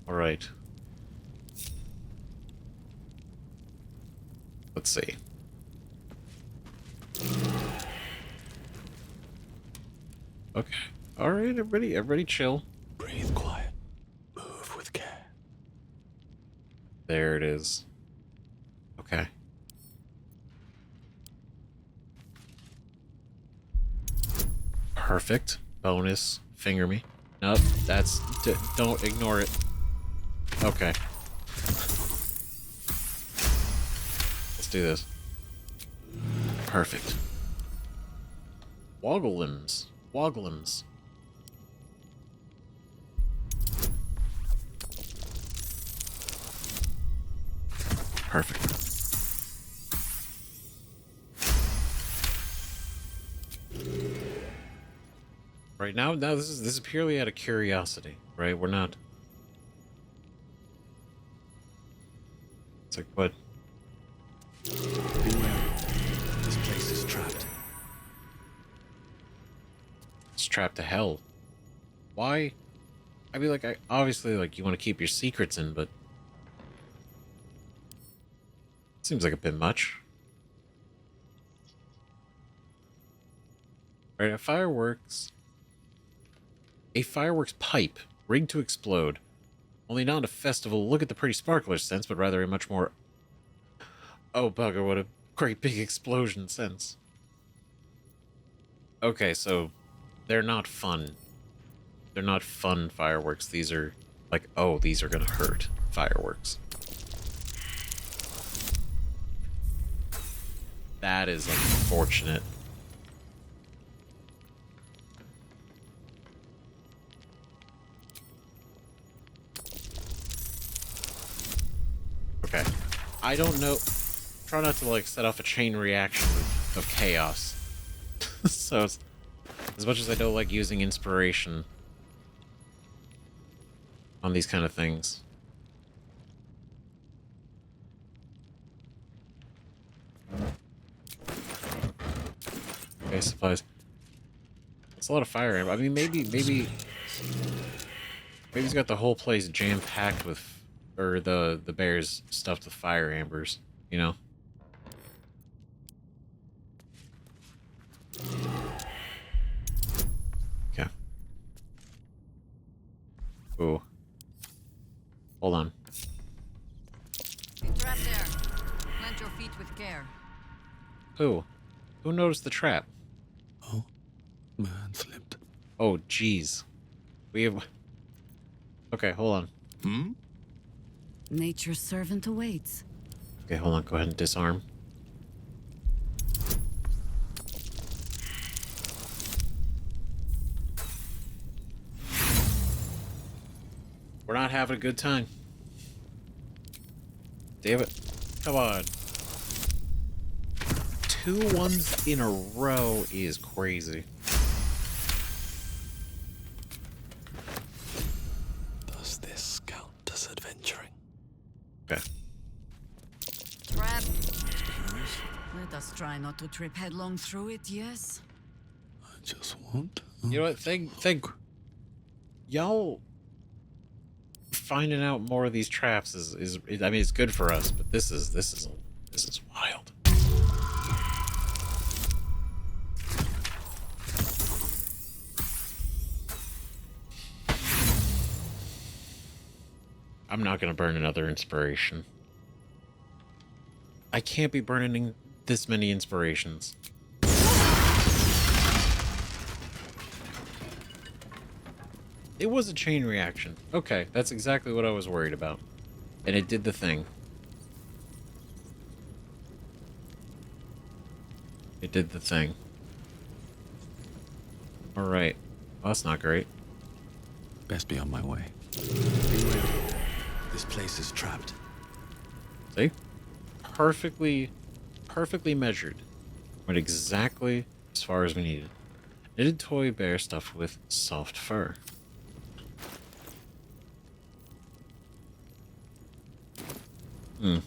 Alright. Let's see. Okay. All right, everybody chill. Breathe quiet. Move with care. There it is. Okay. Perfect. Bonus. Finger me. Nope, that's... don't ignore it. Okay. Let's do this. Perfect. Woggleims. Woggleims. Perfect. Right now this is purely out of curiosity, right? We're not. It's like what? Beware. This place is trapped. It's trapped to hell. Why? I mean, like, obviously, like, you want to keep your secrets in, but seems like a bit much. Right, a fireworks pipe rigged to explode. Only not a festival look at the pretty sparkler sense, but rather a much more, oh bugger, what a great big explosion sense. Okay, so they're not fun. They're not fun fireworks. These are like, oh, these are gonna hurt fireworks. That is unfortunate. Okay. I don't know. Try not to, like, set off a chain reaction of chaos. So, as much as I don't like using inspiration on these kind of things. Okay, supplies. It's a lot of fire amber. I mean, maybe he's got the whole place jam-packed with, or the bears stuffed with fire ambers, you know? Okay. Ooh. Hold on. You trapped there. Plant your feet with care. Who? Who noticed the trap? Oh, man slipped. Oh, jeez. We have... Okay, hold on. Hmm? Nature's servant awaits. Okay, hold on. Go ahead and disarm. We're not having a good time. Damn it. Come on. 2 1s in a row is crazy. Does this count as adventuring? Okay. Trap. Let us try not to trip headlong through it, yes? I just want... You know what? Think. Y'all finding out more of these traps is I mean, it's good for us, but this is wild. I'm not gonna burn another inspiration. I can't be burning this many inspirations. It was a chain reaction. Okay, that's exactly what I was worried about. And it did the thing. It did the thing. Alright. Well, that's not great. Best be on my way. Beware. This place is trapped. See? Perfectly measured. Went exactly as far as we needed. Knitted toy bear stuffed with soft fur. You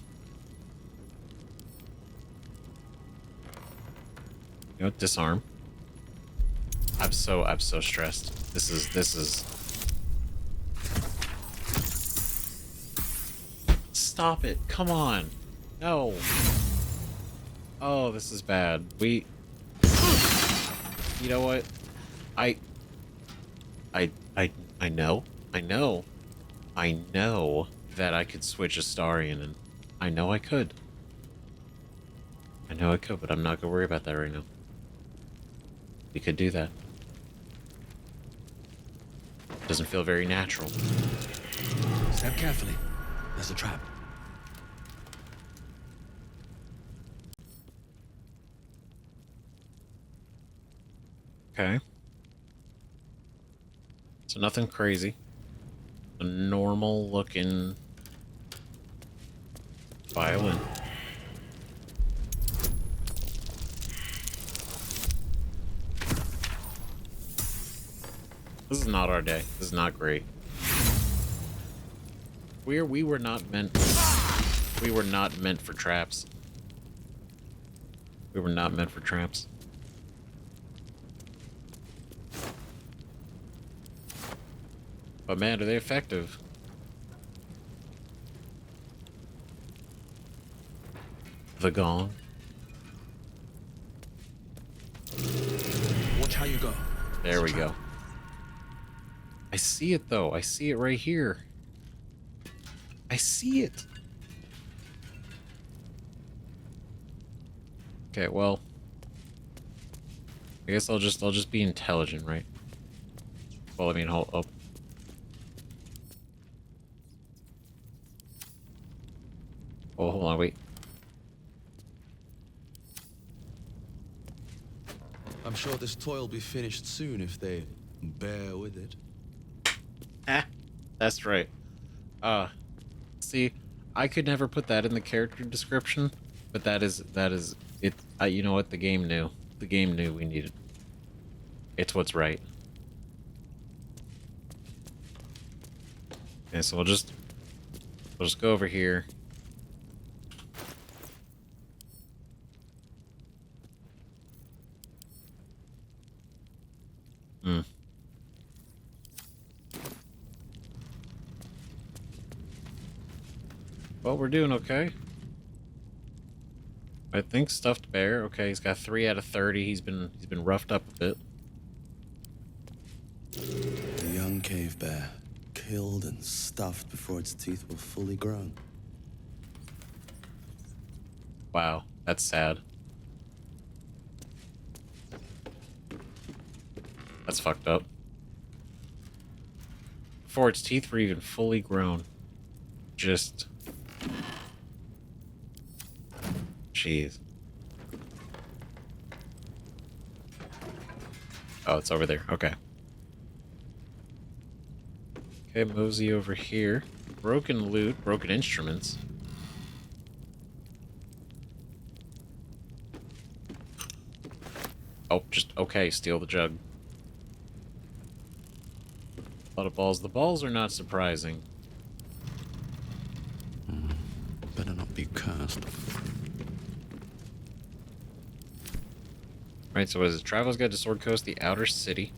know what? Disarm. I'm so stressed. This is Stop it. Come on. No. Oh, this is bad. You know what? I know that I could switch Astarion, and I know I could. But I'm not gonna worry about that right now. We could do that. Doesn't feel very natural. Step carefully. There's a trap. Okay. So nothing crazy. A normal looking violin. This is not our day. This is not great. We were not meant for traps. We were not meant for traps. But man, are they effective? The gong. Watch how you go. There we go. I see it though. I see it right here. I see it. Okay, well, I guess I'll just be intelligent, right? Well, I mean, hold up. Oh, hold on, wait. I'm sure this toy will be finished soon if they bear with it. Ah, that's right. See, I could never put that in the character description, but that is it. You know what? The game knew. The game knew we needed. It's what's right. Okay, so we'll just go over here. Well, we're doing okay. I think stuffed bear. Okay, he's got 3 out of 30. He's been roughed up a bit. The young cave bear, killed and stuffed before its teeth were fully grown. Wow, that's sad. That's fucked up. Before its teeth were even fully grown. Just... Jeez. Oh, it's over there. Okay. Okay, mosey over here. Broken loot, broken instruments. Oh, just, okay, steal the jug. A lot of balls. The balls are not surprising. Better not be cursed. Right, so what is it? Traveler's Guide to Sword Coast, the Outer City.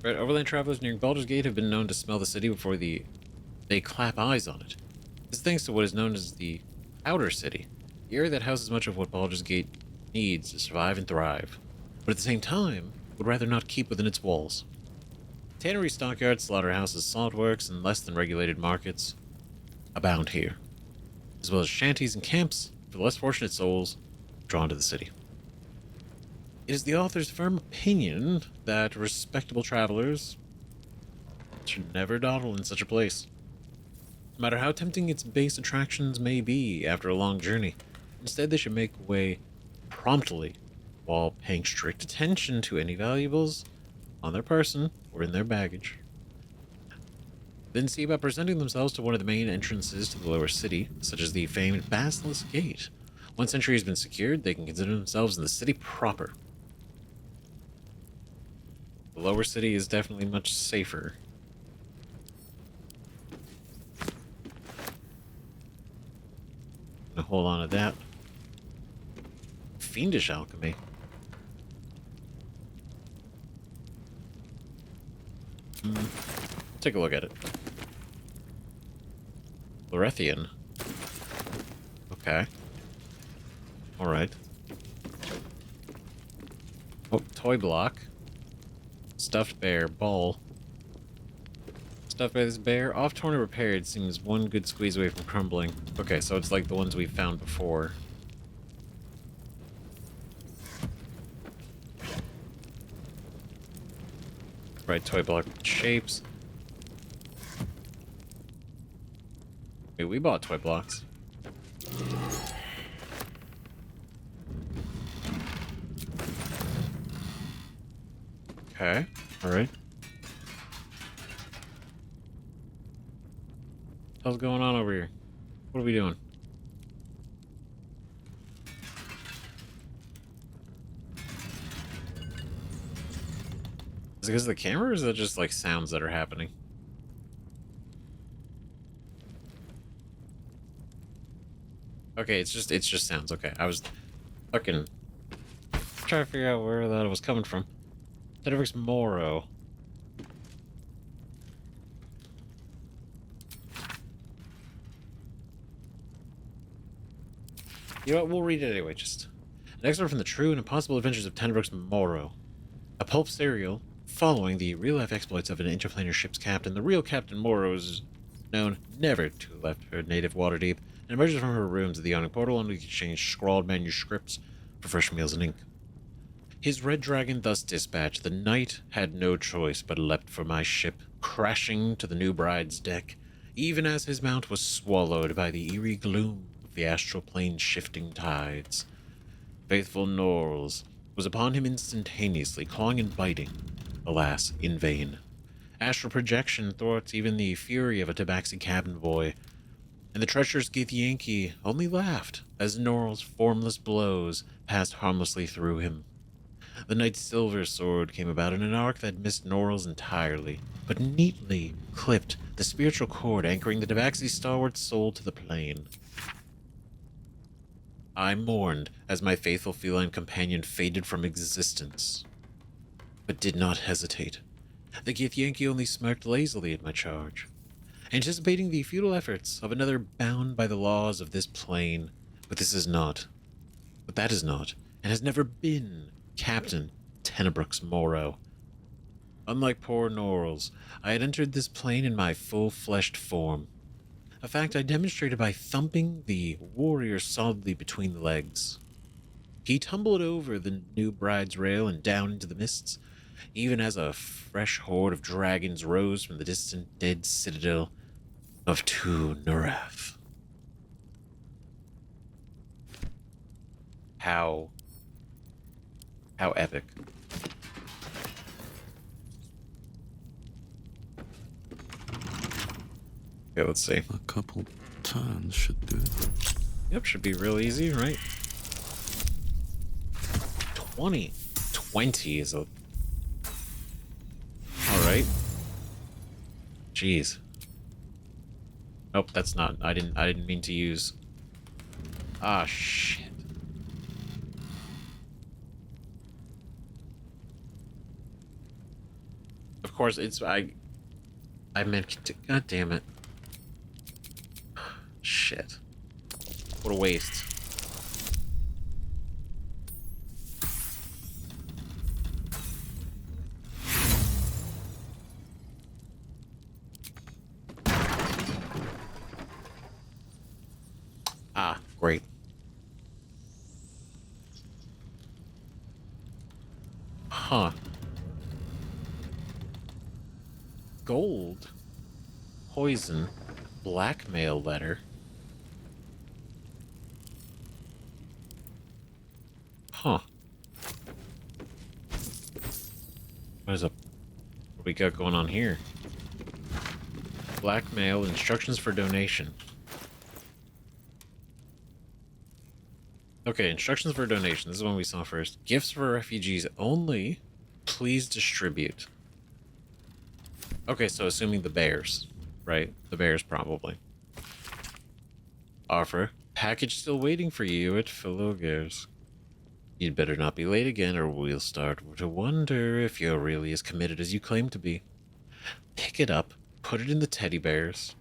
Right, overland travelers nearing Baldur's Gate have been known to smell the city before they clap eyes on it. This is thanks to what is known as the Outer City, the area that houses much of what Baldur's Gate needs to survive and thrive, but at the same time, would rather not keep within its walls. Tannery, stockyards, slaughterhouses, saltworks, and less than regulated markets abound here, as well as shanties and camps for the less fortunate souls drawn to the city. It is the author's firm opinion that respectable travelers should never dawdle in such a place. No matter how tempting its base attractions may be after a long journey, instead they should make way promptly while paying strict attention to any valuables on their person or in their baggage. Then see about presenting themselves to one of the main entrances to the lower city, such as the famed Basilisk Gate. Once entry has been secured, they can consider themselves in the city proper. The lower city is definitely much safer. Gonna hold on to that. Fiendish alchemy. Take a look at it. Lorethian. Okay. Alright. Oh, toy block. Stuffed bear, ball. Stuffed by this bear, off torn and repaired, seems one good squeeze away from crumbling. Okay, so it's like the ones we found before. Right, toy block shapes. Wait, we bought toy blocks. Okay, alright. What's going on over here? What are we doing? Is it because of the camera, or is it just like sounds that are happening? Okay, it's just sounds. Okay, I was fucking trying to figure out where that was coming from. Tenebris Moro. You know what? We'll read it anyway. Just an excerpt from the true and impossible adventures of Tenebris Moro, a pulp serial following the real-life exploits of an interplanar ship's captain. The real Captain Moro is known never to have left her native Waterdeep and emerges from her rooms at the yawning portal only to exchange scrawled manuscripts for fresh meals and ink. His red dragon thus dispatched, the knight had no choice but leapt for my ship, crashing to the new bride's deck, even as his mount was swallowed by the eerie gloom of the astral plane's shifting tides. Faithful Norls was upon him instantaneously, clawing and biting, alas, in vain. Astral projection thwarts even the fury of a tabaxi cabin boy, and the treacherous Githyanki only laughed as Norl's formless blows passed harmlessly through him. The knight's silver sword came about in an arc that missed Norl's entirely, but neatly clipped the spiritual cord anchoring the tabaxi's stalwart soul to the plane. I mourned as my faithful feline companion faded from existence, but did not hesitate. The Githyanki only smirked lazily at my charge, anticipating the futile efforts of another bound by the laws of this plane. But that is not, and has never been, Captain Tenebris Moro. Unlike poor Norls, I had entered this plane in my full-fleshed form, a fact I demonstrated by thumping the warrior solidly between the legs. He tumbled over the new bride's rail and down into the mists, even as a fresh horde of dragons rose from the distant dead citadel of Tu Nurath. How epic. Okay, let's see. A couple turns should do it. Yep, should be real easy, right? 20 is a... Alright. Jeez. Nope, that's not... I didn't mean to use... Ah, shit. Of course, it's... I meant to... God damn it. Shit. What a waste. Ah, great. Huh. Gold. Poison. Blackmail letter. Huh. What do we got going on here? Blackmail, instructions for donation. Okay, instructions for donation. This is one we saw first. Gifts for refugees only. Please distribute. Okay, so assuming the bears, right? The bears probably. Arfur, package still waiting for you at Philogers. You'd better not be late again, or we'll start to wonder if you're really as committed as you claim to be. Pick it up, put it in the teddy bears.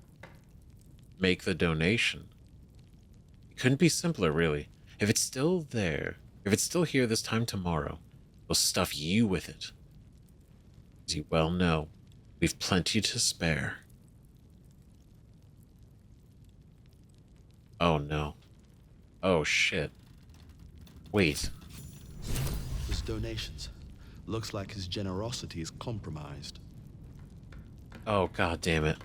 Make the donation. It couldn't be simpler, really. If it's still there, if it's still here this time tomorrow, we'll stuff you with it. As you well know, we've plenty to spare. Oh no. Oh shit. Wait. His donations. Looks like his generosity is compromised. Oh god damn it.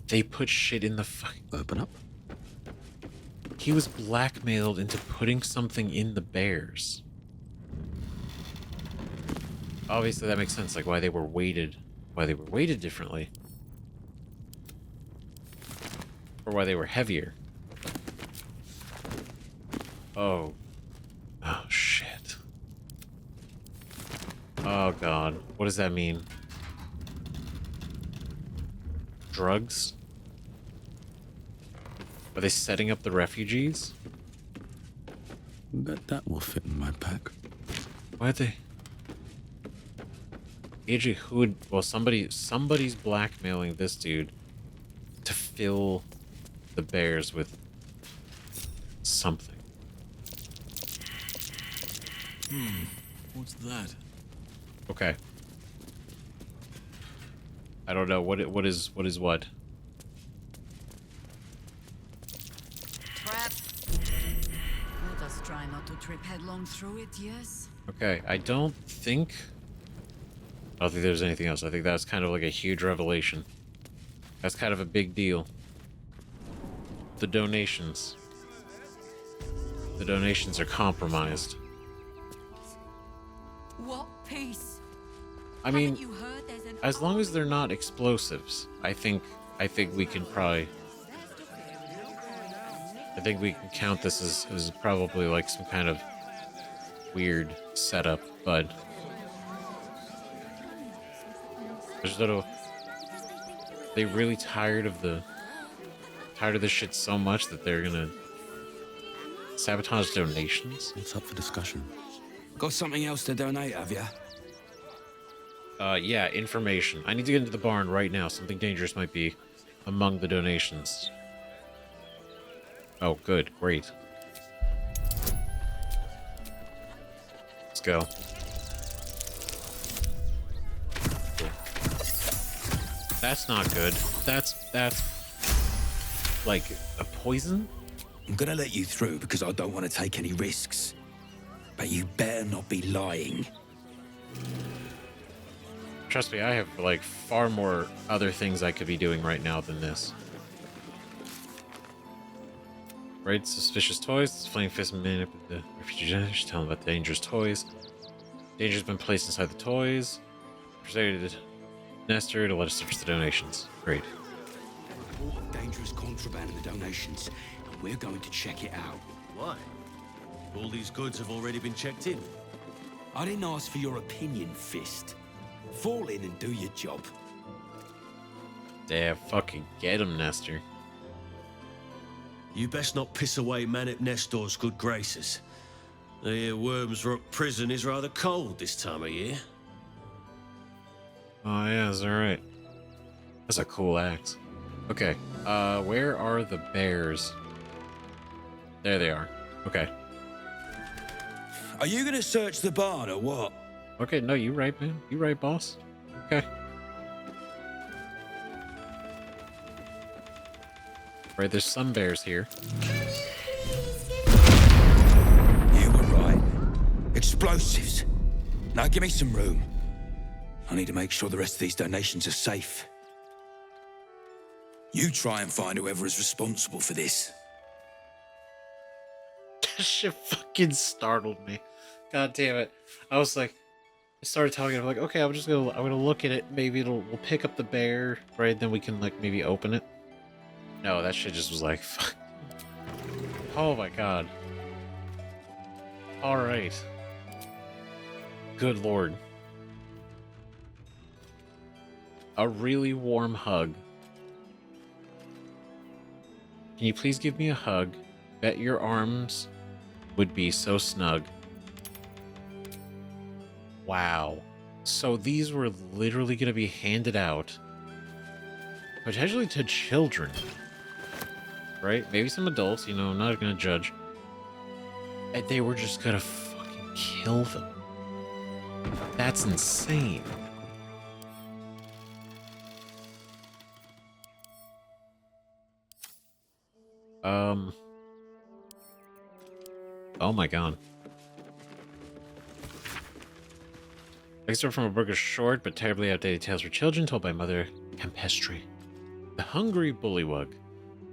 They put shit in the fucking... Open up. He was blackmailed into putting something in the bears. Obviously that makes sense, like why they were weighted differently. Or why they were heavier. Oh. Oh shit. Oh god. What does that mean? Drugs? Are they setting up the refugees? Bet that will fit in my pack. Why'd they? AJ, who would... Well, somebody's blackmailing this dude to fill the bears with something. What's that? Okay. I don't know. What is what? Trap. Let us try not to trip headlong through it, yes? Okay, I don't think there's anything else. I think that's kind of like a huge revelation. That's kind of a big deal. The donations. The donations are compromised. What peace? I mean, as long as they're not explosives, I think we can probably... I think we can count this as probably like some kind of weird setup, but... There's little... They really tired of this shit so much that they're gonna sabotage donations? It's up for discussion. Got something else to donate, have ya? Yeah, information. I need to get into the barn right now. Something dangerous might be among the donations. Oh, good. Great. Let's go. That's not good. That's like a poison? I'm gonna let you through because I don't want to take any risks. But you better not be lying. Trust me, I have like far more other things I could be doing right now than this. Right, suspicious toys. Flaming fist man up with the refugee generation. Tell them about the dangerous toys. Danger's been placed inside the toys. Persuaded Nestor to let us search the donations. Great. Report dangerous contraband in the donations, and we're going to check it out. Why? All these goods have already been checked in. I didn't ask for your opinion, Fist. Fall in and do your job. Damn, fucking get him, Nestor. You best not piss away man at Nestor's good graces. I hear Worms Rock Prison is rather cold this time of year. Oh yeah, is that right? That's a cool axe. Okay, where are the bears? There they are. Okay. Are you gonna search the barn or what? Okay, no, you right, man. You right, boss. Okay. Right, there's some bears here. You were right. Explosives. Now give me some room. I need to make sure the rest of these donations are safe. You try and find whoever is responsible for this. That shit fucking startled me. God damn it. I was like, I started talking, I'm like, okay, I'm gonna look at it, maybe we'll pick up the bear, right? Then we can like maybe open it. No, that shit just was like, fuck. Oh my god. Alright. Good lord. A really warm hug. Can you please give me a hug? Bet your arms would be so snug. Wow. So these were literally going to be handed out, potentially to children. Right? Maybe some adults, you know, I'm not going to judge. And they were just gonna fucking kill them. That's insane. Oh my god. Excerpt from a book of short but terribly outdated tales for children told by Mother Campestri. The hungry bullywug.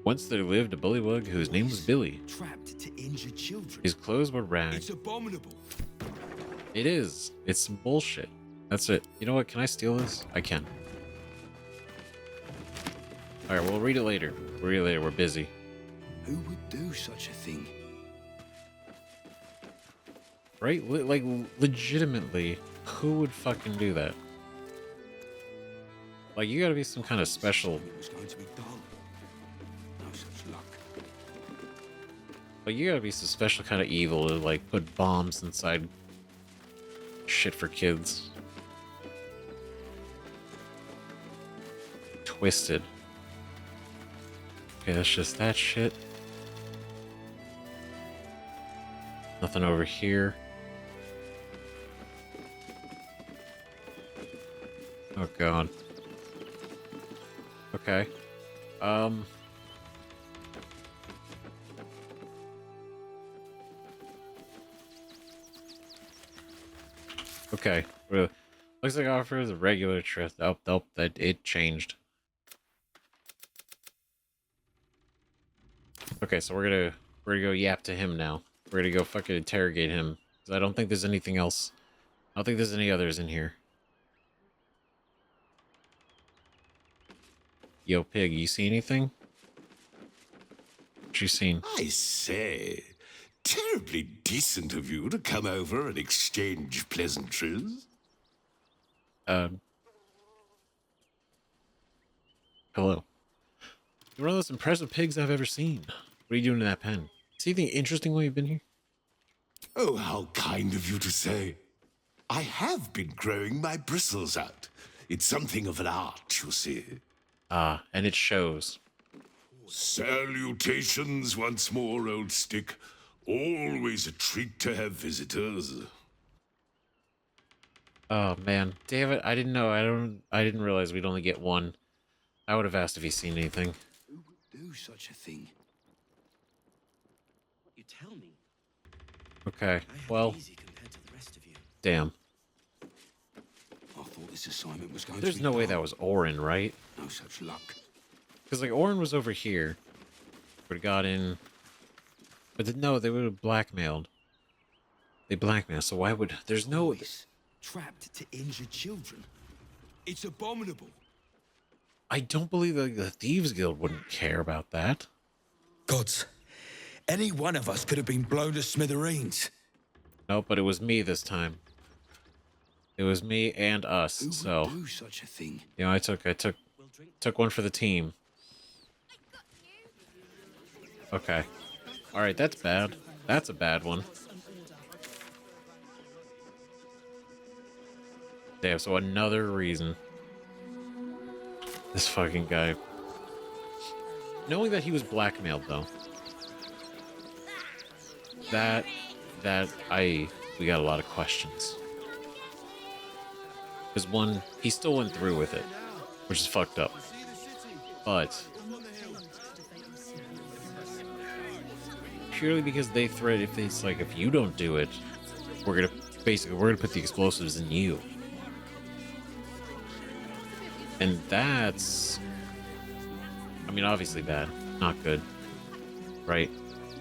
Once there lived a bullywug whose name was Billy. Trapped to injure children. His clothes were ragged. It's abominable. It is. It's some bullshit. That's it. You know what? Can I steal this? I can. Alright, we'll read it later. We'll read it later. We're busy. Who would do such a thing? Right? Like, legitimately, who would fucking do that? Like, you gotta be some kind of special... It was going to be done. No such luck. Like, you gotta be some special kind of evil to, like, put bombs inside shit for kids. Twisted. Okay, that's just that shit. Nothing over here. Oh god. Okay. Okay. Looks like Arfur is a regular trip. Oh, that it changed. Okay, so we're gonna go yap to him now. We're gonna go fucking interrogate him. 'Cause I don't think there's anything else. I don't think there's any others in here. Yo, Pig, you see anything? What you seen? I say, terribly decent of you to come over and exchange pleasantries. Hello. You're one of the most impressive pigs I've ever seen. What are you doing in that pen? See anything interesting while you've been here? Oh, how kind of you to say. I have been growing my bristles out. It's something of an art, you see. Ah, and it shows. Salutations once more, old stick. Always a treat to have visitors. Oh man, damn it! I didn't know. I didn't realize we'd only get one. I would have asked if he's seen anything. Who would do such a thing? What you tell me? Okay, well, easy compared to the rest of you. damn. I thought this assignment was going There's to be no way done. that was Orin, right? No such luck. Because like Orin was over here, would have got in, but no, they would have blackmailed. They blackmailed. So why would there's no Trapped to injure children. It's abominable. I don't believe that the Thieves Guild wouldn't care about that. Gods, any one of us could have been blown to smithereens. Nope, but it was me this time. It was me and us. Who so would do such a thing? you know, I took one for the team. Okay. All right, that's bad. That's a bad one. Damn, so another reason. This fucking guy. Knowing that he was blackmailed, though. We got a lot of questions. Because one, he still went through with it, which is fucked up. But purely because they threat, if it's like, if you don't do it, we're gonna put the explosives in you. And that's, I mean, obviously bad, not good, right?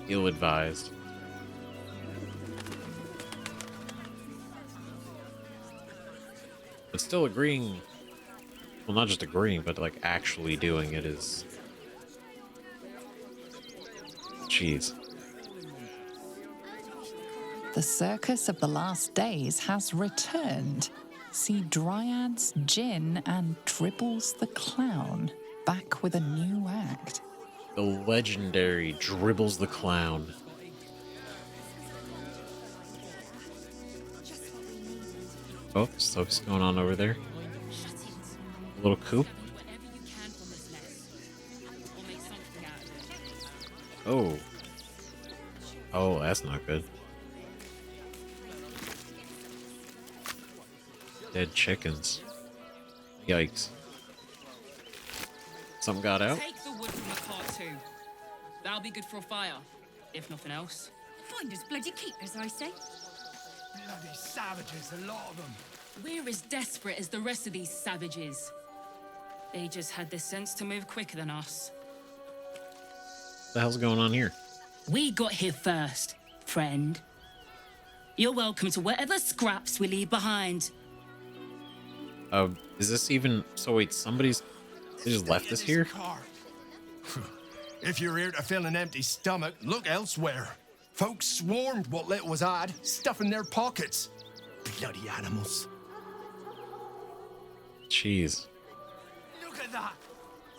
Ill-advised. But still agreeing, well, not just agreeing, but like actually doing it is, jeez. The circus of the last days has returned. See Dryads, Jinn, and Dribbles the Clown back with a new act. The legendary Dribbles the Clown. Oh, so what's going on over there? A little coop. Oh. Oh, that's not good. Dead chickens. Yikes. Something got out? Take the wood from the cart too. That'll be good for a fire, if nothing else. Find us bloody keepers, I say. Bloody savages, a lot of them. We're as desperate as the rest of these savages. They just had the sense to move quicker than us. What the hell's going on here? We got here first, friend. You're welcome to whatever scraps we leave behind. Is this even... So wait, they just left us here? If you're here to fill an empty stomach, look elsewhere. Folks swarmed what little was had, stuffing their pockets. Bloody animals. Jeez. Look at that.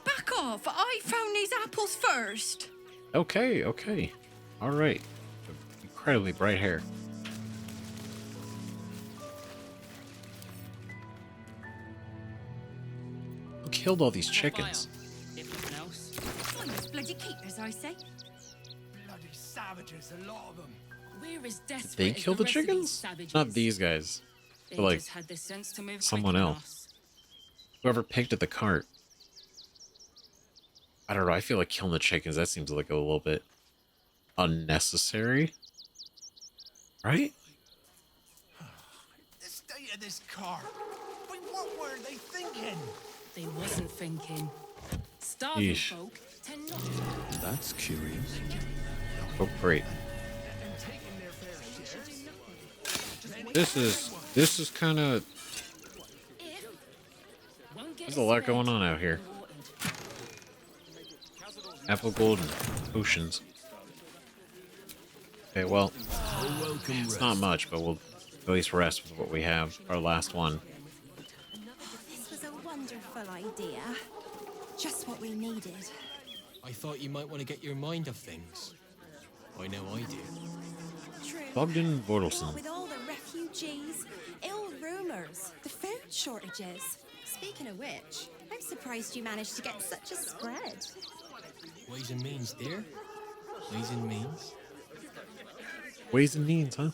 Back off! I found these apples first. Okay, okay. Alright. Incredibly bright hair. Who killed all these chickens? If nothing else. Find us bloody keepers, I say. Bloody savages, a lot of them. We're as desperate They as kill the rest of these chickens? savages. Not these guys. They But like just had the sense to move someone quicker than else. us. Whoever picked at the cart. I don't know, I feel like killing the chickens, that seems like a little bit unnecessary. Right? The state of this car. But what were they thinking? They wasn't thinking. Starving Yeesh. folk tend not to. That's curious. Oh, great. This is kind of... There's a lot going on out here. Apple gold and potions. Okay, well, it's not much, but we'll at least rest with what we have. Our last one. This was a wonderful idea. Just what we needed. I thought you might want to get your mind off things. I know I do. True. Bogdan What Vordelson. with all the refugees, ill rumors, the food shortages. Speaking of which, I'm surprised you managed to get such a spread. Ways and means, dear. Ways and means. Ways and means, huh?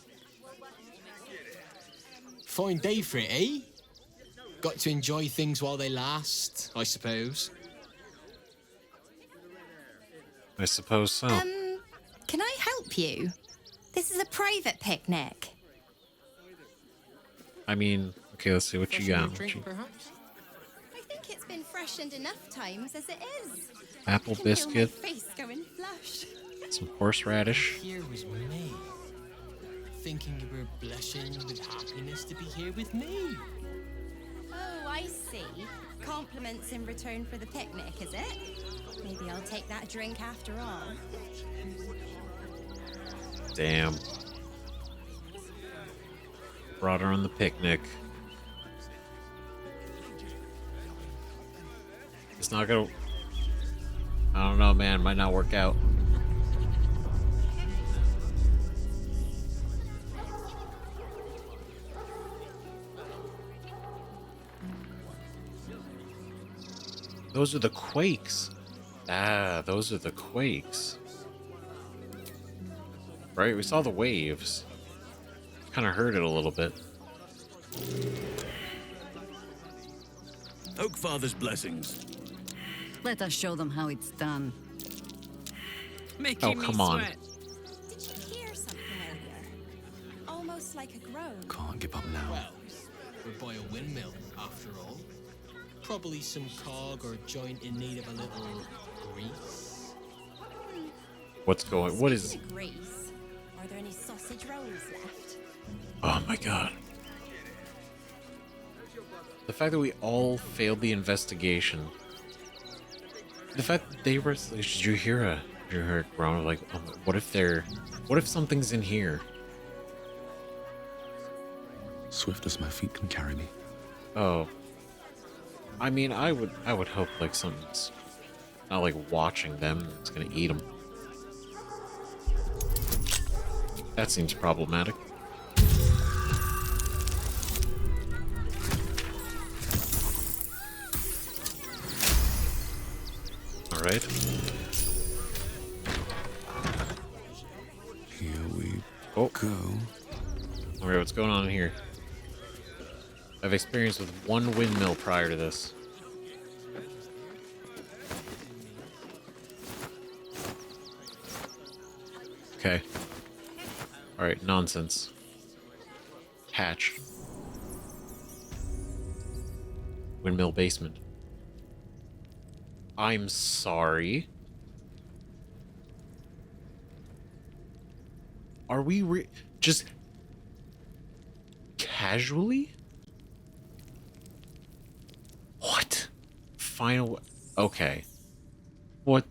Fine day for it, eh? Got to enjoy things while they last, I suppose. I suppose so. Can I help you? This is a private picnic. I mean, okay, let's see what you got. What you- perhaps? I think it's been freshened enough times as it is. Apple I can feel my biscuit. face going flush. Some horseradish. Here was me. Thinking you were blushing with happiness to be here with me. Oh, I see. Compliments in return for the picnic, is it? Maybe I'll take that drink after all. Damn. Brought her on the picnic. It's not gonna... I don't know, man. Might not work out. Those are the quakes. Ah, those are the quakes. Right, we saw the waves. Kind of heard it a little bit. Oakfather's blessings. Let us show them how it's done. Oh, come on. Did you hear something earlier? Almost like a groan. Can't give up now. Well, we're by a windmill, after all. Probably some cog or joint in need of a little grease. What's going... What is... Speaking of grease, are there any sausage rolls left? Oh my god. The fact that we all failed the investigation. The fact that they were... Did you hear a groan? Like, oh, what if something's in here? Swift as my feet can carry me. Oh. I mean, I would hope like something's not like watching them. It's gonna eat them. That seems problematic. All right. Here we go. All right, what's going on here? I've experienced with one windmill prior to this. Okay. Alright, nonsense. Hatch. Windmill basement. I'm sorry. Are we just casually? What? Final. Okay. What?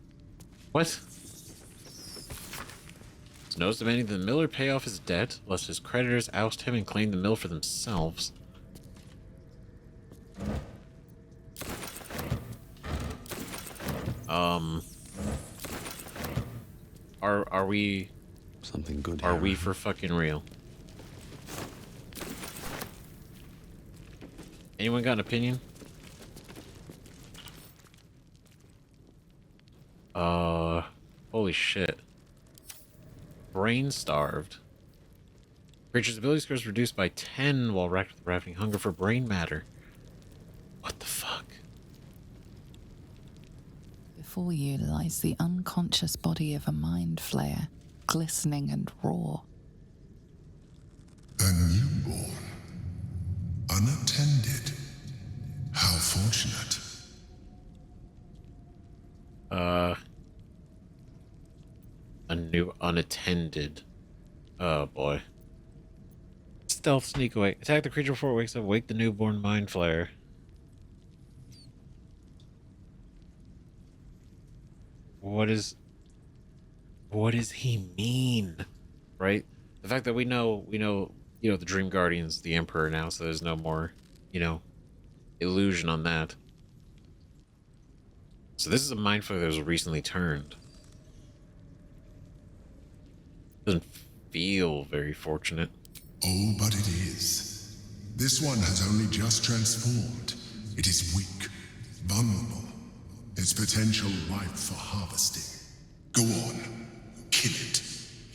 What? Snow's demanding that the miller pay off his debt, lest his creditors oust him and claim the mill for themselves. Are we something good? Are we for fucking real? Anyone got an opinion? Holy shit. Brain starved. Creature's ability score is reduced by 10 while racked with ravening hunger for brain matter. What the fuck? Before you lies the unconscious body of a mind flayer, glistening and raw. A newborn. Unattended. How fortunate. A new unattended. Oh boy. Stealth sneak away. Attack the creature before it wakes up. Wake the newborn mind flayer. What does he mean? Right? The fact that we know, the Dream Guardian's the Emperor now, so there's no more, illusion on that. So this is a mind flayer that was recently turned. Doesn't feel very fortunate. Oh, but it is. This one has only just transformed. It is weak, vulnerable. Its potential ripe for harvesting. Go on, kill it.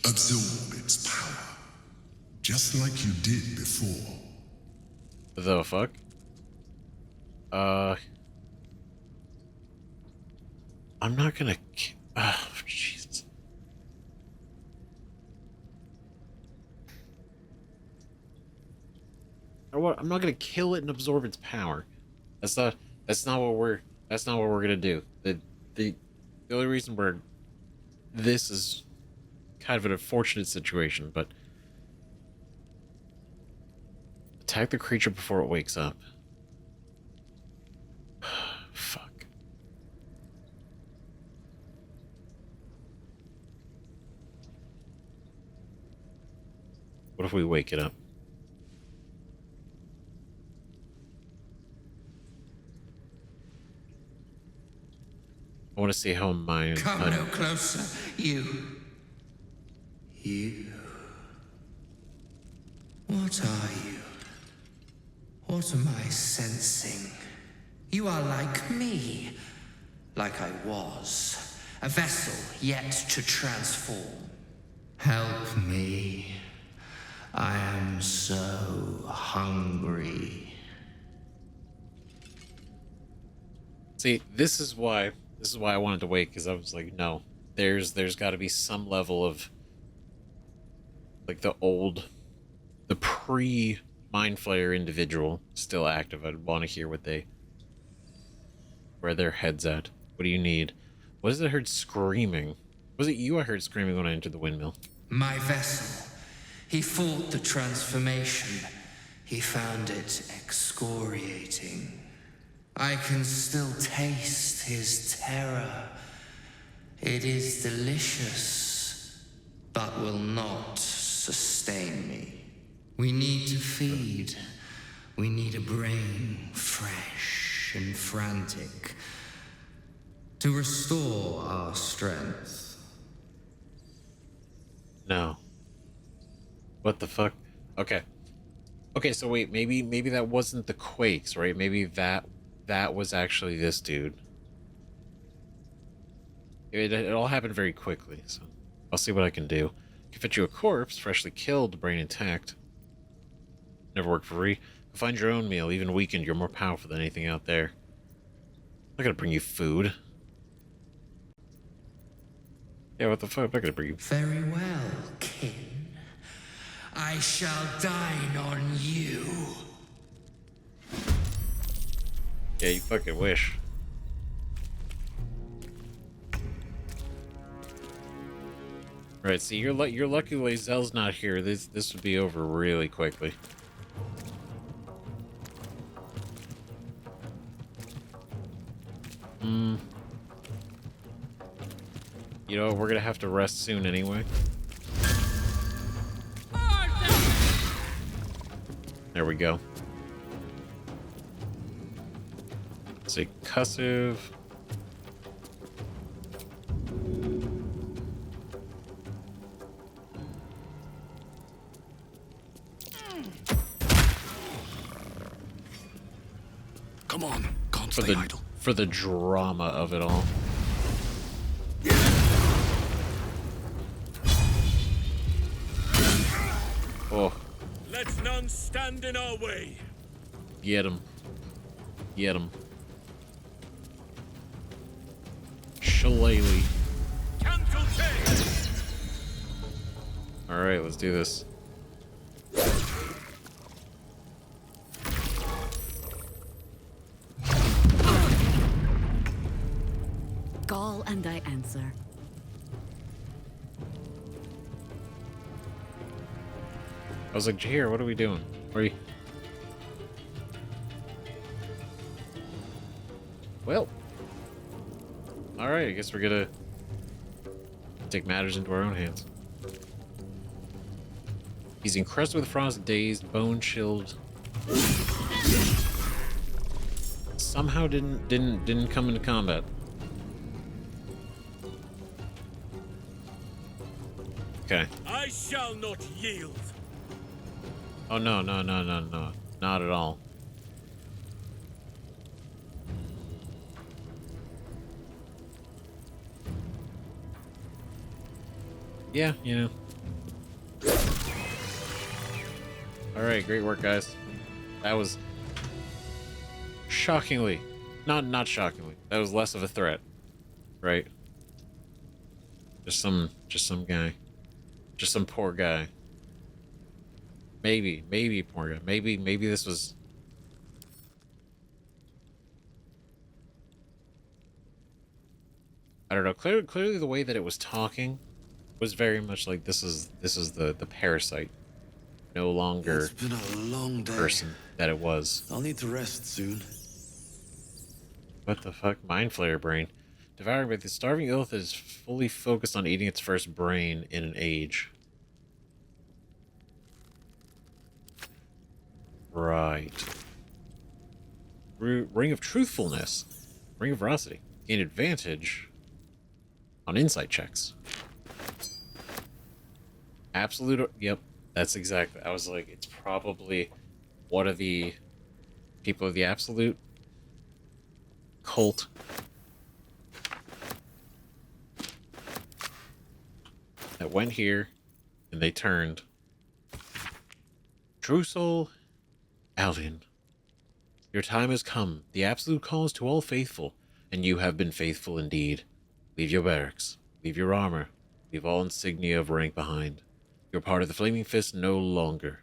Absorb its power. Just like you did before. The fuck? I'm not gonna... Oh, Jesus. I'm not gonna kill it and absorb its power. That's not what we're gonna do. The only reason this is kind of an unfortunate situation, but attack the creature before it wakes up. Fuck. What if we wake it up? I want to see how mine... Come no closer, you. What are you? What am I sensing? You are like me. Like I was. A vessel yet to transform. Help me. I am so hungry. See, this is why I wanted to wait, because I was like, no, there's got to be some level of like the pre-Mind Flayer individual still active. I'd want to hear where their head's at. What do you need? What is it I heard screaming? Was it you I heard screaming when I entered the windmill? My vessel. He fought the transformation. He found it excoriating. I can still taste his terror. It is delicious, but will not sustain me. We need to feed. We need a brain fresh and frantic to restore our strength. No. What the fuck? Okay. Okay, so wait, maybe that wasn't the quakes, right? Maybe that was actually this dude. It all happened very quickly, so I'll see what I can do. Can fit you a corpse, freshly killed, brain intact. Never worked for free. Find your own meal. Even weakened, you're more powerful than anything out there. I'm not gonna bring you food. Yeah, what the fuck? I'm not gonna bring you. Very well, kin. I shall dine on you. Yeah, you fucking wish. Right, see, you're lucky Lae'zel's not here. This would be over really quickly. You know, we're gonna have to rest soon anyway. There we go. Let's see, cussive. Come on, can't stay idle. For the drama of it all. Oh. Let none stand in our way. Get him. Get him. Shillelagh. Alright, let's do this. Call and I answer. I was like, Jaheira, what are we doing? Are you... Well. Alright, I guess we're gonna take matters into our own hands. He's encrusted with frost, dazed, bone chilled. Somehow didn't come into combat. Okay. I shall not yield. Oh no, no, no, no, no. Not at all. Yeah, you know. Alright, great work, guys. That was shockingly, not shockingly. That was less of a threat, right? Just some guy. Just some poor guy. Maybe poor guy. Maybe this was... I don't know. Clearly the way that it was talking was very much like this is the parasite. No longer It's been a long day. Person that it was. I'll need to rest soon. What the fuck? Mind Flayer brain. Devoured by the starving illith is fully focused on eating its first brain in an age. Right. Ring of Truthfulness. Ring of Veracity. Gain advantage on insight checks. Absolute... Yep. That's exactly... I was like, it's probably one of the people of the Absolute cult. That went here, and they turned. True Soul, Alvin. Your time has come. The Absolute calls to all faithful, and you have been faithful indeed. Leave your barracks. Leave your armor. Leave all insignia of rank behind. You're part of the Flaming Fist no longer.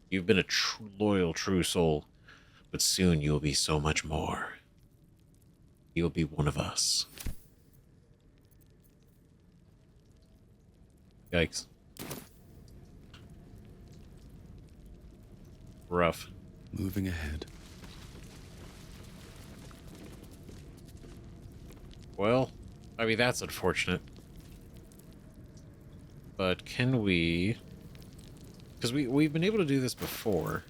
You've been a loyal True Soul, but soon you'll be so much more. You'll be one of us. Yikes. Rough. Moving ahead. Well, I mean, that's unfortunate. But can we... Because we've been able to do this before.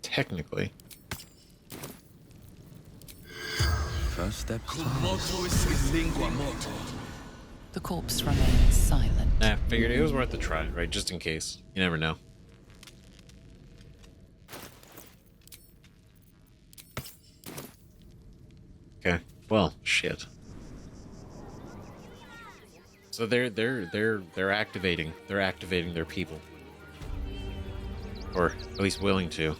Technically. First step. The corpse remains silent. Nah, figured it was worth a try, right? Just in case. You never know. Okay. Well, shit. So they're activating. They're activating their people. Or at least willing to.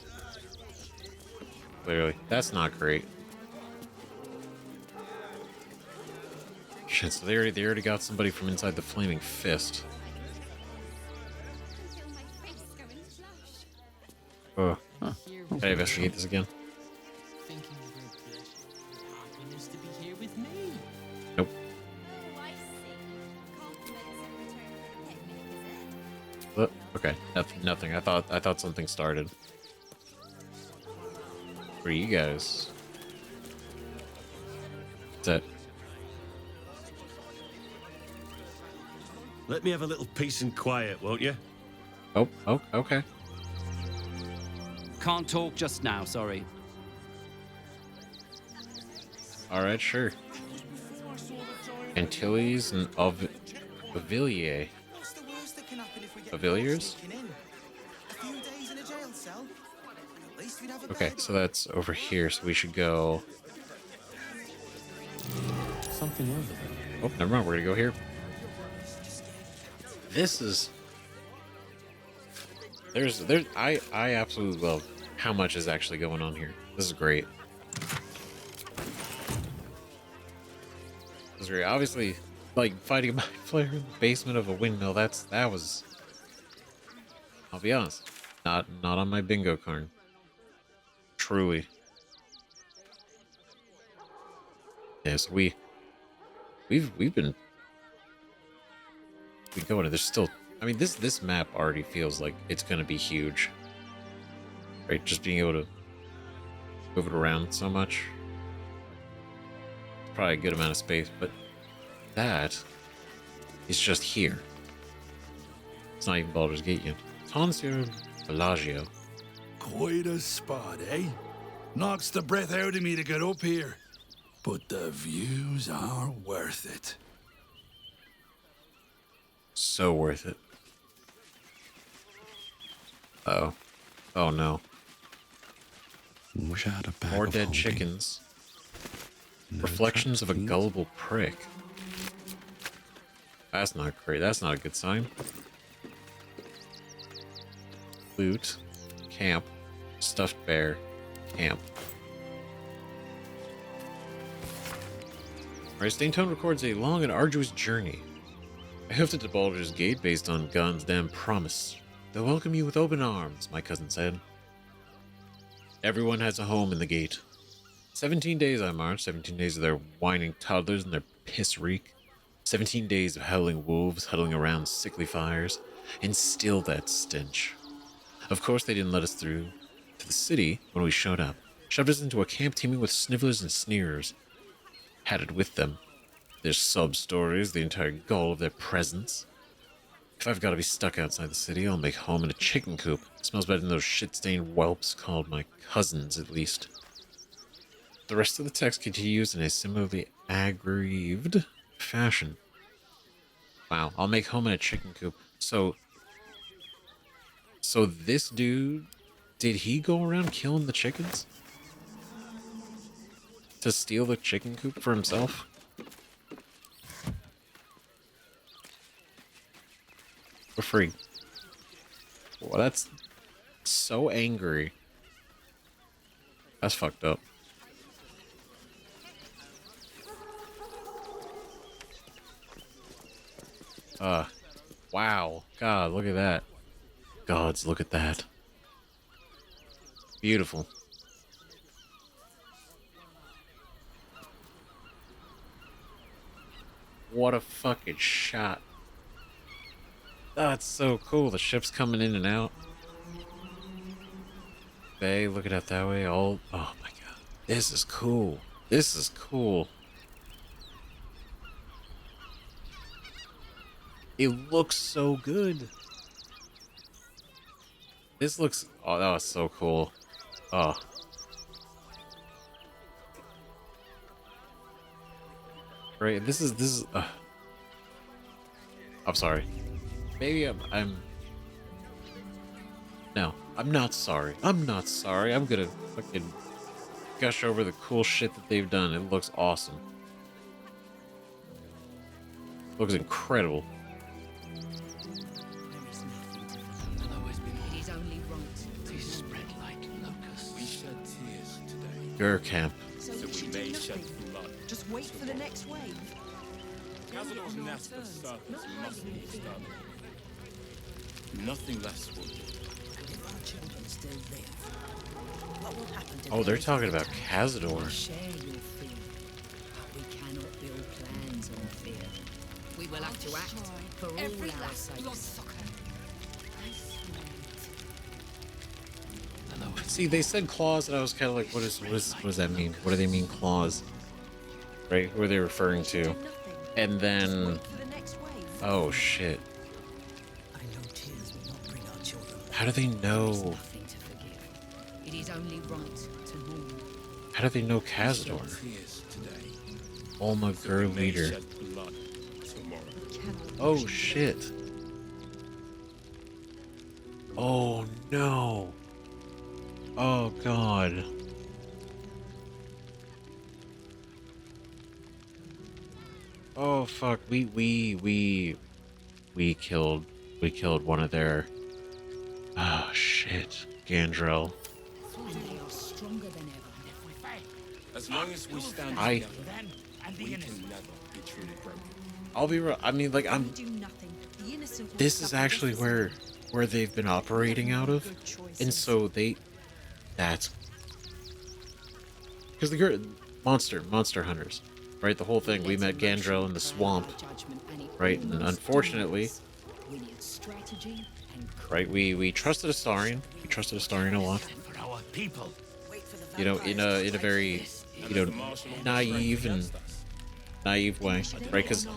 clearly. That's not great. Shit, so they already got somebody from inside the Flaming Fist. Oh. Huh. Can I investigate this again? Nope. Okay, nothing. I thought something started. What are you guys? What's that? Let me have a little peace and quiet, won't you? Oh, okay. Can't talk just now, sorry. Alright, sure. Antilles and Avilier. Aviliers? Okay, so that's over here, so we should go... Something over there. Oh, never mind, we're gonna go here. This is... I absolutely love how much is actually going on here. This is great. This is great. Obviously, like, fighting a mind flayer in the basement of a windmill, that was... I'll be honest, not on my bingo card. Truly. Yes, we've been going. There's still, I mean, this map already feels like it's gonna be huge, right? Just being able to move it around so much. Probably a good amount of space, but that is just here. It's not even Baldur's Gate yet. Monsieur Bellagio. Quite a spot, eh? Knocks the breath out of me to get up here. But the views are worth it. So worth it. Oh. Oh no. Wish I had a bag More of dead holding. chickens. No Reflections of a traps, gullible prick. That's not great. That's not a good sign. Loot. Camp. Stuffed bear. Camp. Alright, Staintone records a long and arduous journey. I hoofed it to Baldur's Gate based on Gun's damn promise. They'll welcome you with open arms, my cousin said. Everyone has a home in the gate. 17 days I marched, 17 days of their whining toddlers and their piss reek. 17 days of howling wolves huddling around sickly fires, and still that stench. Of course they didn't let us through to the city when we showed up. Shoved us into a camp teeming with snivelers and sneerers. Had it with them. Their sub-stories, the entire gall of their presence. If I've got to be stuck outside the city, I'll make home in a chicken coop. It smells better than those shit-stained whelps called my cousins, at least. The rest of the text continues in a similarly aggrieved fashion. Wow, I'll make home in a chicken coop. So this dude, did he go around killing the chickens? To steal the chicken coop for himself? For free. Well, that's so angry. That's fucked up. Wow. God, look at that. Gods, look at that. Beautiful. What a fucking shot. That's so cool. The ship's coming in and out. Bay, look at it that way. Oh my god. This is cool. This is cool. It looks so good. This looks... Oh, that was so cool. Oh. Right, this is I'm sorry. Maybe I'm No, I'm not sorry. I'm not sorry. I'm gonna fucking gush over the cool shit that they've done. It looks awesome. It looks incredible. It is only right to spread like locusts. We shed tears to Gur camp. So we may shed blood. Just wait for the next wave. Cazador's nest of serpents must be disturbed. Nothing less will do. And if our children still live, what will happen to Oh, they're those talking who about die? Cazador. We share your fear, but we cannot build plans on fear. We will have to act for all our sakes. See, they said claws, and I was kind of like, what does that mean? What do they mean, claws? Right? Who are they referring to? And then, oh shit. How do they know? It is only right to mourn. How do they know Cazador? Olma Gur leader. Oh shit. Oh no. Oh god. Oh fuck. We killed one of their. Oh shit. Gandrel. And they are stronger than ever. As long as we stand I- together, we can never be truly broken. I'll be real. I mean, like, this is actually where they've been operating out of, and so that's because the monster hunters, right? The whole thing. We met Gandrel in the swamp, right? And unfortunately, right, we trusted Astarion. We trusted Astarion a lot. For our people. You know, in a very, naive way, right? Because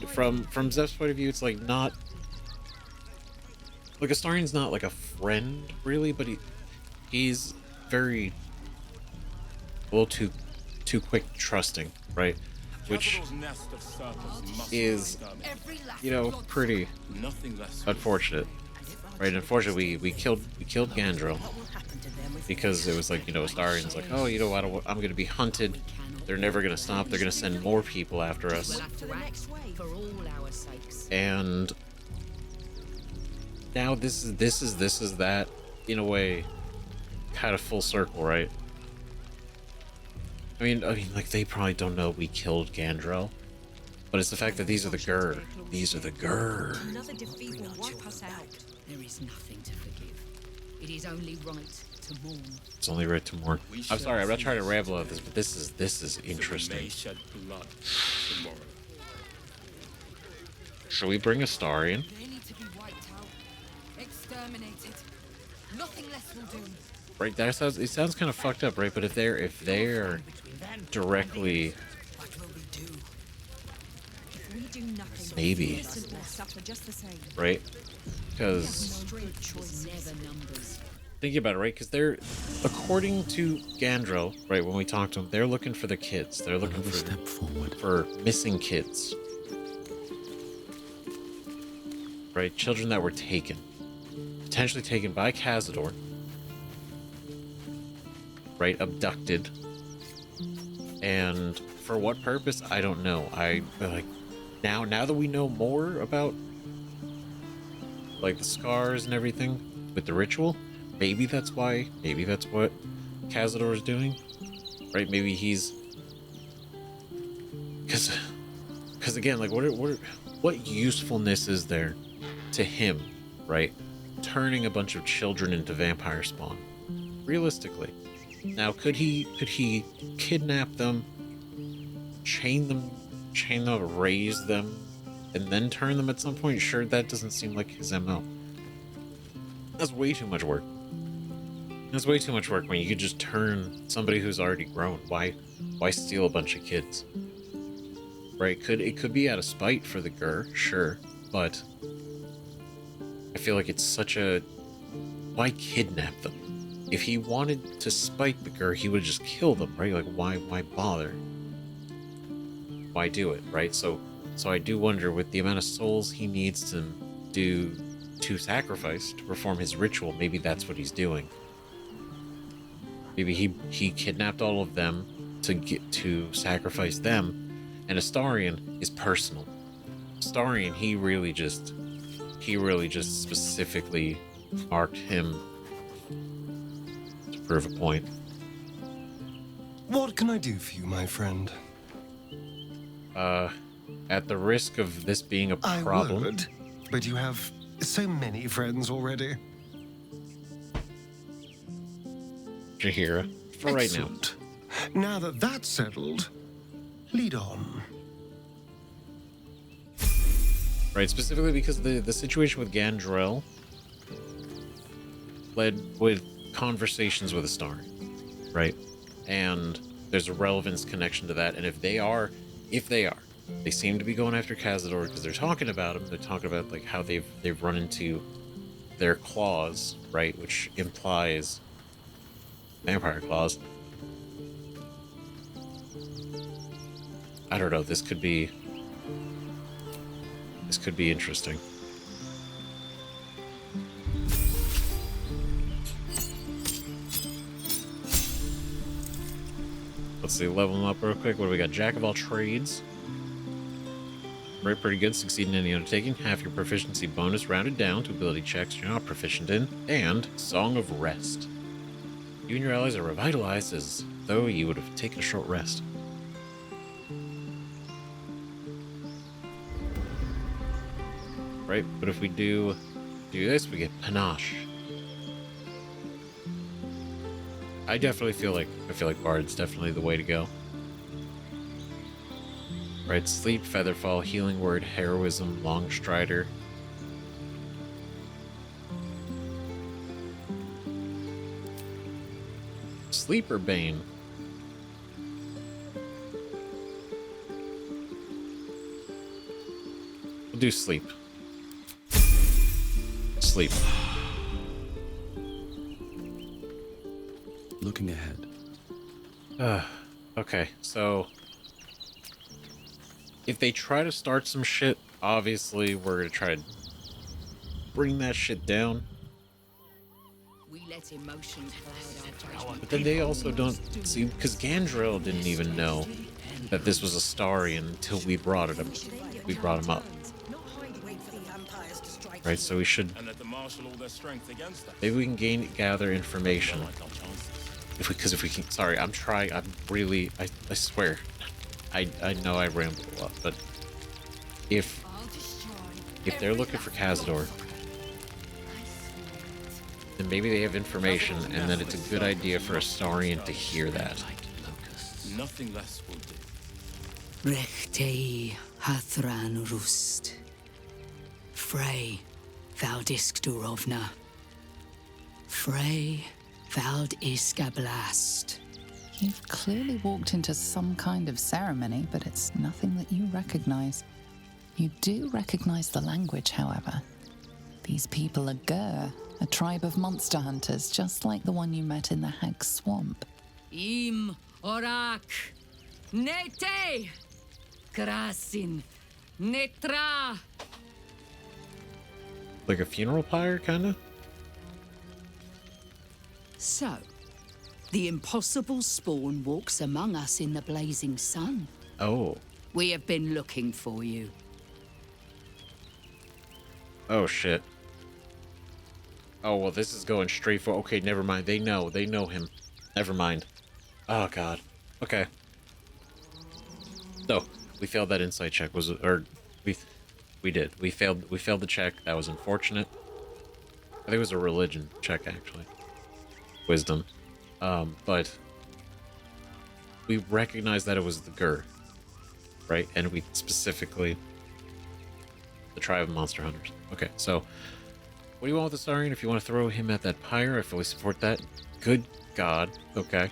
from Zeph's point of view, it's like not like Astarion's not like a friend really, but he's very too quick trusting, right? Which is pretty unfortunate, right? Unfortunately, we killed Gandrel because it was like, Astarion's like, oh, I'm gonna be hunted. They're never gonna stop. They're gonna send more people after us. And now this is that, in a way, kind of full circle, right? I mean, like, they probably don't know we killed Gandrel, but it's the fact that these are the Gur. These are the Gur. Another defeat will wipe us out. There is nothing to forgive. It is only right to mourn. It's only right to mourn. I'm sorry, I'm not trying to ramble on this, but this is interesting. Should we bring Astarion? They need to be wiped out. Exterminated. Nothing less will do. Right, it sounds kind of fucked up, right? But if they're directly, maybe, right? Because think about it, right? Because they're, according to Gandrel, right? When we talked to them, they're looking for the kids. They're looking for missing kids, right? Children that were taken, potentially taken by Cazador. Right, abducted, and for what purpose, I don't know. Now that we know more about like the scars and everything with the ritual, maybe that's what Cazador is doing, right? Maybe he's because again, like, what usefulness is there to him, right? Turning a bunch of children into vampire spawn, realistically. Now, could he kidnap them, chain them, raise them, and then turn them at some point? Sure, that doesn't seem like his MO. That's way too much work. That's way too much work when you could just turn somebody who's already grown. Why steal a bunch of kids? Right? It could be out of spite for the Gur, sure, but I feel like it's such a, why kidnap them? If he wanted to spite the Gur, he would just kill them, right? Like, why bother? Why do it, right? So I do wonder, with the amount of souls he needs to sacrifice to perform his ritual, maybe that's what he's doing. Maybe he kidnapped all of them to sacrifice them, and Astarion is personal. Astarion, he really just specifically marked him to prove a point. What can I do for you, my friend? At the risk of this being a problem... I would, but you have so many friends already. Jaheira, for right now. Excellent. Now that that's settled, lead on. Right, specifically because the situation with Gandrel led with conversations with Astari, right? And there's a relevance connection to that, and if they seem to be going after Cazador because they're talking about him. They're talking about like how they've run into their claws, right? Which implies vampire claws. I don't know. This could be interesting. Let's see, level them up real quick. What do we got? Jack of all trades. Right, pretty good. Succeed in any undertaking. Half your proficiency bonus rounded down to ability checks you're not proficient in. And Song of Rest. You and your allies are revitalized as though you would have taken a short rest. Right, but if we do this, we get Panache. I feel like Bard's definitely the way to go. Right, Sleep, Featherfall, Healing Word, Heroism, Longstrider. Sleep or Bane? We'll do Sleep. Sleep. Looking ahead. Okay, so if they try to start some shit, obviously we're gonna try to bring that shit down. We let emotions cloud our judgment. But then they also don't see, because Gandrel didn't even know that this was a Astari until we brought him up. Right, so we should. Maybe we can gather information. If we can. Sorry, I'm trying. I'm really. I swear. I know I rambled a lot, but if they're looking for Cazador, then maybe they have information, and then it's a good idea for Astarian to hear that. Nothing less will do. Rechtei hathran rust. Frey valdisk durovna. Frey vald iskablast. You've clearly walked into some kind of ceremony, but it's nothing that you recognize. You do recognize the language, however. These people are Gur, a tribe of monster hunters, just like the one you met in the Hag Swamp. Im orak. Nete. Krasin. Netra. Like a funeral pyre, kinda? So, the impossible spawn walks among us in the blazing sun. Oh. We have been looking for you. Oh, shit. Oh, well, this is going straight for... Okay, never mind. They know him. Never mind. Oh, God. Okay. So, we failed that insight check. We did. We failed the check. That was unfortunate. I think it was a religion check, actually. Wisdom. But we recognized that it was the Gur, right? And we specifically the tribe of monster hunters. Okay, so what do you want with the Astarian? If you want to throw him at that pyre, I fully support that. Good God. Okay.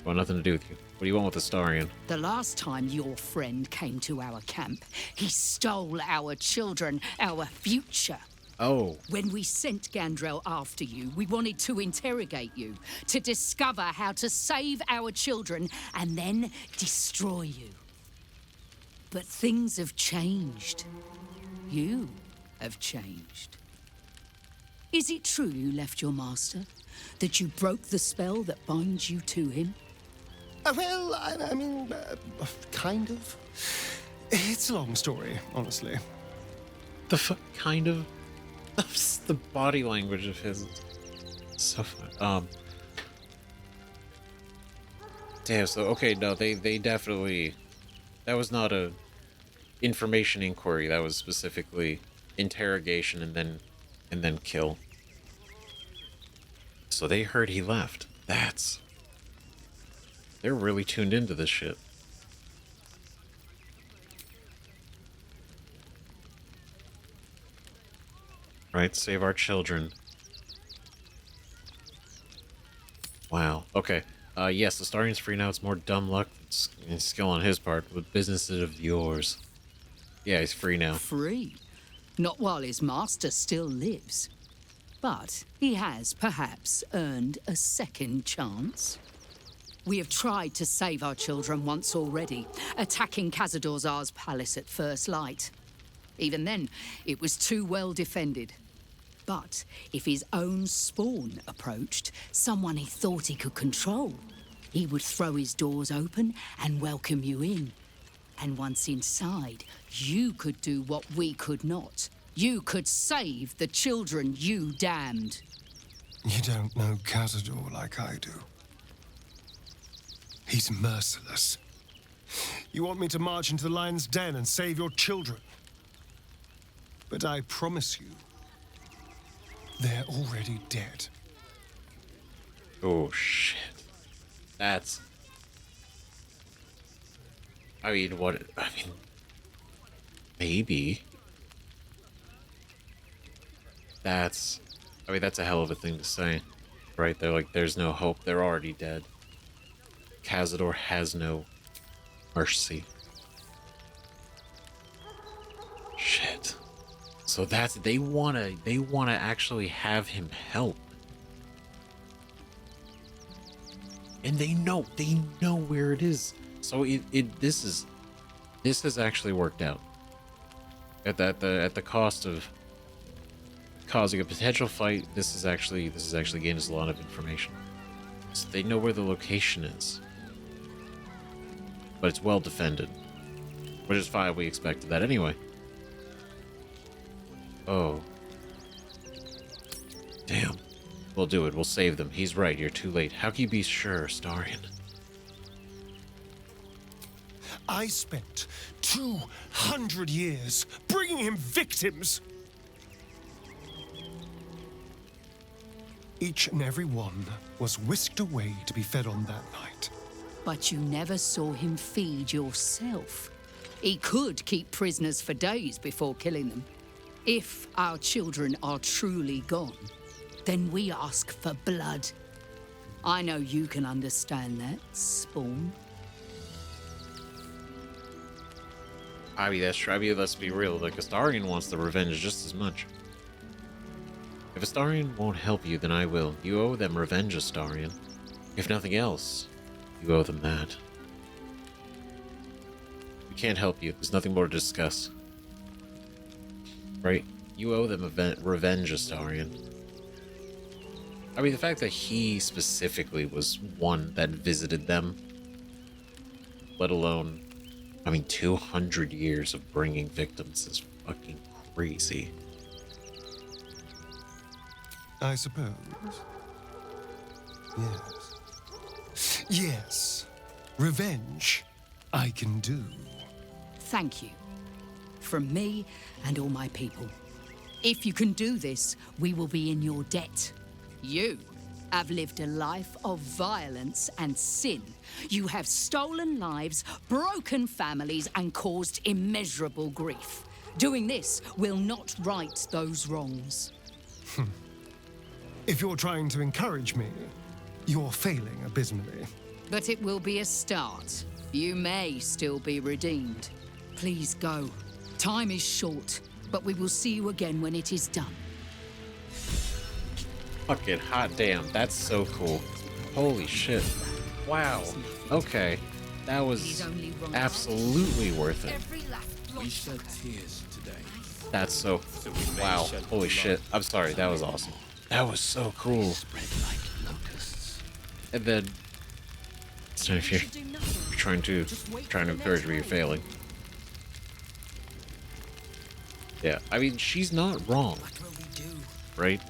Well, nothing to do with you. What do you want with the Astarian? The last time your friend came to our camp, he stole our children, our future. Oh. When we sent Gandrel after you, we wanted to interrogate you, to discover how to save our children and then destroy you. But things have changed. You have changed. Is it true you left your master? That you broke the spell that binds you to him? Well, I mean, kind of. It's a long story, honestly. The fuck, kind of? The body language of his is so fun. Damn, so, okay, no, they definitely... That was not a information inquiry. That was specifically interrogation and then kill. So they heard he left. They're really tuned into this shit. Right, save our children. Wow. Okay. Yes, the Starian's free now. It's more dumb luck and skill on his part, but business is of yours. Yeah, he's free now. Free? Not while his master still lives. But he has, perhaps, earned a second chance. We have tried to save our children once already, attacking Khazad-dûr'Zar's palace at first light. Even then, it was too well defended. But if his own spawn approached, someone he thought he could control, he would throw his doors open and welcome you in. And once inside, you could do what we could not. You could save the children you damned. You don't know Khazad-dûr like I do. He's merciless. You want me to march into the lion's den and save your children? But I promise you, they're already dead. Oh, shit. Maybe. That's a hell of a thing to say. Right? They're like, there's no hope. They're already dead. Khazad-dûr has no mercy. Shit. So they wanna actually have him help. And they know where it is. So this has actually worked out. At the cost of causing a potential fight, this has actually gained us a lot of information. So they know where the location is. But it's well defended. Which is fine, we expected that anyway. Oh. Damn. We'll do it. We'll save them. He's right. You're too late. How can you be sure, Starian? I spent 200 years bringing him victims. Each and every one was whisked away to be fed on that night. But you never saw him feed yourself. He could keep prisoners for days before killing them. If our children are truly gone, then we ask for blood. I know you can understand that, Spawn. I mean, that's true. I mean, let's be real. Like, Astarion wants the revenge just as much. If Astarion won't help you, then I will. You owe them revenge, Astarion. If nothing else, you owe them that. We can't help you. There's nothing more to discuss. Right? You owe them revenge, Astarion. I mean, the fact that he specifically was one that visited them, let alone, I mean, 200 years of bringing victims is fucking crazy. I suppose. Yes. Yes. Revenge, I can do. Thank you. From me and all my people. If you can do this, we will be in your debt. You have lived a life of violence and sin. You have stolen lives, broken families, and caused immeasurable grief. Doing this will not right those wrongs. If you're trying to encourage me, you're failing abysmally. But it will be a start. You may still be redeemed. Please go. Time is short, but we will see you again when it is done. Fucking hot damn, that's so cool. Holy shit. Wow. Okay. That was absolutely worth it. We shed tears today. That's so... Wow. Holy shit. I'm sorry, that was awesome. That was so cool. And then... So if you're trying to encourage me, you're failing. Yeah, I mean, she's not wrong. Right?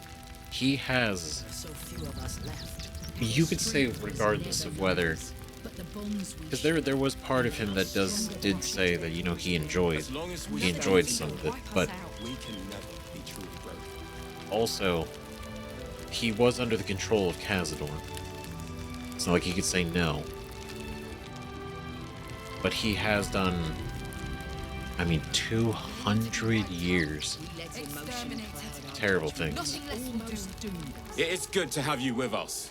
He has... So few of us left. You could say, regardless of whether But the bonds we Because there was part of him that did say that, you know, he enjoyed some of it, but also he was under the control of Cazador. It's not like he could say no. But he has done, I mean, 200 years. Terrible things. It is good to have you with us.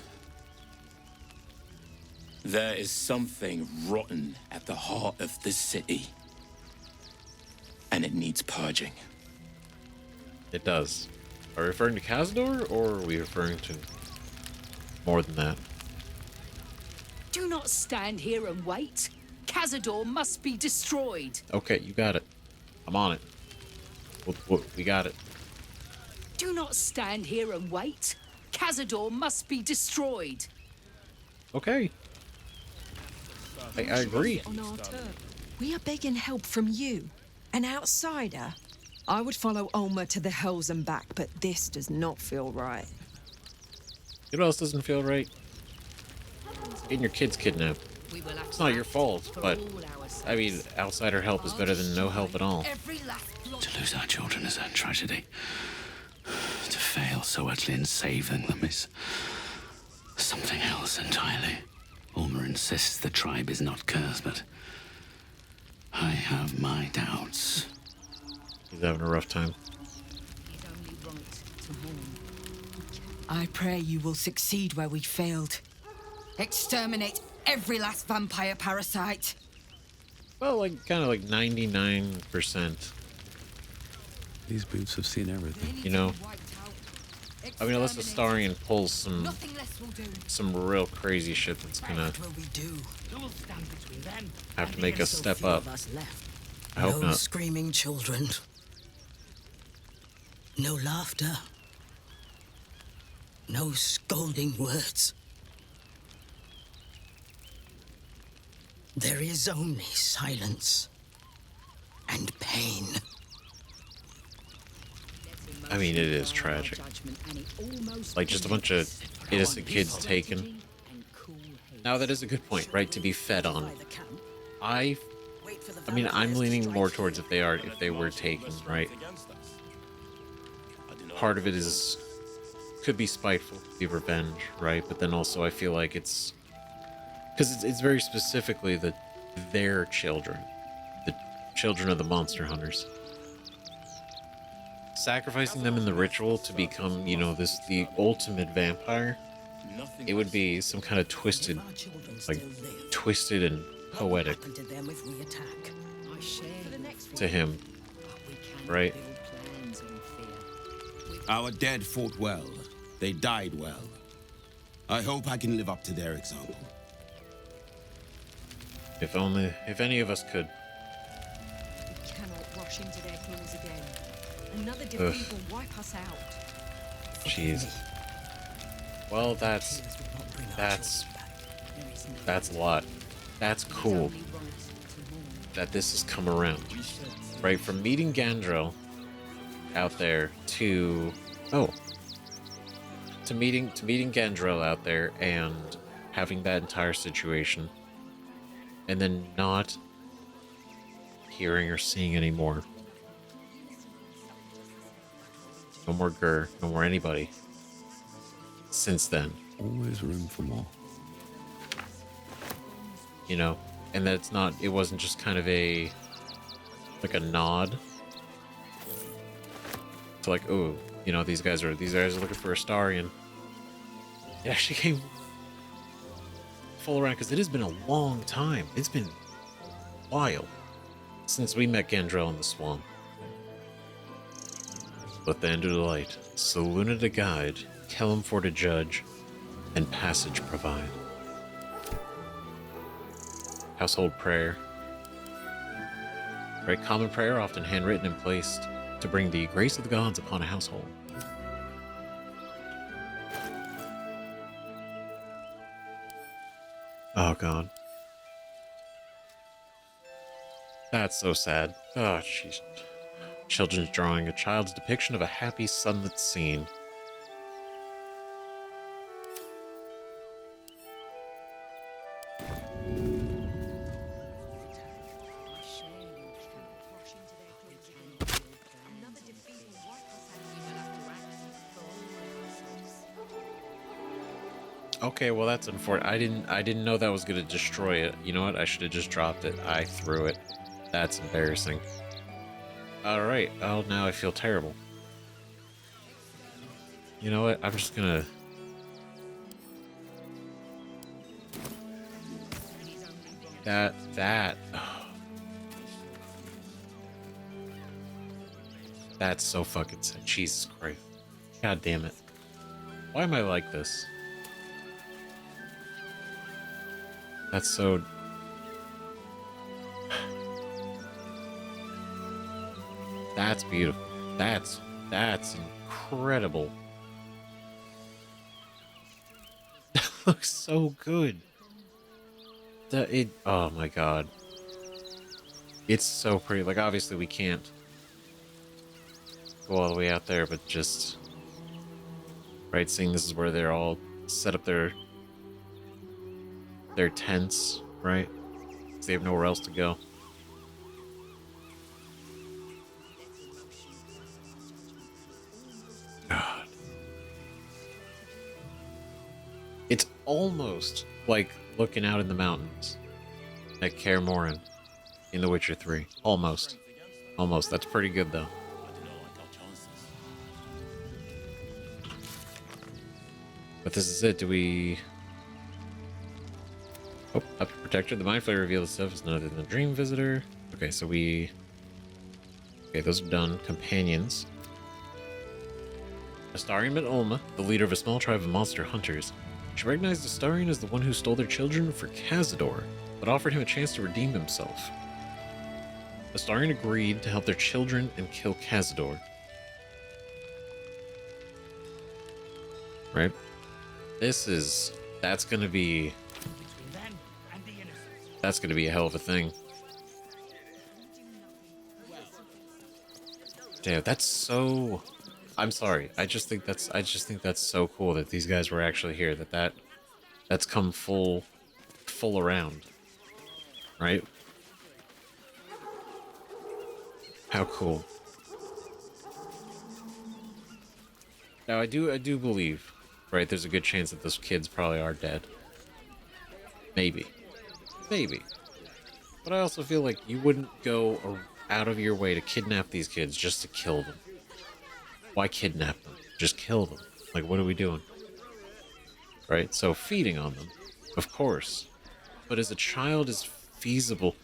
There is something rotten at the heart of this city. And it needs purging. It does. Are we referring to Cazador, or are we referring to more than that? do not stand here and wait. Cazador must be destroyed. Okay, you got it. I'm on it. We got it. Do not stand here and wait. Cazador must be destroyed. Okay. I agree. On our turf. We are begging help from you, an outsider. I would follow Ulmer to the hells and back, but this does not feel right. You know what else doesn't feel right? Getting your kids kidnapped. It's not your fault, but I mean, outsider help is better than no help at all. To lose our children is a tragedy. To fail so utterly in saving them is something else entirely. Ulmer insists the tribe is not cursed, but I have my doubts. He's having a rough time. I pray you will succeed where we failed. Exterminate every last vampire parasite. Well, like, kind of like 99%. These boots have seen everything. You know? I mean, unless Astarion pulls some real crazy shit that's gonna have to make us step up. I hope No not. screaming children. No laughter. No scolding words. There is only silence and pain. I mean, it is tragic. Like, just a bunch of innocent kids taken. Now, that is a good point, right? To be fed on. I mean, I'm leaning more towards if they were taken, right? Part of it could be spiteful, be revenge, right? But then also I feel like it's... Because it's very specifically their children. The children of the monster hunters. Sacrificing them in the ritual to become, you know, the ultimate vampire, it would be some kind of twisted and poetic to him, right? Our dead fought well. They died well. I hope I can live up to their example. If any of us could. We cannot rush into their heels again. Another defeat will wipe us out. Jeez. Well, that's a lot. That's cool that this has come around, right? From meeting Gandrel out there to meeting Gandrel out there and having that entire situation, and then not hearing or seeing anymore. No more Gur, no more anybody. Since then. Always room for more. You know, and that it wasn't just kind of a nod to like, oh, you know, these guys are looking for Astarion. It actually came full around because it has been a long time. It's been a while since we met Gandrel in the swamp. But the end of the light, Selûne to guide, Kelemfor to judge, and passage provide. Household prayer. Right, common prayer often handwritten and placed to bring the grace of the gods upon a household. Oh god. That's so sad. Oh jeez. Children's drawing, a child's depiction of a happy sunlit scene. Okay, well that's unfortunate. I didn't know that was gonna destroy it. You know what? I should have just dropped it. I threw it. That's embarrassing. All right. Oh, now I feel terrible. You know what? I'm just gonna. That. Oh. That's so fucking sad. Jesus Christ. God damn it. Why am I like this? That's so... That's beautiful. That's incredible. That looks so good. Oh my god. It's so pretty. Like, obviously we can't go all the way out there, but just... Right, seeing this is where they're all set up their tents, right? 'Cause they have nowhere else to go. God. It's almost like looking out in the mountains at Kaer Morhen in The Witcher 3. Almost. Almost. That's pretty good, though. But this is it. Do we... Oh, up to protector. The Mind Flayer revealed itself as none other than the Dream Visitor. Okay, so we... Okay, those are done. Companions. Astarion met Olma, the leader of a small tribe of monster hunters. She recognized Astarion as the one who stole their children for Cazador, but offered him a chance to redeem himself. Astarion agreed to help their children and kill Cazador. Right? That's gonna be a hell of a thing. Damn, that's so... I'm sorry. I just think that's so cool that these guys were actually here. That's come full around. Right? How cool. Now I do believe, right, there's a good chance that those kids probably are dead. Maybe. But I also feel like you wouldn't go out of your way to kidnap these kids just to kill them. Why kidnap them? Just kill them. Like, what are we doing? Right? So feeding on them, of course. But as a child is feasible,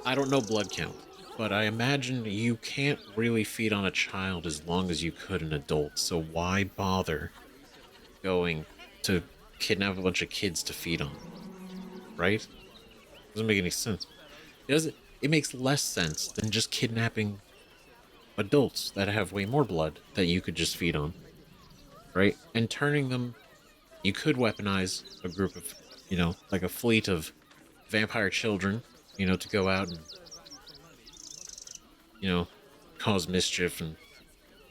I don't know blood count, but I imagine you can't really feed on a child as long as you could an adult. So why bother going to kidnap a bunch of kids to feed on? Right? Doesn't make any sense. It makes less sense than just kidnapping adults that have way more blood that you could just feed on. Right? And turning them... You could weaponize a group of, like a fleet of vampire children, to go out and, cause mischief and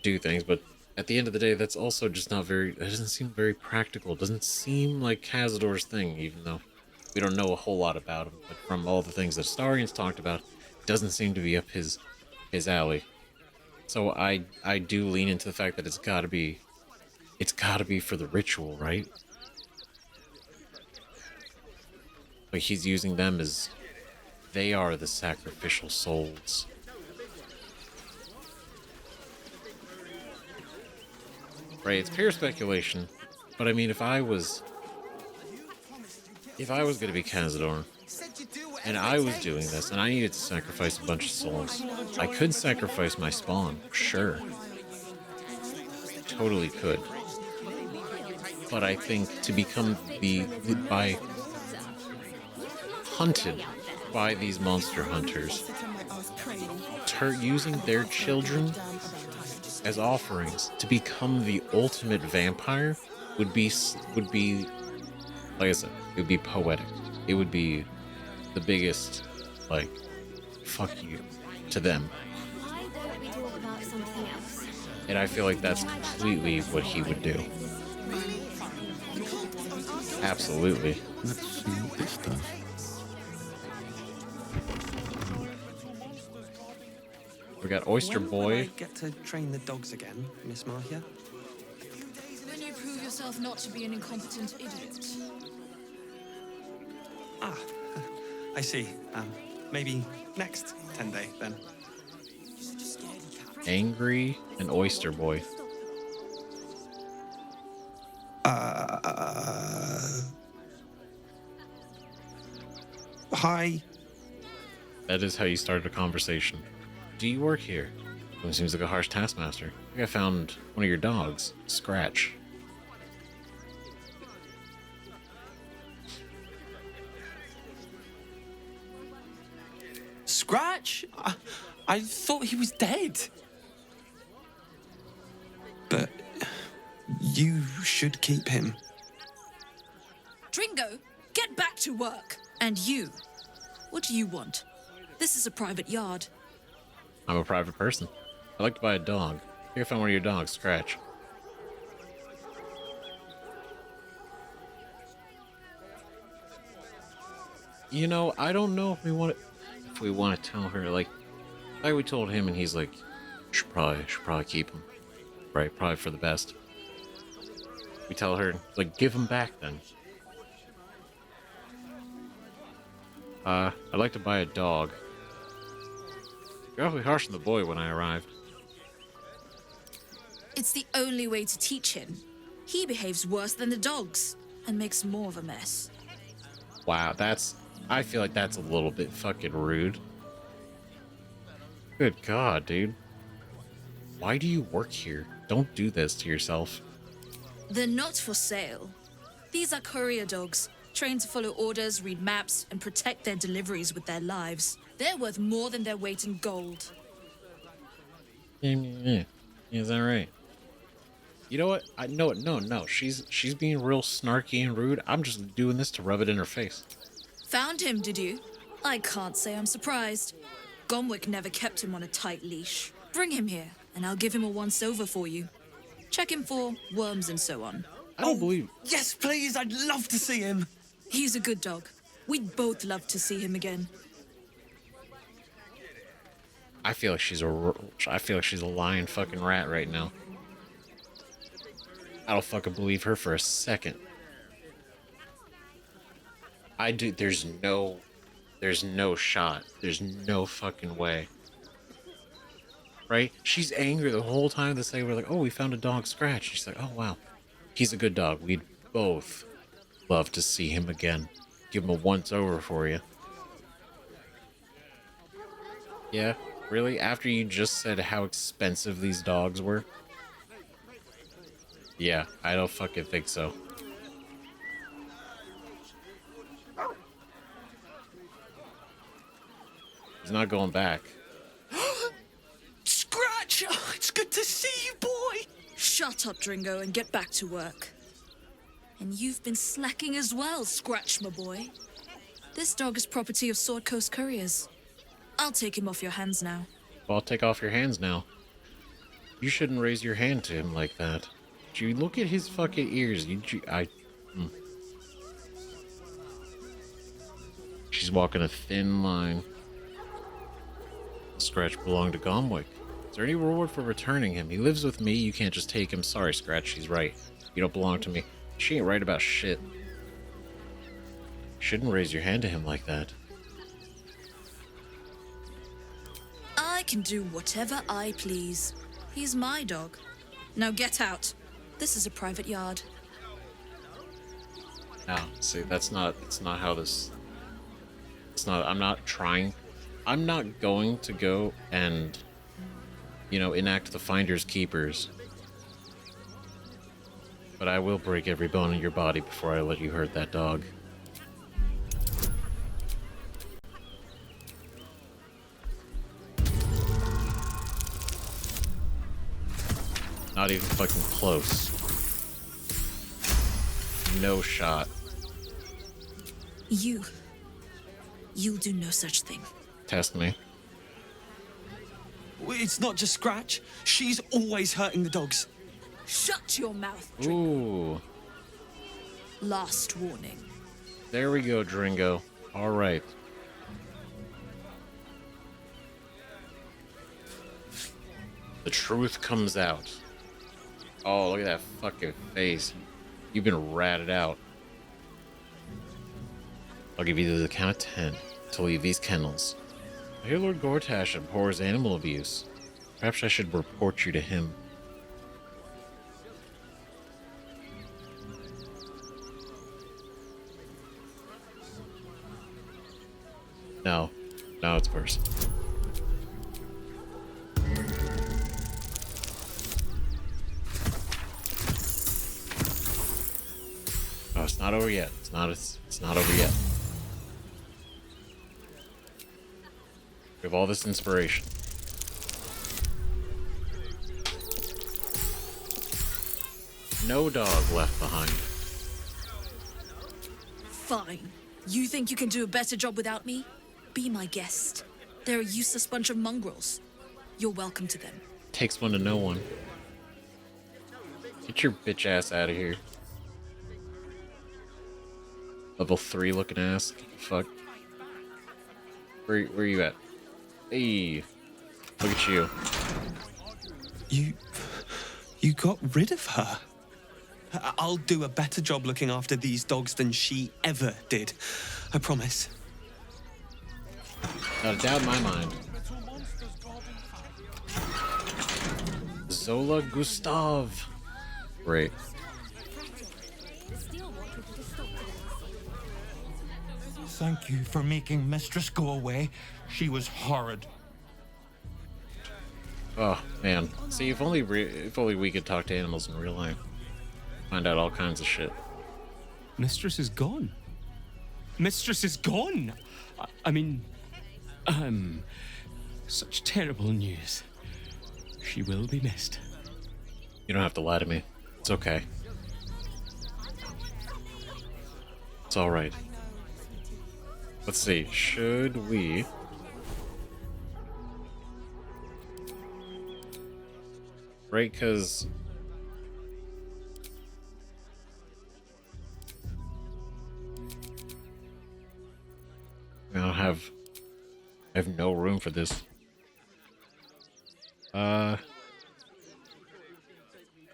do things. But at the end of the day, that's also just not very... It doesn't seem very practical. It doesn't seem like Cazador's thing, even though we don't know a whole lot about him. But from all the things that Astarion's talked about, it doesn't seem to be up his alley. So I do lean into the fact that it's gotta be for the ritual, right? Like, he's using them as... They are the sacrificial souls. Right, it's pure speculation. But I mean, if I was gonna be Cazador, and I was doing this, and I needed to sacrifice a bunch of souls, I could sacrifice my spawn, sure. Totally could. But I think to become hunted by these monster hunters, using their children as offerings to become the ultimate vampire would be, like I said, it would be poetic. It would be the biggest, like, fuck you to them. And I feel like that's completely what he would do. Absolutely. Let's see what this does. We got Oyster When Boy. will I get to train the dogs again, Miss Mahia? yourself not to be an incompetent idiot. Ah, I see. Maybe next 10 day then. Angry and oyster boy. Hi. That is how you started a conversation. Do you work here? Well, seems like a harsh taskmaster. I think I found one of your dogs, Scratch. Scratch? I thought he was dead. But you should keep him. Dringo, get back to work. And you, what do you want? This is a private yard. I'm a private person. I'd like to buy a dog. Here, I found one of your dogs, Scratch. You know, I don't know if we want to tell her, like we told him, and he's like, should probably keep him, right? Probably for the best. We tell her, like, give him back then. I'd like to buy a dog. You're awfully harsh on the boy when I arrived. It's the only way to teach him. He behaves worse than the dogs and makes more of a mess. Wow, I feel like that's a little bit fucking rude. Good God, dude. Why do you work here? Don't do this to yourself. They're not for sale. These are courier dogs, trained to follow orders, read maps, and protect their deliveries with their lives. They're worth more than their weight in gold. Yeah, is that right? You know what? No. She's being real snarky and rude. I'm just doing this to rub it in her face. Found him, did you? I can't say I'm surprised. Gomwick never kept him on a tight leash. Bring him here, and I'll give him a once-over for you. Check him for worms and so on. I don't believe... Yes, please, I'd love to see him. He's a good dog. We'd both love to see him again. I feel like she's a lying fucking rat right now. I don't fucking believe her for a second. I do. There's no shot. There's no fucking way. Right? She's angry the whole time. To say we're like, oh, we found a dog, Scratch. She's like, oh wow, he's a good dog. We'd both love to see him again. Give him a once over for you. Yeah, really? After you just said how expensive these dogs were? Yeah, I don't fucking think so. He's not going back. Scratch! Oh, it's good to see you, boy! Shut up, Dringo, and get back to work. And you've been slacking as well, Scratch, my boy. This dog is property of Sword Coast Couriers. I'll take him off your hands now. Well, I'll take off your hands now. You shouldn't raise your hand to him like that. You look at his fucking ears. She's walking a thin line. Scratch belonged to Gomwick. Is there any reward for returning him? He lives with me. You can't just take him. Sorry, Scratch. She's right. You don't belong to me. She ain't right about shit. You shouldn't raise your hand to him like that. I can do whatever I please. He's my dog. Now get out. This is a private yard. No, see, that's not how this... It's not, I'm not going to go and, enact the Finders Keepers. But I will break every bone in your body before I let you hurt that dog. Not even fucking close. No shot. You'll do no such thing. Test me. It's not just Scratch. She's always hurting the dogs. Shut your mouth, Ooh. Last warning. There we go, Dringo. All right. The truth comes out. Oh, look at that fucking face. You've been ratted out. I'll give you the count of 10 to leave these kennels. I hear Lord Gortash abhors animal abuse. Perhaps I should report you to him. No. No, it's first. Oh, it's not over yet. It's not over yet. We have all this inspiration. No dog left behind. Fine. You think you can do a better job without me? Be my guest. They're a useless bunch of mongrels. You're welcome to them. Takes one to know one. Get your bitch ass out of here. Level 3 looking ass. Fuck. Where are you at? Hey. Look at you. You got rid of her? I'll do a better job looking after these dogs than she ever did. I promise. Not a doubt in my mind. Zola Gustav. Great. Thank you for making Mistress go away. She was horrid. Oh man, see, if only we could talk to animals in real life, find out all kinds of shit. Mistress is gone. Mistress is gone. I mean, such terrible news. She will be missed. You don't have to lie to me. It's okay. It's all right. Let's see. Should we? Right, because I have no room for this. Oh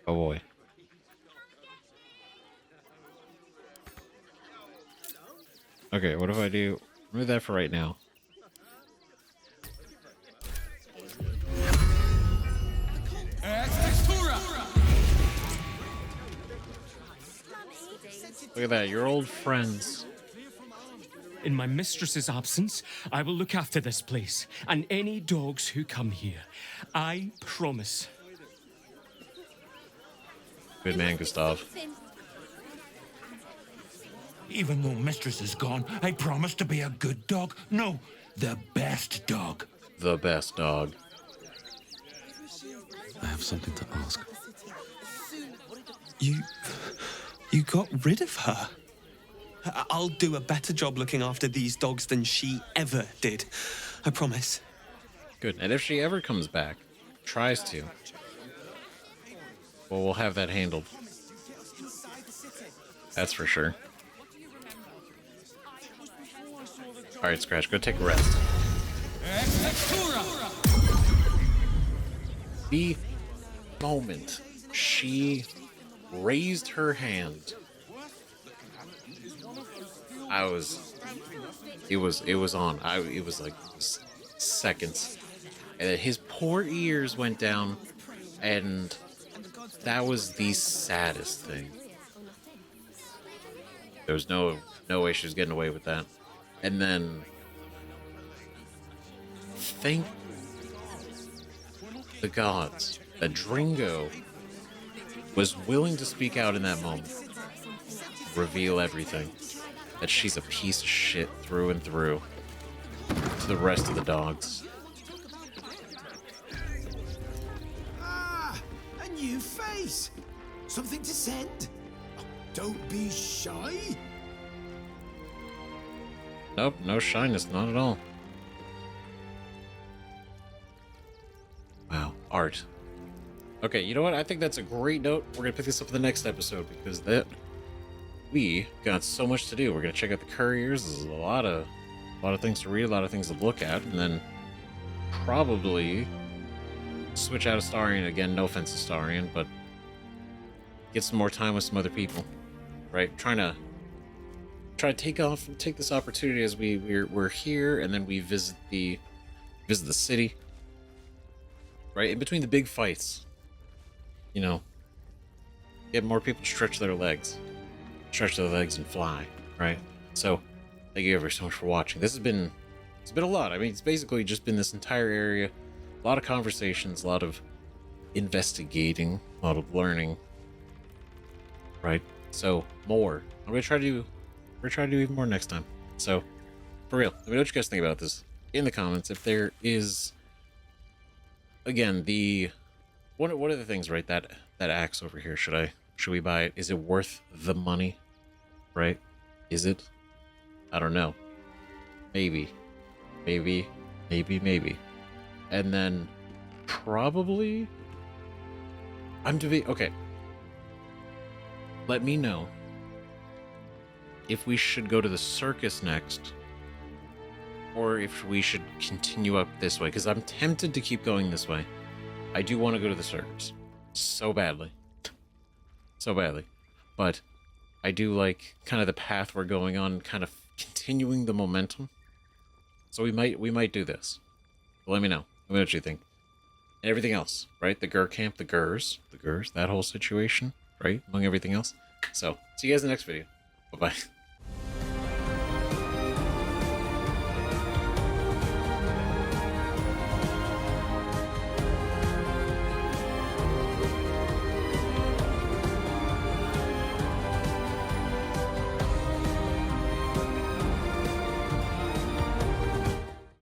boy. Okay, what if I do? Remove that for right now. Look at that, you're old friends. In my mistress's absence, I will look after this place and any dogs who come here. I promise. Good man, Gustav. Even though Mistress is gone, I promise to be a good dog. No, the best dog. The best dog. I have something to ask. You got rid of her? I'll do a better job looking after these dogs than she ever did. I promise. Good. And if she ever comes back, tries to, well, we'll have that handled. That's for sure. All right, Scratch, go take a rest. The moment she raised her hand, it was on. It was like seconds. And then his poor ears went down, and that was the saddest thing. There was no way she was getting away with that. And then, thank the gods that Dringo was willing to speak out in that moment, reveal everything, that she's a piece of shit through and through to the rest of the dogs. Ah, a new face. Something to send. Don't be shy. Nope, no shyness, not at all. Wow, art. Okay, you know what? I think that's a great note. We're gonna pick this up in the next episode because we got so much to do. We're gonna check out the couriers. There's a lot of things to read, a lot of things to look at, and then probably switch out of Starion again. No offense to Starion, but get some more time with some other people. right? Try to take this opportunity as we're here, and then we visit the city, right? In between the big fights, you know, get more people to stretch their legs and fly, right? So, thank you ever so much for watching. It's been a lot. I mean, it's basically just been this entire area, a lot of conversations, a lot of investigating, a lot of learning, right? So more. I'm gonna try to do even more next time. So for real, let me know what you guys think about this in the comments. If there is, again, the one of the things, right? That axe over here. Should we buy it? Is it worth the money? Right? Is it? I don't know. Maybe. And then probably I'm debating. Okay. Let me know if we should go to the circus next, or if we should continue up this way, because I'm tempted to keep going this way. I do want to go to the circus so badly. But I do like kind of the path we're going on, kind of continuing the momentum. So we might do this. But let me know. Let me know what you think. And everything else, right? The Gur camp, the Gurs, that whole situation, right? Among everything else. So, see you guys in the next video. Bye-bye.